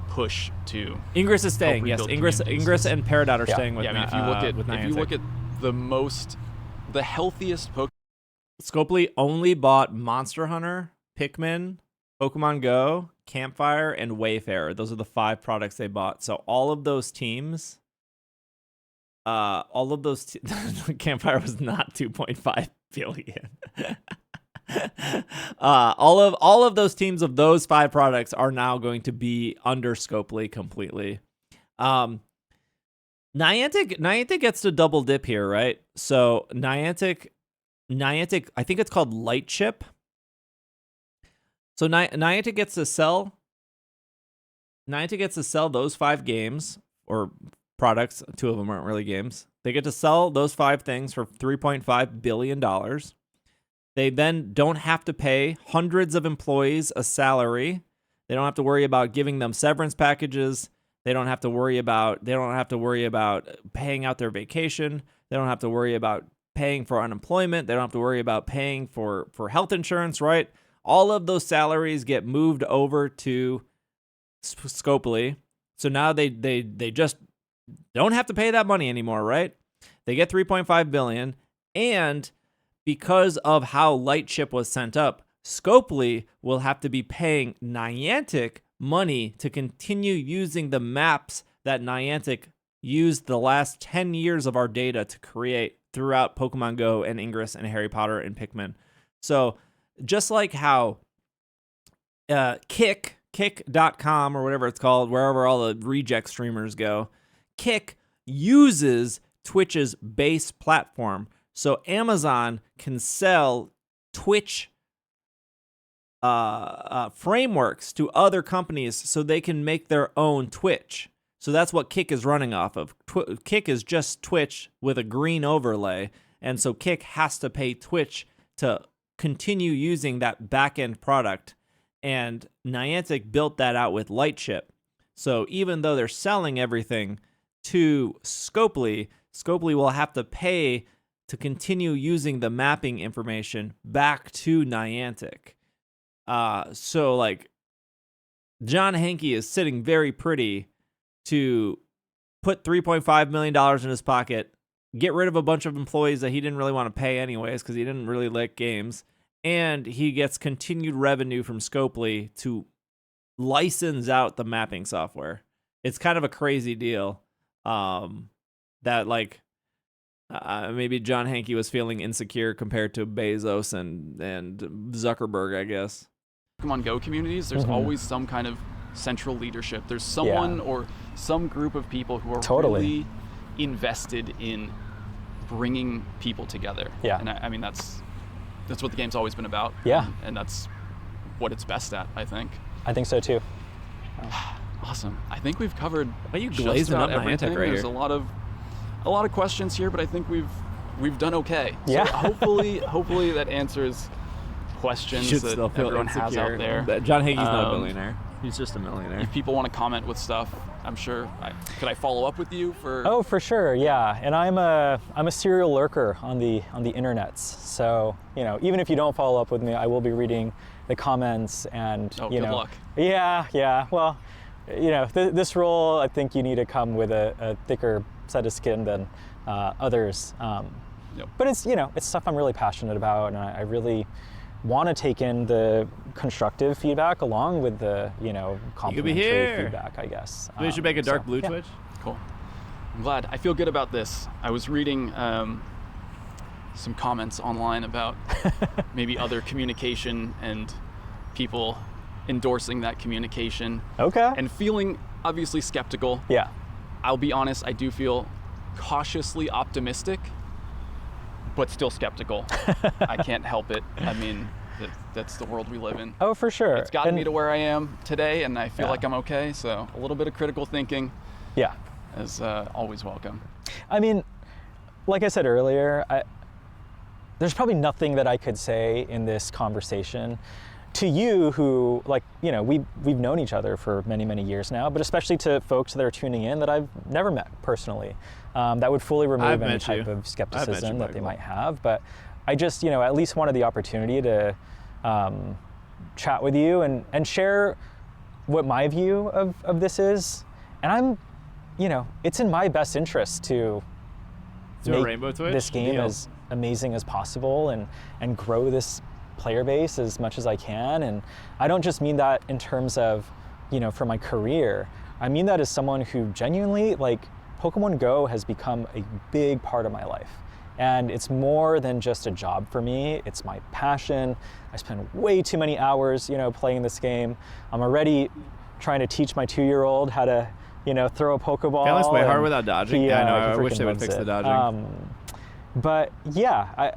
push to Ingress is staying. Yes, rebuild Ingress communities. and Peridot are Yeah. staying with yeah, I mean, if you look at with if you Niantic. look at the healthiest Pokemon. Scopely only bought Monster Hunter, Pikmin, Pokemon Go, Campfire, and Wayfarer. Those are the 5 products they bought. So all of those teams, Campfire was not 2.5 billion. all of those teams of those 5 products are now going to be under Scopely completely. Niantic gets to double dip here, right? So Niantic, I think it's called Lightship. So Niantic gets to sell those 5 games or products. 2 of them aren't really games. They get to sell those 5 things for $3.5 billion. They then don't have to pay hundreds of employees a salary. They don't have to worry about giving them severance packages. They don't have to worry about paying out their vacation. They don't have to worry about paying for unemployment. They don't have to worry about paying for health insurance, right? All of those salaries get moved over to Scopely. So now they just don't have to pay that money anymore, right? They get $3.5 billion, and because of how Lightship was sent up, Scopely will have to be paying Niantic money to continue using the maps that Niantic used the last 10 years of our data to create throughout Pokemon Go and Ingress and Harry Potter and Pikmin. So just like how Kick.com or whatever it's called, wherever all the reject streamers go, Kick uses Twitch's base platform. So Amazon can sell Twitch frameworks to other companies so they can make their own Twitch. So that's what Kick is running off of. Kick is just Twitch with a green overlay. And so Kick has to pay Twitch to continue using that back-end product. And Niantic built that out with Lightship. So even though they're selling everything to Scopely, Scopely will have to pay to continue using the mapping information back to Niantic. So like John Hankey is sitting very pretty to put $3.5 million in his pocket, get rid of a bunch of employees that he didn't really want to pay anyways because he didn't really like games, and he gets continued revenue from Scopely to license out the mapping software. It's kind of a crazy deal that like maybe John Hankey was feeling insecure compared to Bezos and Zuckerberg, I guess. Pokemon Go communities, there's always some kind of central leadership. There's someone or some group of people who are really invested in bringing people together. Yeah. And I mean, that's what the game's always been about. Yeah. And that's what it's best at, I think. I think so too. Awesome. I think we've covered Are you just glazing about up Niantic everything. right There's here? a lot of questions here, but I think we've done okay. Yeah. So hopefully that answers questions Should that still feel everyone has insecure. out there. But John Hankey's not a billionaire. He's just a millionaire. If people want to comment with stuff, I'm sure. Could I follow up with you for? Oh, for sure, yeah. And I'm a serial lurker on the internets. So even if you don't follow up with me, I will be reading the comments and good luck. Yeah. Well, this role, I think you need to come with a thicker set of skin than others. Yep. But it's it's stuff I'm really passionate about, and I really want to take in the constructive feedback along with the complimentary feedback, I guess. We should make a dark blue Twitch. Cool. I'm glad. I feel good about this. I was reading some comments online about maybe other communication and people endorsing that communication. Okay. And feeling obviously skeptical. Yeah. I'll be honest, I do feel cautiously optimistic, but still skeptical. I can't help it. I mean, that's the world we live in. Oh, for sure. It's gotten me to where I am today, and I feel like I'm okay. So a little bit of critical thinking is always welcome. I mean, like I said earlier, there's probably nothing that I could say in this conversation to you who, like, we've known each other for many, many years now, but especially to folks that are tuning in that I've never met personally, that would fully remove any type of skepticism that they might have. But I just, at least wanted the opportunity to chat with you and share what my view of this is. And I'm, it's in my best interest to make this game as amazing as possible and grow this player base as much as I can. And I don't just mean that in terms of, for my career. I mean that as someone who genuinely, like, Pokemon Go has become a big part of my life. And it's more than just a job for me. It's my passion. I spend way too many hours, playing this game. I'm already trying to teach my 2-year-old how to, throw a Pokeball. That was way hard without dodging. I know. I wish they would fix the dodging. But yeah,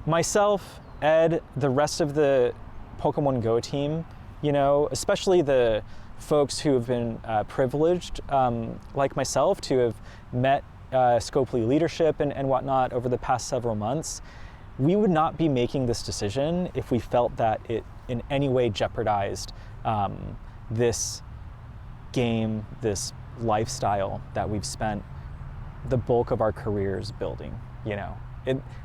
myself, Ed, the rest of the Pokemon Go team, especially the folks who have been privileged, like myself, to have met Scopely leadership and whatnot over the past several months, we would not be making this decision if we felt that it in any way jeopardized this game, this lifestyle that we've spent the bulk of our careers building.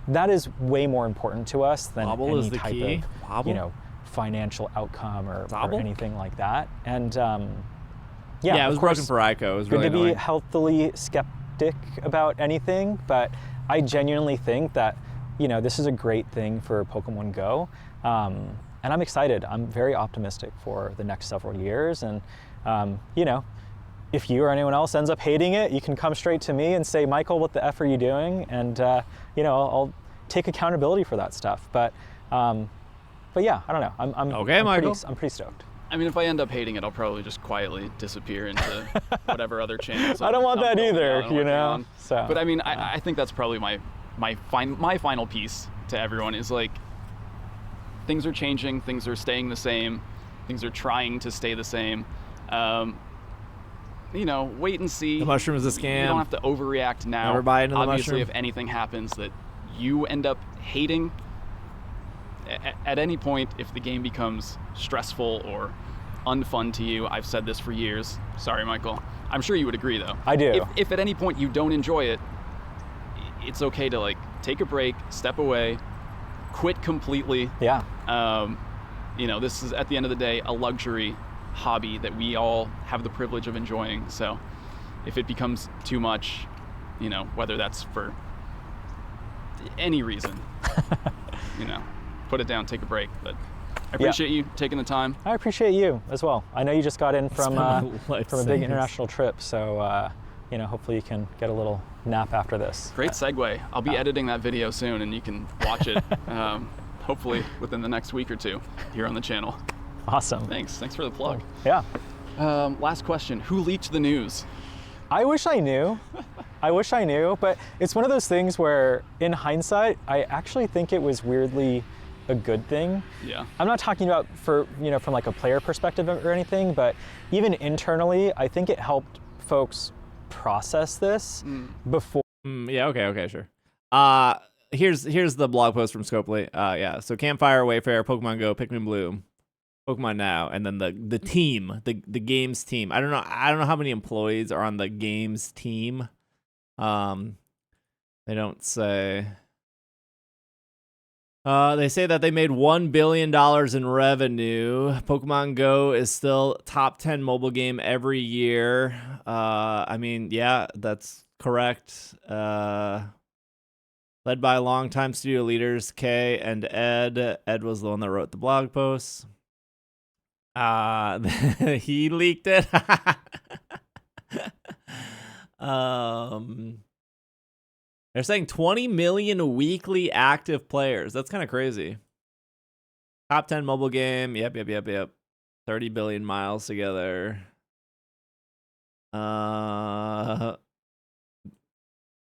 That is way more important to us than any type of financial outcome or anything like that. And it was broken for Ico. It was really good to annoying. be healthily skeptic about anything, but I genuinely think that this is a great thing for Pokemon Go, and I'm excited. I'm very optimistic for the next several years. And if you or anyone else ends up hating it, you can come straight to me and say, Michael, what the F are you doing? And I'll take accountability for that stuff. But yeah, I don't know. I'm okay, Michael. I'm pretty stoked. I mean, if I end up hating it, I'll probably just quietly disappear into whatever other channels. I don't want that either, So, but I mean, I think that's probably my final piece to everyone is, like, things are changing, things are staying the same, things are trying to stay the same. Wait and see. The mushroom is a scam. You don't have to overreact now. Never buy into the Obviously, mushroom. if anything happens that you end up hating, at any point, if the game becomes stressful or unfun to you, I've said this for years. Sorry, Michael. I'm sure you would agree, though. I do. If at any point you don't enjoy it, it's okay to, like, take a break, step away, quit completely. Yeah. This is, at the end of the day, a luxury hobby that we all have the privilege of enjoying. So if it becomes too much, whether that's for any reason, put it down, take a break. But I appreciate you taking the time. I appreciate you as well. I know you just got in from a big international trip, so hopefully you can get a little nap after this. Great segue. I'll be editing that video soon, and you can watch it hopefully within the next week or two here on the channel. Awesome. Thanks for the plug. Yeah. Last question. Who leaked the news? I wish I knew. But it's one of those things where, in hindsight, I actually think it was weirdly a good thing. Yeah. I'm not talking about from like a player perspective or anything, but even internally, I think it helped folks process this before. Yeah, okay, sure. Here's the blog post from Scopely. So Campfire, Wayfair, Pokemon Go, Pikmin Bloom, Pokemon Now, and then the team, the games team. I don't know how many employees are on the games team. They don't say. They say that they made $1 billion in revenue. Pokemon Go is still top 10 mobile game every year. I mean, yeah, that's correct. Led by longtime studio leaders Kay and Ed. Ed was the one that wrote the blog posts. He leaked it. They're saying 20 million weekly active players. That's kind of crazy. Top 10 mobile game. Yep. 30 billion miles together.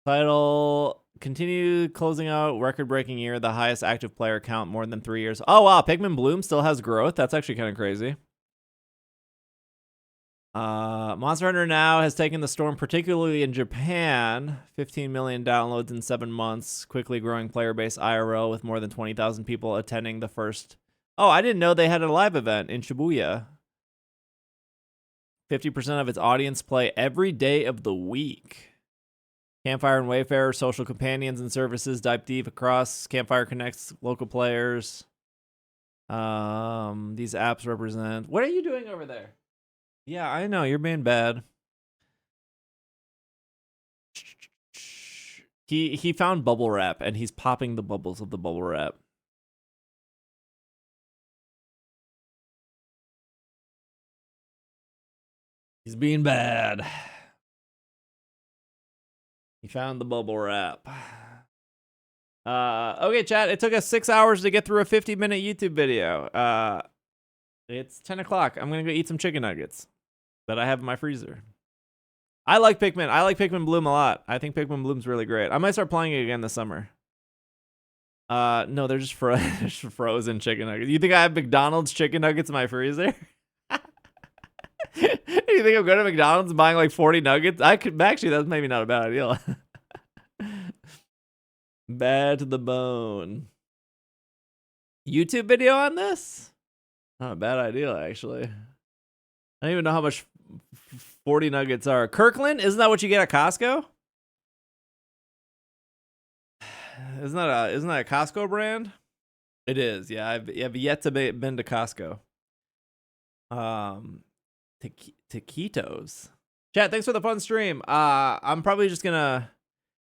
Title, continue closing out record-breaking year, the highest active player count more than 3 years. Oh, wow. Pikmin Bloom still has growth. That's actually kind of crazy. Monster Hunter Now has taken the storm, particularly in Japan. 15 million downloads in 7 months. Quickly growing player base IRL with more than 20,000 people attending the first Oh, I didn't know they had a live event in Shibuya. 50% of its audience play every day of the week. Campfire and Wayfarer, social companions and services dive deep across. Campfire connects local players. These apps represent. What are you doing over there? Yeah, I know you're being bad. He found bubble wrap and he's popping the bubbles of the bubble wrap. He's being bad. He found the bubble wrap. Okay, chat. It took us 6 hours to get through a 50-minute YouTube video. It's 10 o'clock. I'm gonna go eat some chicken nuggets that I have in my freezer. I like Pikmin. I like Pikmin Bloom a lot. I think Pikmin Bloom's really great. I might start playing it again this summer. No, they're just frozen chicken nuggets. You think I have McDonald's chicken nuggets in my freezer? You think I'm going to McDonald's and buying like 40 nuggets? I could actually. That's maybe not a bad idea. Bad to the bone. YouTube video on this? Not a bad idea, actually. I don't even know how much 40 nuggets are. Kirkland? Isn't that what you get at Costco? Isn't that a Costco brand? It is. Yeah, I've yet to been to Costco. Taquitos. Chat, thanks for the fun stream. I'm probably just gonna,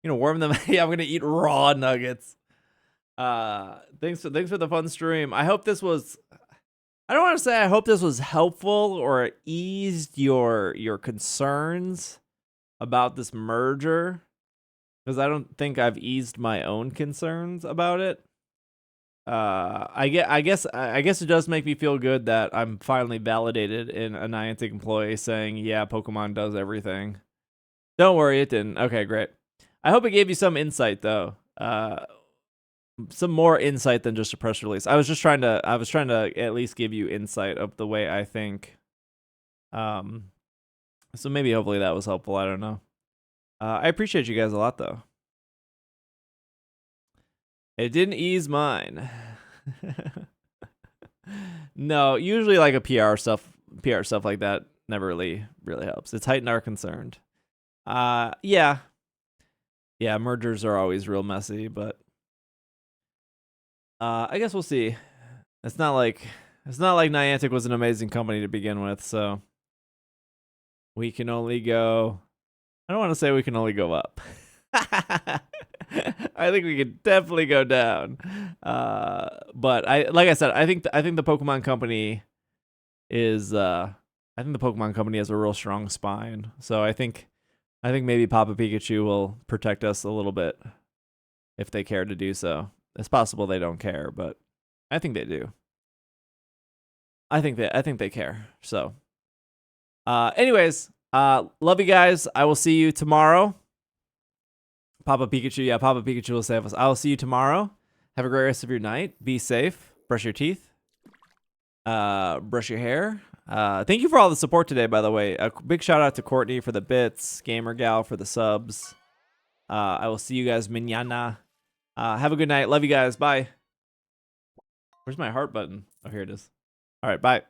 warm them. Yeah, I'm gonna eat raw nuggets. Thanks for the fun stream. I hope this was. I don't want to say I hope this was helpful or eased your concerns about this merger, because I don't think I've eased my own concerns about it. I guess it does make me feel good that I'm finally validated in a Niantic employee saying, yeah, Pokemon does everything. Don't worry, it didn't. Okay, great. I hope it gave you some insight though. Some more insight than just a press release. I was trying to at least give you insight of the way I think. So maybe hopefully that was helpful. I don't know. I appreciate you guys a lot though. It didn't ease mine. No, usually like a PR stuff like that never really helps. It's heightened our concern. Yeah, mergers are always real messy, but I guess we'll see. It's not like Niantic was an amazing company to begin with, so we can only go. I don't want to say we can only go up. I think we could definitely go down. But like I said, I think the Pokemon Company is I think the Pokemon Company has a real strong spine. So I think maybe Papa Pikachu will protect us a little bit if they care to do so. It's possible they don't care, but I think they do. I think they care. So anyways, love you guys. I will see you tomorrow. Papa Pikachu will save us. I will see you tomorrow. Have a great rest of your night. Be safe. Brush your teeth. Brush your hair. Thank you for all the support today, by the way. A big shout out to Courtney for the bits, Gamer Gal for the subs. I will see you guys mañana. Have a good night. Love you guys. Bye. Where's my heart button? Oh, here it is. All right, bye.